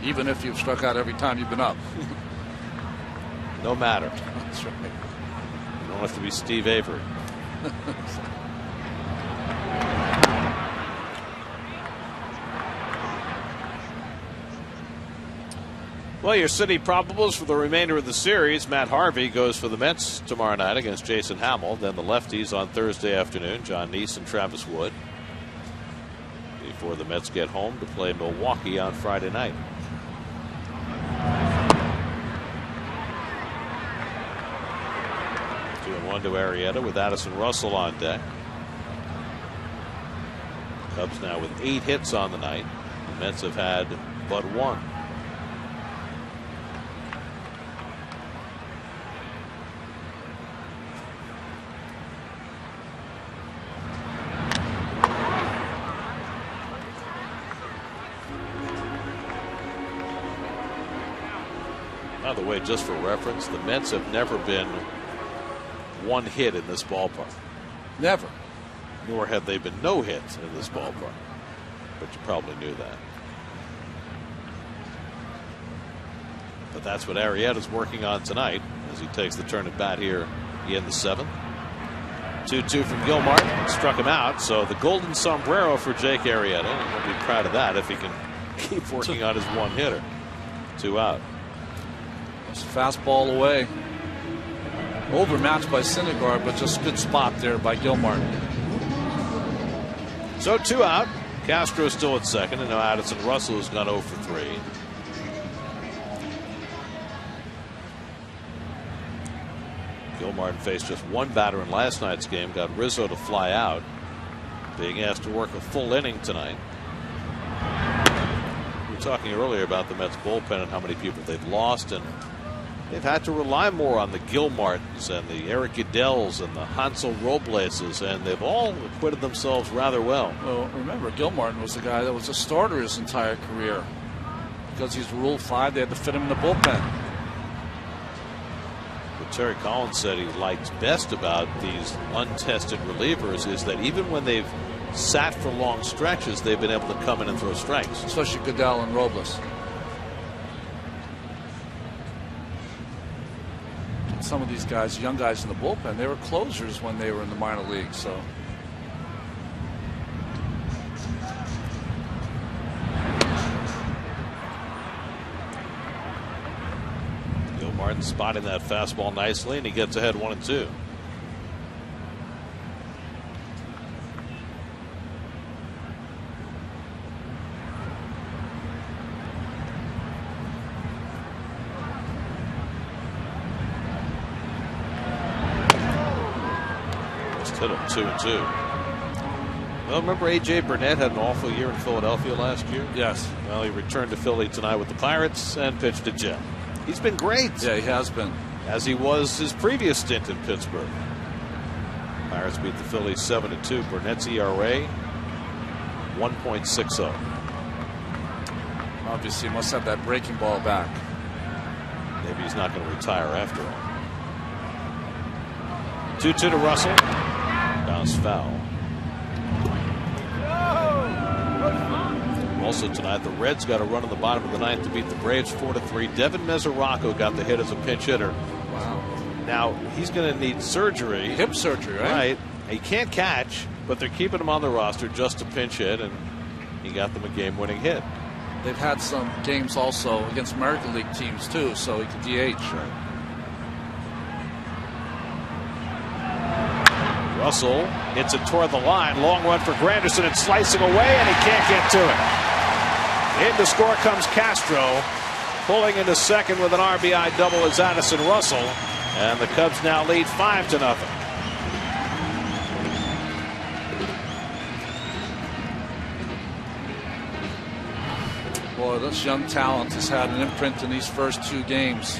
Even if you've struck out every time you've been up. No matter. That's right. You don't have to be Steve Avery. Well, your city probables for the remainder of the series. Matt Harvey goes for the Mets tomorrow night against Jason Hamill. Then the lefties on Thursday afternoon, John Neese and Travis Wood, before the Mets get home to play Milwaukee on Friday night. Two and 1 to Arrieta with Addison Russell on deck. Cubs now with 8 hits on the night. The Mets have had but 1. By the way, just for reference, the Mets have never been 1 hit in this ballpark. Never. Nor have they been no hits in this ballpark. But you probably knew that. But that's what Arrieta's working on tonight as he takes the turn at bat here in the 7th. 2-2 from Gilmartin. Struck him out. So the golden sombrero for Jake Arrieta. And he'll be proud of that if he can keep working on his 1-hitter. 2 out. Fastball away. Overmatched by Syndergaard, but just good spot there by Gilmartin. So 2 out. Castro still at second, and now Addison Russell has gone 0 for 3. Gilmartin faced just one batter in last night's game, got Rizzo to fly out, being asked to work a full inning tonight. We were talking earlier about the Mets bullpen and how many people they've lost, and they've had to rely more on the Gilmartins and the Eric Goodell's and the Hansel Robleses, and they've all acquitted themselves rather well. Well, remember, Gilmartin was the guy that was a starter his entire career. Because he's Rule 5, they had to fit him in the bullpen. What Terry Collins said he likes best about these untested relievers is that even when they've sat for long stretches, they've been able to come in and throw strikes. Especially Goodell and Robles. Some of these guys, young guys in the bullpen, they were closers when they were in the minor leagues. So. Martin spotting that fastball nicely, and he gets ahead 1-2. Just hit him 2-2. Well, remember A.J. Burnett had an awful year in Philadelphia last year? Yes. Well, he returned to Philly tonight with the Pirates and pitched to Jet. He's been great. Yeah, he has been. As he was his previous stint in Pittsburgh. Pirates beat the Phillies 7-2. Burnett's ERA 1.60. Obviously, he must have that breaking ball back. Maybe he's not going to retire after all. 2-2 to Russell. Bounce foul. Also tonight, the Reds got a run in the bottom of the ninth to beat the Braves 4-3. Devin Mesoraco got the hit as a pinch hitter. Wow. Now, he's going to need surgery. Hip surgery, right? Right. He can't catch, but they're keeping him on the roster just to pinch hit, and he got them a game-winning hit. They've had some games also against American League teams, too, so he could DH. Right. Russell hits it toward the line. Long run for Granderson. It's slicing away, and he can't get to it. In to score comes Castro. Pulling into second with an RBI double is Addison Russell. And the Cubs now lead 5-0. Boy, this young talent has had an imprint in these first two games.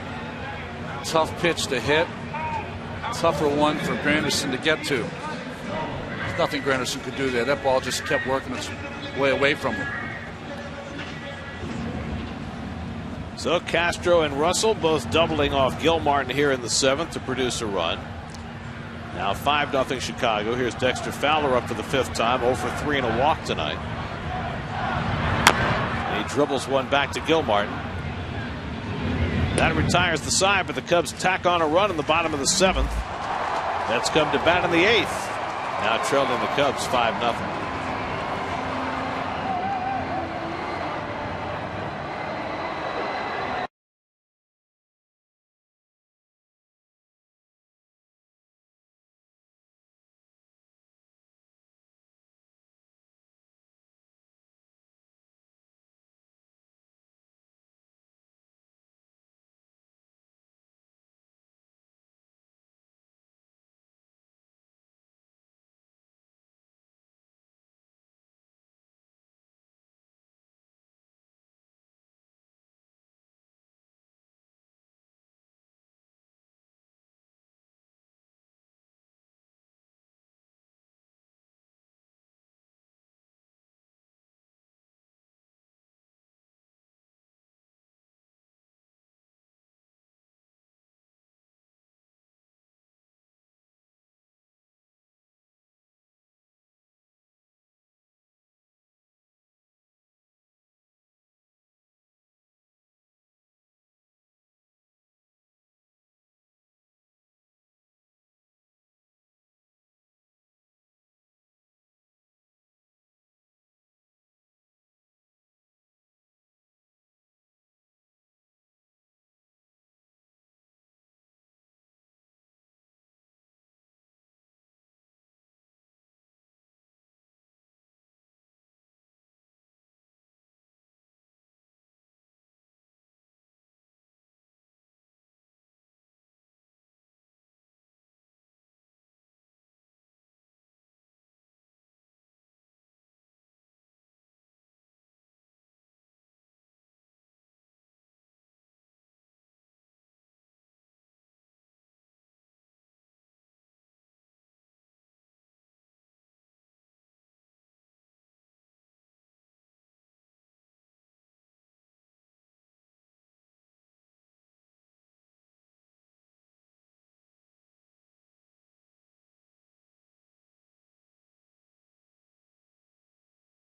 Tough pitch to hit. Tougher one for Granderson to get to. There's nothing Granderson could do there. That ball just kept working its way away from him. So Castro and Russell both doubling off Gilmartin here in the seventh to produce a run. Now 5-0 Chicago. Here's Dexter Fowler up for the fifth time. 0 for 3 and a walk tonight. And he dribbles one back to Gilmartin. That retires the side, but the Cubs tack on a run in the bottom of the seventh. That's come to bat in the eighth. Now trailing the Cubs 5-0.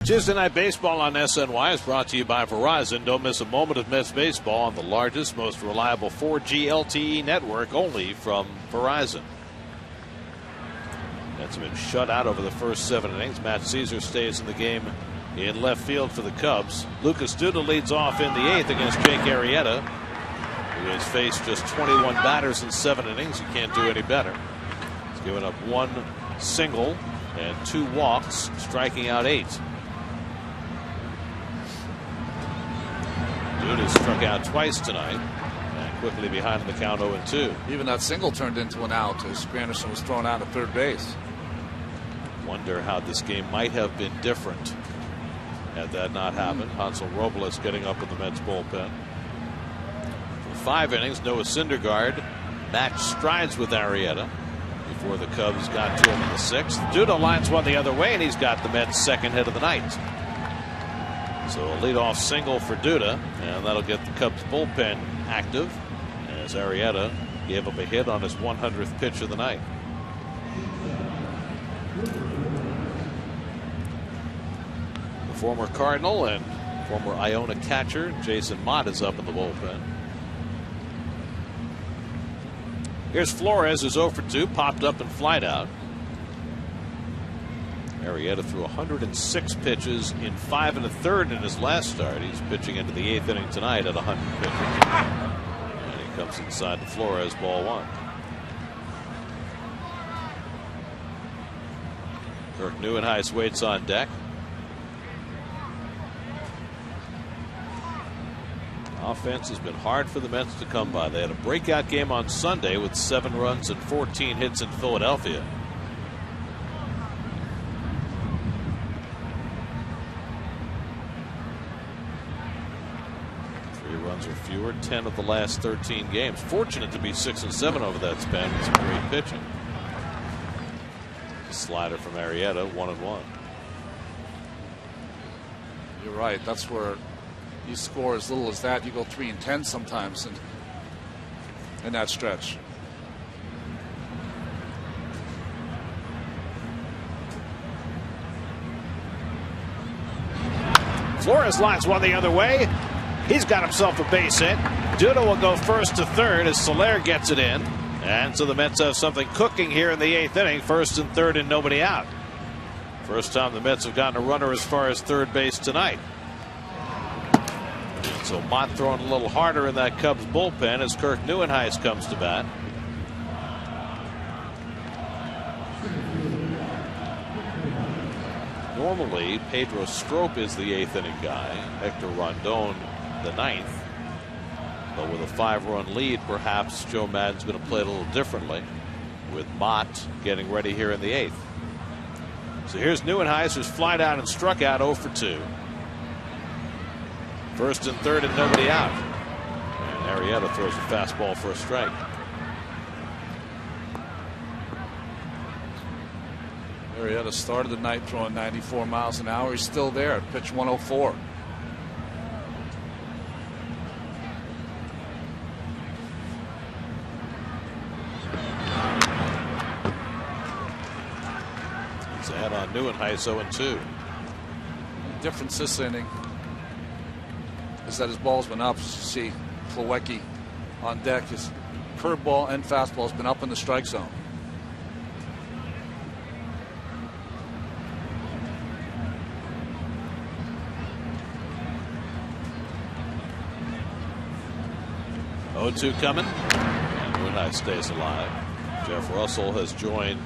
Tuesday Night Baseball on SNY is brought to you by Verizon. Don't miss a moment of Mets baseball on the largest, most reliable 4G LTE network, only from Verizon. Mets have been shut out over the first 7 innings. Matt Caesar stays in the game in left field for the Cubs. Lucas Duda leads off in the 8th against Jake Arrieta, who has faced just 21 batters in 7 innings. You can't do any better. He's given up 1 single and 2 walks, striking out 8. Duda struck out twice tonight, and quickly behind in the count 0-2. Even that single turned into an out as Granderson was thrown out at third base. Wonder how this game might have been different had that not happened. Hansel Robles getting up in the Mets bullpen. For 5 innings, Noah Syndergaard matched strides with Arrieta before the Cubs got to him in the 6th. Duda lines one the other way, and he's got the Mets' second hit of the night. So a leadoff single for Duda, and that'll get the Cubs bullpen active as Arrieta gave up a hit on his 100th pitch of the night. The former Cardinal and former Iona catcher Jason Mott is up in the bullpen. Here's Flores, who's 0 for 2, popped up and flied out. Arrieta threw 106 pitches in 5 1/3 in his last start. He's pitching into the 8th inning tonight at 100 pitches. And he comes inside to Flores, ball 1. Kirk Neuenhuis waits on deck. Offense has been hard for the Mets to come by. They had a breakout game on Sunday with 7 runs and 14 hits in Philadelphia. Runs or fewer, 10 of the last 13 games. Fortunate to be 6 and 7 over that span with some great pitching. Slider from Arrieta, 1-1. You're right. That's where you score as little as that. You go 3 and 10 sometimes in that stretch. Flores lines one the other way. He's got himself a base hit. Duda will go first to third as Soler gets it in. And so the Mets have something cooking here in the 8th inning. 1st and 3rd and nobody out. First time the Mets have gotten a runner as far as third base tonight. So Mott throwing a little harder in that Cubs bullpen as Kirk Neuenhuis comes to bat. Normally, Pedro Strop is the 8th inning guy. Hector Rondon the 9th. But with a 5-run lead, perhaps Joe Maddon's going to play a little differently, with Mott getting ready here in the 8th. So here's Neuenhuis, who's flied out and struck out 0 for 2. 1st and 3rd and nobody out. And Arrieta throws a fastball for a strike. Arrieta started the night throwing 94 miles an hour. He's still there at pitch 104. He's ahead on Neuenhuis, 0-2. Difference this inning is that his ball's been up. You see Plawecki on deck. His curveball and fastball has been up in the strike zone. Oh-2 coming, and Neuenhuis stays alive. Jeff Russell has joined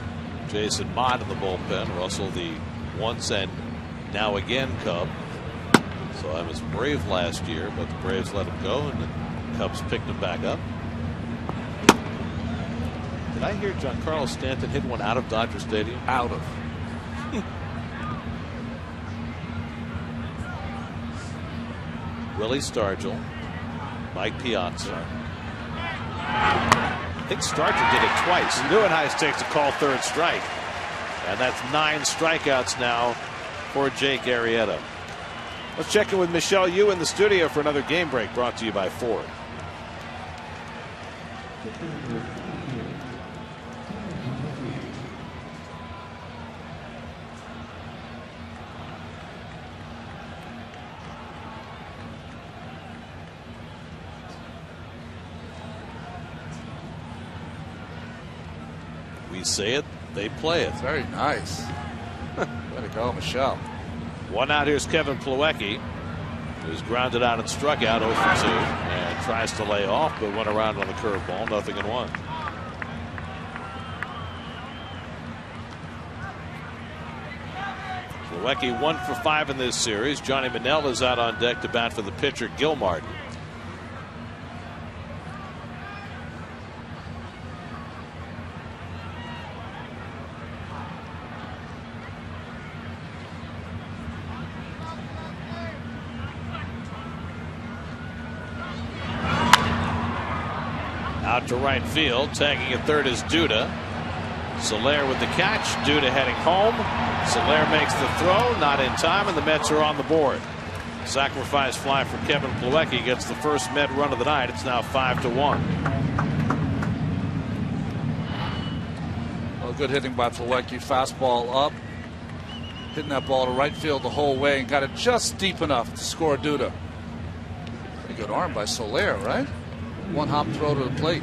Jason Mott in the bullpen. Russell, the once and now again Cub. So I was Brave last year, but the Braves let him go, and the Cubs picked him back up. Did I hear Giancarlo Stanton hit one out of Dodger Stadium? Out of. Willie Stargell, Mike Piazza. I think Stargell did it twice. Neuenhuis takes a call, 3rd strike. And that's 9 strikeouts now for Jake Arrieta. Let's check in with Michelle Yu in the studio for another game break brought to you by Ford. ladies say it, they play it. Very nice. Way to go, Michelle. One out, here's Kevin Plawecki, who's grounded out and struck out 0 for 2 and tries to lay off, but went around on the curveball, 0-1. Plawecki 1 for 5 in this series. Johnny Manel is out on deck to bat for the pitcher Gil Martin. Out to right field, tagging at third is Duda. Soler with the catch. Duda heading home. Soler makes the throw, not in time, and the Mets are on the board. Sacrifice fly for Kevin Plawecki gets the first Met run of the night. It's now 5-1. Well, good hitting by Plawecki. Fastball up, hitting that ball to right field the whole way, and got it just deep enough to score Duda. Pretty good arm by Soler, right? One hop throw to the plate.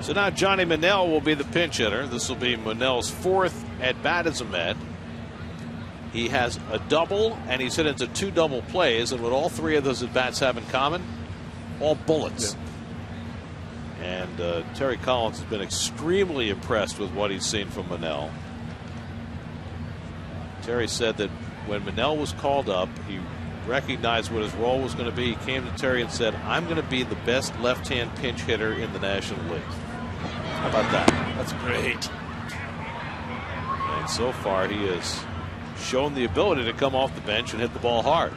So now Johnny Manel will be the pinch hitter. This will be Manel's 4th at bat as a Met. He has a double, and he's hit into 2 double plays. And what all 3 of those at bats have in common? All bullets. Yeah. And Terry Collins has been extremely impressed with what he's seen from Manel. Terry said that when Manel was called up, he recognized what his role was going to be. He came to Terry and said, I'm going to be the best left-hand pinch hitter in the National League. How about that? That's great. And so far he has shown the ability to come off the bench and hit the ball hard.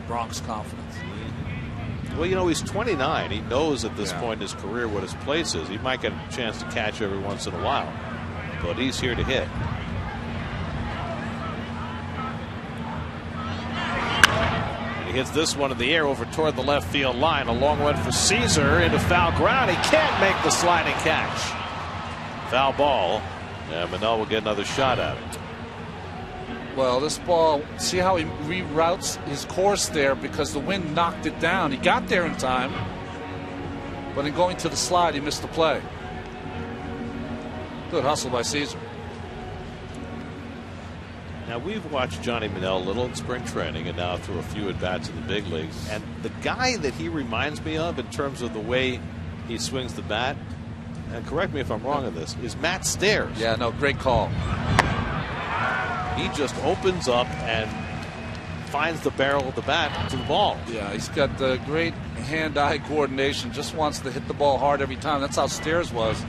Bronx confidence. Well, you know, he's 29. He knows at this point in his career what his place is. He might get a chance to catch every once in a while, but he's here to hit. Hits this one in the air over toward the left field line. A long one for Caesar into foul ground. He can't make the sliding catch. Foul ball. And Manel will get another shot at it. Well, this ball, see how he reroutes his course there because the wind knocked it down. He got there in time, but in going to the slide, he missed the play. Good hustle by Caesar. Now, we've watched Johnny Manel a little in spring training and now through a few at-bats in the big leagues. And the guy that he reminds me of in terms of the way he swings the bat, and correct me if I'm wrong on this, is Matt Stairs. Yeah, no, great call. He just opens up and finds the barrel of the bat to the ball. Yeah, he's got the great hand-eye coordination. Just wants to hit the ball hard every time. That's how Stairs was.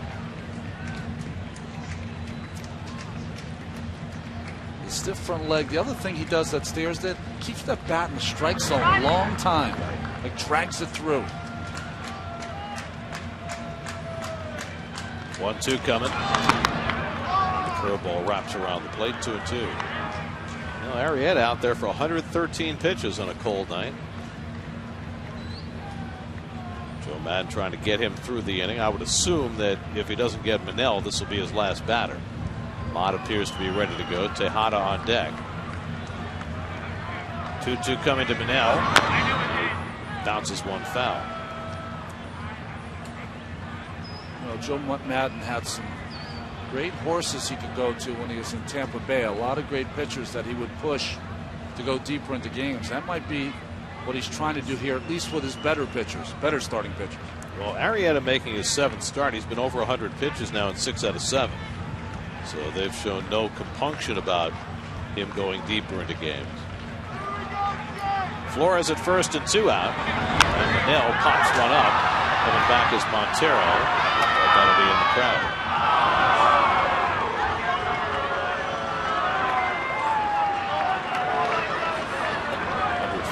Stiff front leg. The other thing he does that Stairs did, keeps that bat in the strike zone a long time. Like drags it through. 1-2 coming. The curveball wraps around the plate. 2-2. Well, Arrieta out there for 113 pitches on a cold night. Joe Maddon trying to get him through the inning. I would assume that if he doesn't get Manel, this will be his last batter. Mott appears to be ready to go. Tejada on deck. 2-2 coming to Manel. Bounces one foul. Well, Joe Maddon had some great horses he could go to when he was in Tampa Bay. A lot of great pitchers that he would push to go deeper into games. That might be what he's trying to do here, at least with his better pitchers, better starting pitchers. Well, Arrieta making his 7th start. He's been over 100 pitches now in 6 out of 7. So they've shown no compunction about him going deeper into games. Flores at first and 2 out. And Manel pops one up. Coming back is Montero. But that'll be in the crowd.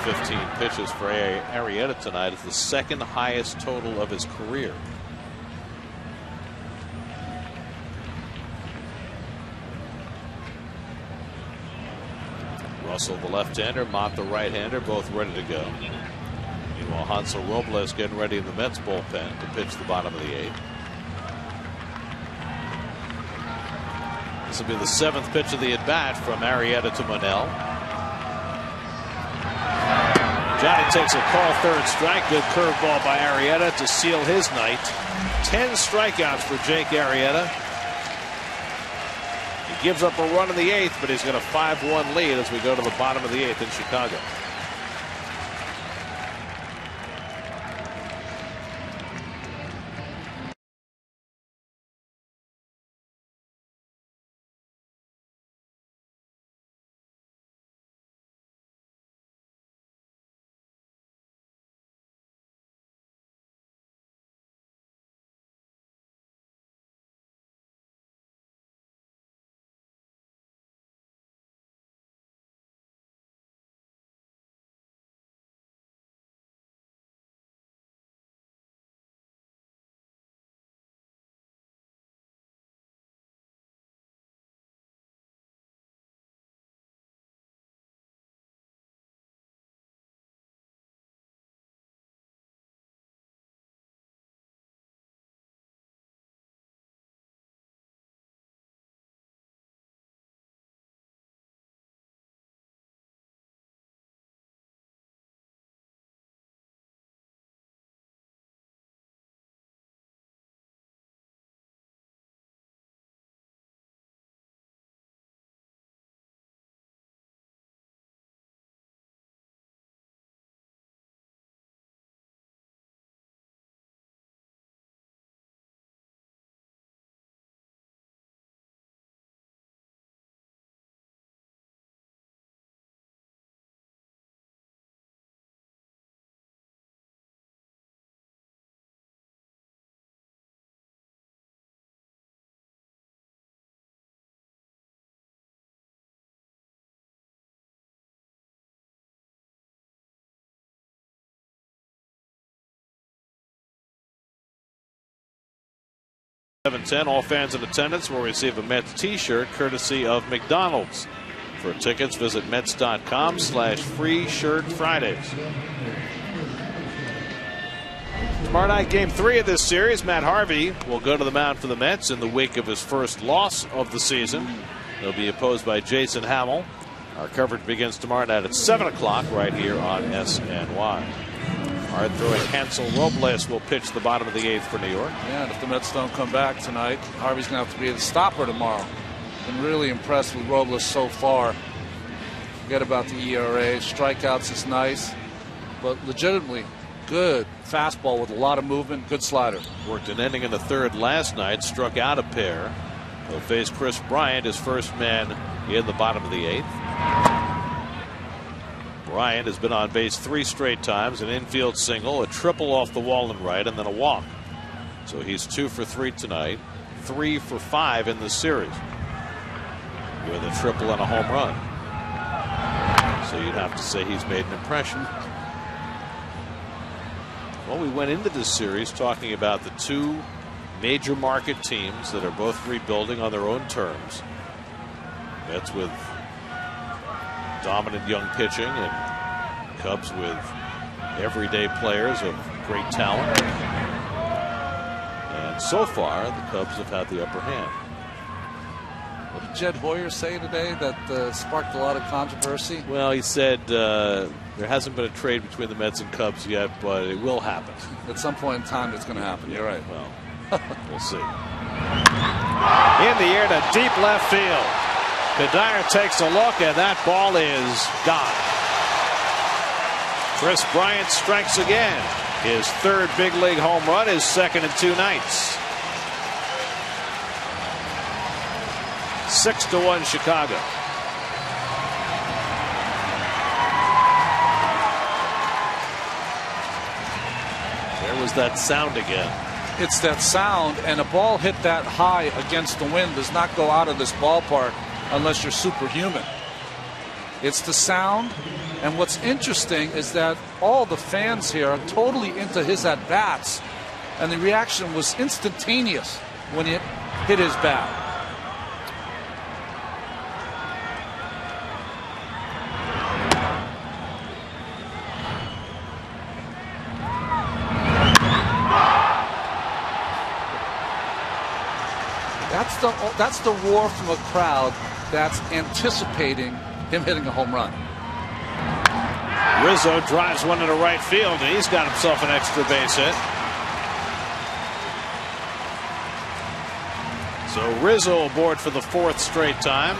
115 pitches for Arrieta tonight. It's the 2nd highest total of his career. Russell the left-hander, Mott the right-hander, both ready to go. Meanwhile, Hansel Robles getting ready in the Mets bullpen to pitch the bottom of the 8th. This will be the 7th pitch of the at-bat from Arrieta to Manel. Johnny takes a call, third strike. Good curveball by Arrieta to seal his night. 10 strikeouts for Jake Arrieta. He gives up a run in the 8th, but he's got a 5-1 lead as we go to the bottom of the 8th in Chicago. $7.10. All fans in attendance will receive a Mets t-shirt courtesy of McDonald's. For tickets, visit Mets.com/free shirt Fridays. Tomorrow night, game 3 of this series. Matt Harvey will go to the mound for the Mets in the wake of his first loss of the season. He'll be opposed by Jason Hamill. Our coverage begins tomorrow night at 7 o'clock right here on SNY. Hard throwing Hansel Robles will pitch the bottom of the 8th for New York. Yeah, and if the Mets don't come back tonight, Harvey's going to have to be the stopper tomorrow. Been really impressed with Robles so far. Forget about the ERA. Strikeouts is nice, but legitimately good fastball with a lot of movement, good slider. Worked an inning in the 3rd last night, struck out a pair. He'll face Chris Bryant, his first man in the bottom of the 8th. Bryant has been on base 3 straight times, an infield single, a triple off the wall and right, and then a walk. So he's 2 for 3 tonight, 3 for 5 in the series with a triple and a home run. So you'd have to say he's made an impression. Well, we went into this series talking about the 2 major market teams that are both rebuilding on their own terms. Mets with dominant young pitching and Cubs with everyday players of great talent. And so far, the Cubs have had the upper hand. What did Jed Hoyer say today that sparked a lot of controversy? Well, he said there hasn't been a trade between the Mets and Cubs yet, but it will happen. At some point in time, it's going to happen. Yeah, you're right. Well, we'll see. In the air to deep left field. Kadire takes a look, and that ball is gone. Chris Bryant strikes again. His 3rd big league home run, his 2nd in 2 nights. 6-1 Chicago. There was that sound again. It's that sound, and a ball hit that high against the wind does not go out of this ballpark unless you're superhuman. It's the sound, and what's interesting is that all the fans here are totally into his at-bats, and the reaction was instantaneous when it hit his bat. That's the roar from a crowd that's anticipating him hitting a home run. Rizzo drives one into right field, and he's got himself an extra base hit. So Rizzo aboard for the 4th straight time.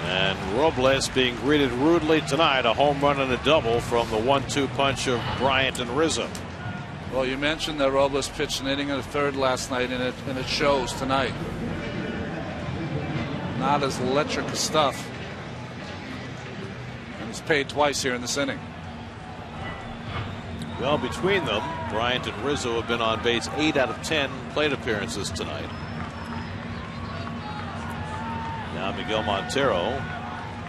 And Robles being greeted rudely tonight. A home run and a double from the 1-2 punch of Bryant and Rizzo. Well, you mentioned that Robles pitched an inning and a third last night, and it shows tonight. Not as electric as stuff. And he's paid twice here in this inning. Well, between them, Bryant and Rizzo have been on base 8 out of 10 plate appearances tonight. Now Miguel Montero,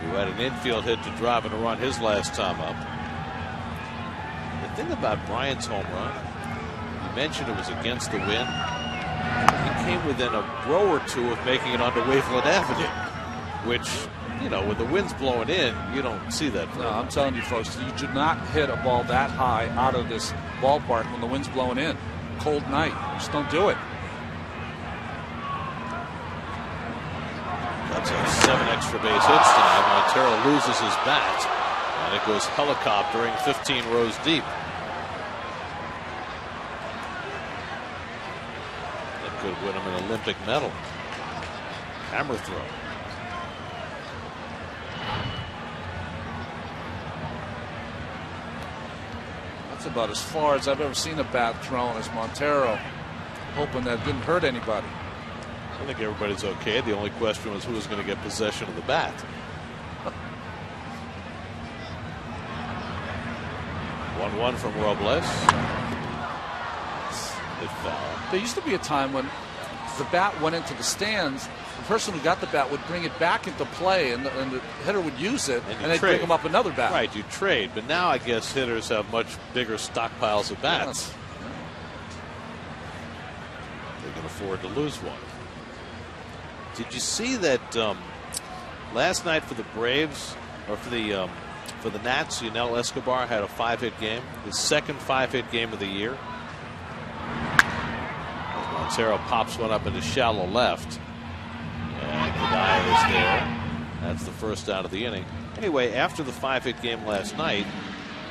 who had an infield hit to drive in a run his last time up. The thing about Bryant's home run, you mentioned it was against the wind. He came within a row or two of making it onto Waveland Avenue, which, you know, when the wind's blowing in, you don't see that. No, I'm telling you folks, you do not hit a ball that high out of this ballpark when the wind's blowing in. Cold night. Just don't do it. Cubs have 7 extra base hits tonight. Montero loses his bat, and it goes helicoptering 15 rows deep. That could win him an Olympic medal. Hammer throw. That's about as far as I've ever seen a bat thrown as Montero, hoping that didn't hurt anybody. I think everybody's okay. The only question was who was going to get possession of the bat. 1-1 from Robles. It foul. There used to be a time when the bat went into the stands. The person who got the bat would bring it back into play, and the hitter would use it, and they'd bring him up another bat. Right, you trade. But now I guess hitters have much bigger stockpiles of bats. Yes. They can afford to lose one. Did you see that last night for the Braves, or for the Nats, Yunel Escobar had a 5-hit game, his second 5-hit game of the year. As Montero pops one up into shallow left, and the guy is there. That's the first out of the inning. Anyway, after the 5-hit game last night,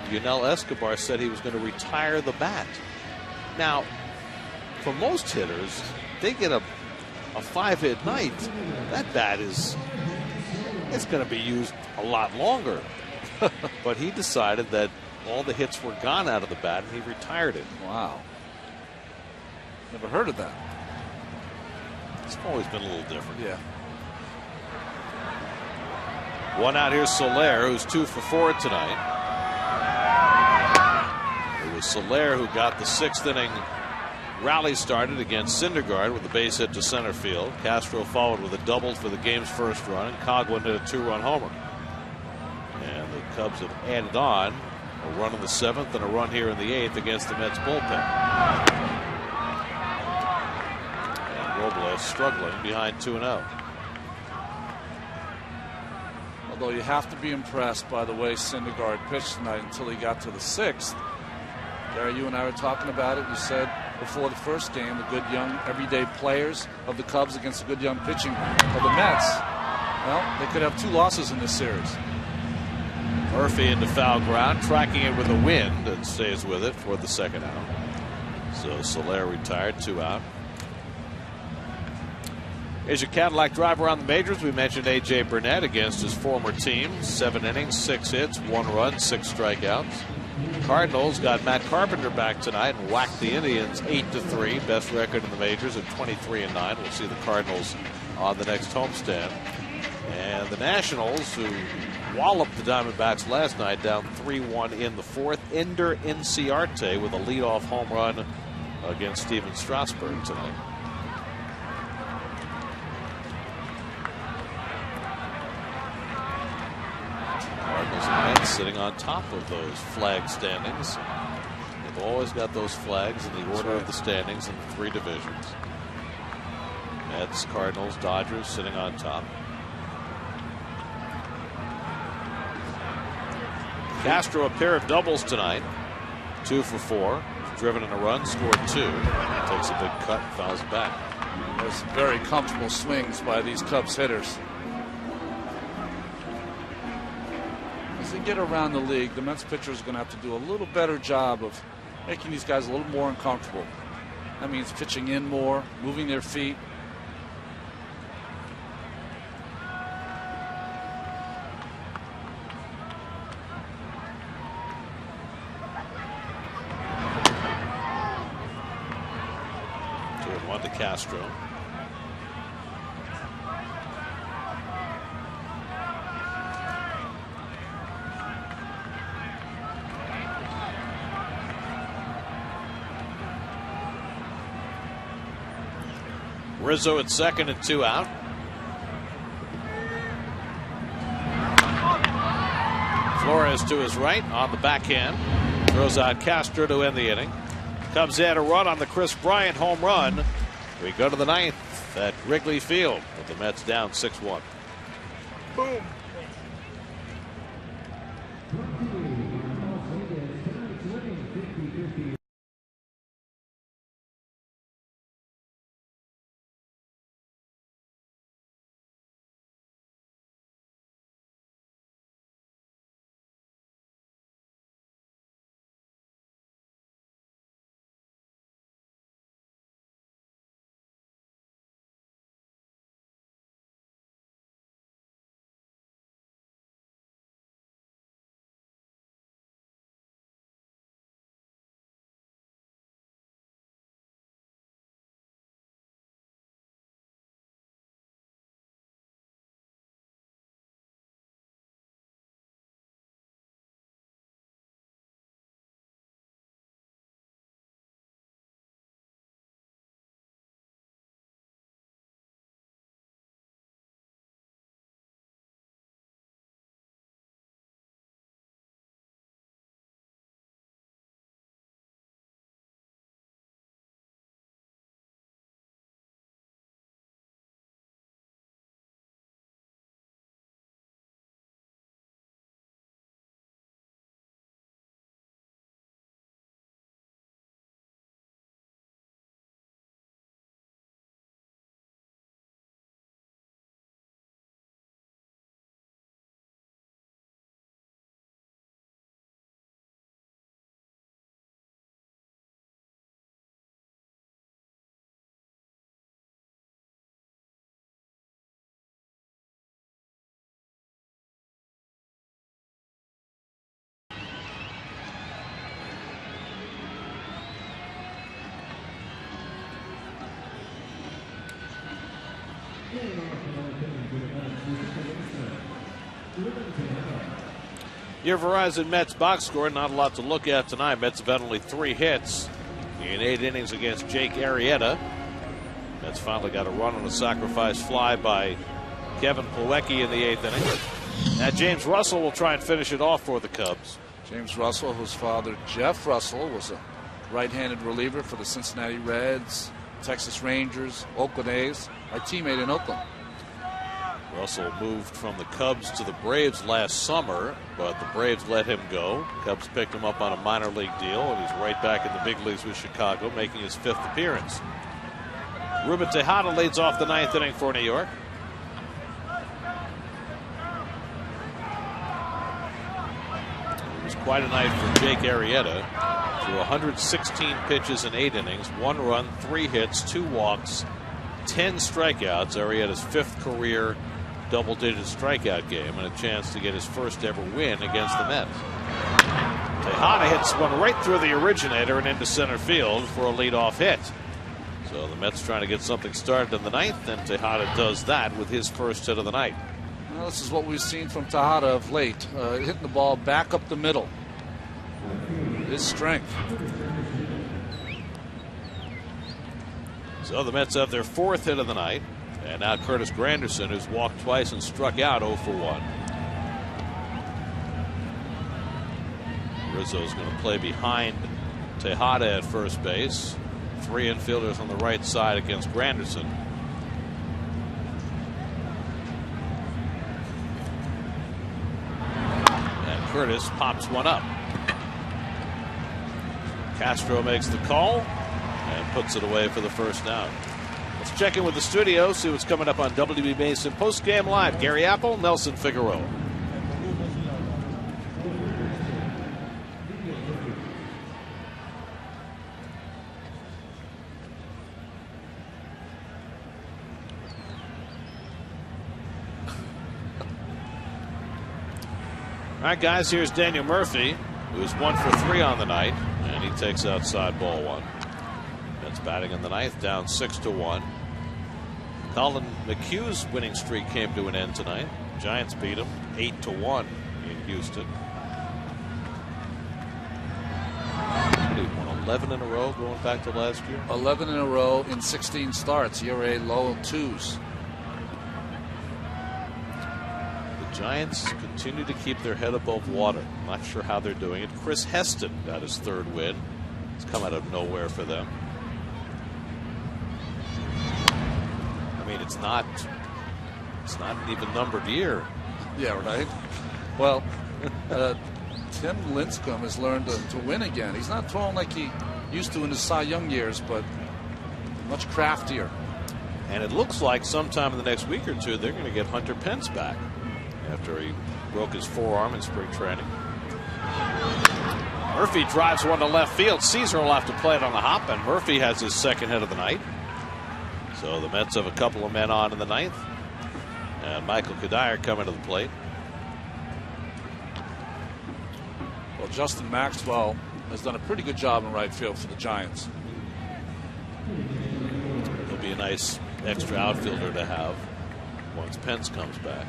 Yunel Escobar said he was going to retire the bat. Now, for most hitters, they get a 5-hit night. That bat it's going to be used a lot longer. But he decided that all the hits were gone out of the bat, and he retired it. Wow. Never heard of that. It's always been a little different. Yeah. One out, here's Soler, who's 2 for 4 tonight. It was Soler who got the 6th inning rally started against Syndergaard with a base hit to center field. Castro followed with a double for the game's first run, and Coghlan hit a 2-run homer. And the Cubs have added on a run in the 7th and a run here in the 8th against the Mets bullpen. And Robles struggling behind 2-0. Although you have to be impressed by the way Syndergaard pitched tonight until he got to the 6th. Gary, you and I were talking about it. You said before the first game, the good young everyday players of the Cubs against the good young pitching of the Mets. Well, they could have 2 losses in this series. Murphy into foul ground, tracking it with a wind, and stays with it for the 2nd out. So Soler retired, 2 out. Here's your Cadillac drive around the majors. We mentioned A.J. Burnett against his former team. 7 innings, 6 hits, 1 run, 6 strikeouts. Cardinals got Matt Carpenter back tonight and whacked the Indians 8-3. Best record in the majors at 23-9. We'll see the Cardinals on the next homestand. And the Nationals, who walloped the Diamondbacks last night, down 3-1 in the 4th. Ender Inciarte with a leadoff home run against Steven Strasburg tonight. Cardinals and Mets sitting on top of those flag standings. They've always got those flags in the order of the standings in the 3 divisions. Mets, Cardinals, Dodgers sitting on top. Castro a pair of doubles tonight. 2 for 4. Driven in a run, scored 2. Takes a big cut and fouls it back. There's some very comfortable swings by these Cubs hitters. As they get around the league, the Mets pitchers are going to have to do a little better job of making these guys a little more uncomfortable. That means pitching in more, moving their feet. To Castro. Rizzo at second and 2 out. Flores to his right on the backhand. Throws out Castro to end the inning. Cubs add a run on the Chris Bryant home run. We go to the 9th at Wrigley Field with the Mets down 6-1. Boom. Your Verizon Mets box score, not a lot to look at tonight. Mets have had only 3 hits in 8 innings against Jake Arrieta. Mets finally got a run on a sacrifice fly by Kevin Plawecki in the 8th inning. Now James Russell will try and finish it off for the Cubs. James Russell, whose father Jeff Russell was a right-handed reliever for the Cincinnati Reds, Texas Rangers, Oakland A's, my teammate in Oakland. Russell moved from the Cubs to the Braves last summer, but the Braves let him go. Cubs picked him up on a minor league deal, and he's right back in the big leagues with Chicago, making his 5th appearance. Ruben Tejada leads off the 9th inning for New York. It was quite a night for Jake Arrieta. Threw 116 pitches in 8 innings, 1 run, 3 hits, 2 walks, 10 strikeouts. Arrieta's 5th career double-digit strikeout game, and a chance to get his first ever win against the Mets. Tejada hits one right through the originator and into center field for a leadoff hit. So the Mets trying to get something started in the 9th, and Tejada does that with his first hit of the night. Well, this is what we've seen from Tejada of late, hitting the ball back up the middle. His strength. So the Mets have their 4th hit of the night. And now Curtis Granderson, who's walked twice and struck out 0 for 1. Rizzo's going to play behind Tejada at first base. 3 infielders on the right side against Granderson. And Curtis pops one up. Castro makes the call and puts it away for the first down. Let's check in with the studio, see what's coming up on WB Mason Postgame Live. Gary Apple, Nelson Figueroa. right, guys, here's Daniel Murphy, who's 1 for 3 on the night, and he takes outside ball 1. That's batting in the ninth, down 6-1. Colin McHugh's winning streak came to an end tonight. Giants beat him 8-1 in Houston. He won 11 in a row going back to last year. 11 in a row in 16 starts. ERA low 2s. The Giants continue to keep their head above water. Not sure how they're doing it. Chris Heston got his 3rd win. It's come out of nowhere for them. I mean, it's not an even numbered year. Yeah, right. Well, Tim Lincecum has learned to win again. He's not throwing like he used to in his Cy Young years, but much craftier. And it looks like sometime in the next week or two they're going to get Hunter Pence back after he broke his forearm in spring training. Murphy drives one to left field. Caesar will have to play it on the hop, and Murphy has his 2nd hit of the night. So the Mets have a couple of men on in the ninth. And Michael Kadire coming to the plate. Well, Justin Maxwell has done a pretty good job in right field for the Giants. He'll be a nice extra outfielder to have once Pence comes back.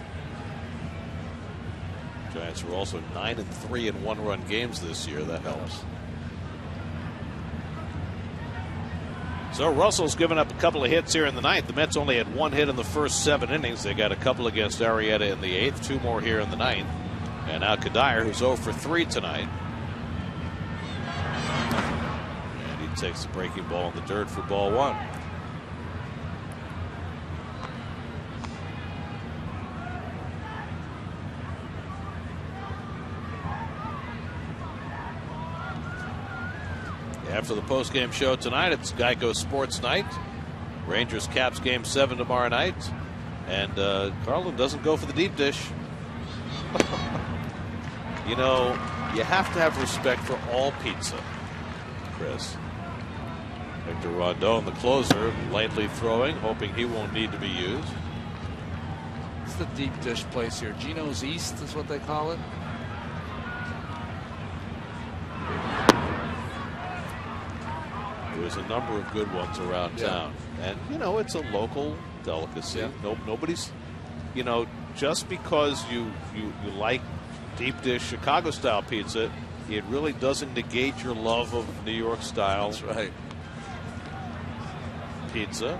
Giants are also 9-3 in 1-run games this year. That helps. So Russell's given up a couple of hits here in the ninth. The Mets only had 1 hit in the first 7 innings. They got a couple against Arrieta in the 8th, 2 more here in the ninth. And now Kadire, who's 0 for 3 tonight. And he takes the breaking ball in the dirt for ball 1. After the postgame show tonight, it's Geico Sports Night. Rangers Caps Game 7 tomorrow night. And Carlin doesn't go for the deep dish. You know, you have to have respect for all pizza, Chris. Victor Rondon, the closer, lightly throwing, hoping he won't need to be used. It's the deep dish place here. Gino's East is what they call it. There's a number of good ones around town. And, you know, it's a local delicacy. Yeah. Nobody's, you know, just because you like deep dish Chicago style pizza, it really doesn't negate your love of New York style. That's right. Pizza.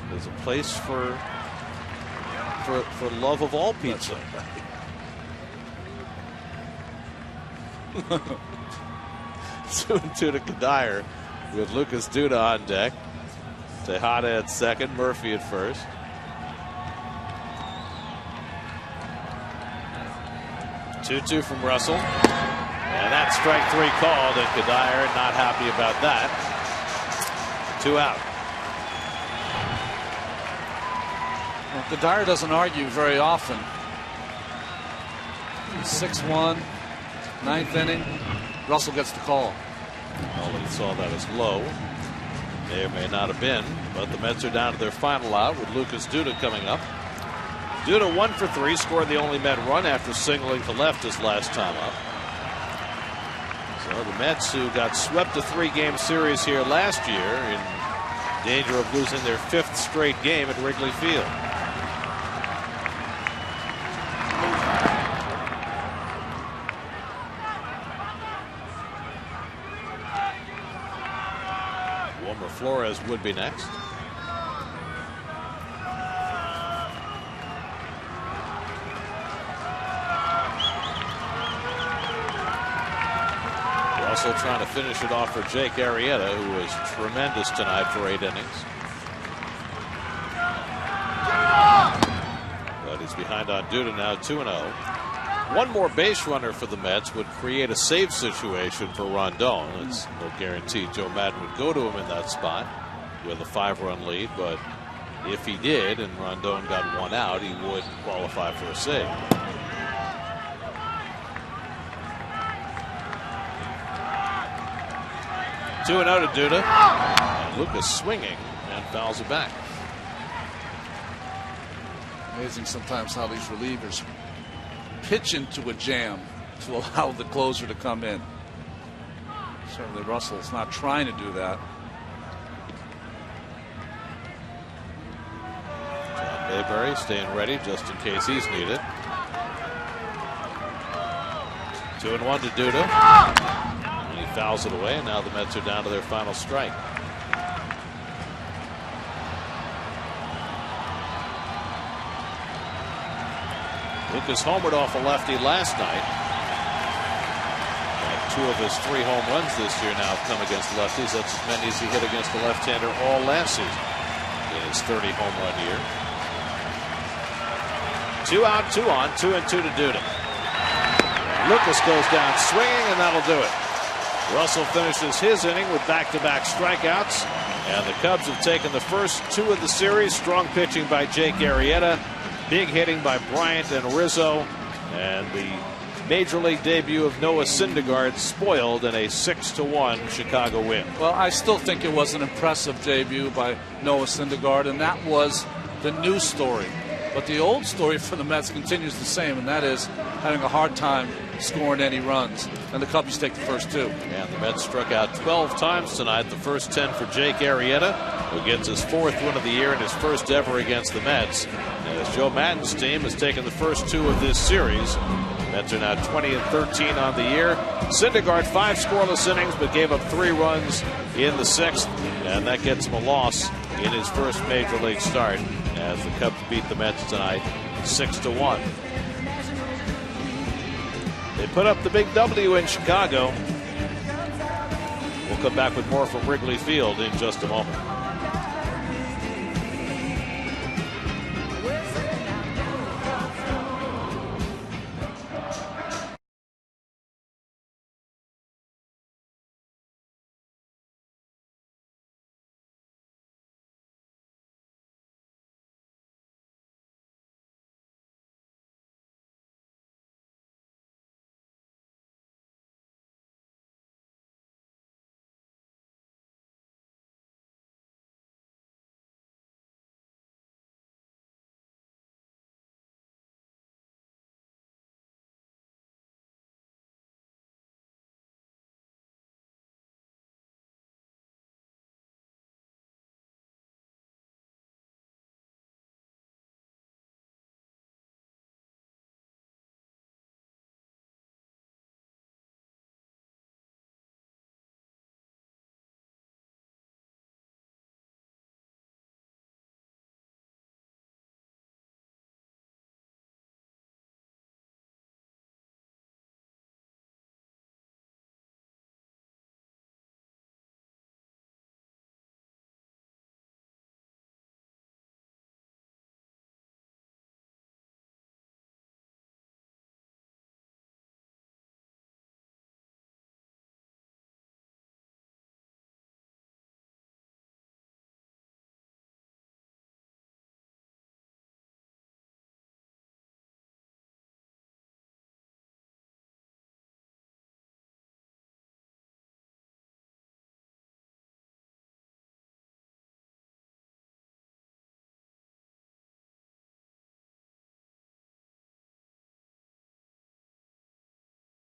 There's a place for love of all pizza. Right. 2-2 to Kadire with Lucas Duda on deck. Tejada at second, Murphy at first. Two from Russell. And that's strike 3 called, and Kadire not happy about that. 2 out. Well, Kadire doesn't argue very often. 6-1, 9th inning. Russell gets the call. Well, he saw that as low. May or may not have been, but the Mets are down to their final out with Lucas Duda coming up. Duda 1 for 3, scored the only Met run after singling to left his last time up. So the Mets, who got swept a 3-game series here last year, in danger of losing their 5th straight game at Wrigley Field. Flores would be next. Russell trying to finish it off for Jake Arrieta, who was tremendous tonight for 8 innings. But he's behind on Duda now, 2-0. One more base runner for the Mets would create a save situation for Rondon. It's no guarantee Joe Madden would go to him in that spot with a 5-run lead, but if he did and Rondon got 1 out, he would qualify for a save. Two and out to Duda. And Lucas swinging and fouls it back. Amazing sometimes how these relievers pitch into a jam to allow the closer to come in. Certainly Russell's not trying to do that. John Mayberry staying ready just in case he's needed. 2-1 to Duda. And he fouls it away, and now the Mets are down to their final strike. Lucas homered off a lefty last night. And 2 of his 3 home runs this year now have come against lefties. That's as many as he hit against a left-hander all last season in his 30 home run year. 2 out, 2 on, 2-2 to Duda. Lucas goes down swinging, and that'll do it. Russell finishes his inning with back-to-back strikeouts, and the Cubs have taken the first 2 of the series. Strong pitching by Jake Arrieta, big hitting by Bryant and Rizzo, and the Major League debut of Noah Syndergaard spoiled in a 6-1 Chicago win. Well, I still think it was an impressive debut by Noah Syndergaard, and that was the new story. But the old story for the Mets continues the same, and that is having a hard time scoring any runs. And the Cubs take the first 2. And the Mets struck out 12 times tonight. The first 10 for Jake Arrieta, who gets his 4th win of the year and his first ever against the Mets. As Joe Madden's team has taken the first 2 of this series. Mets are now 20-13 on the year. Syndergaard 5 scoreless innings, but gave up 3 runs in the 6th, and that gets him a loss in his first Major League start as the Cubs beat the Mets tonight 6-1. They put up the big W in Chicago. We'll come back with more from Wrigley Field in just a moment.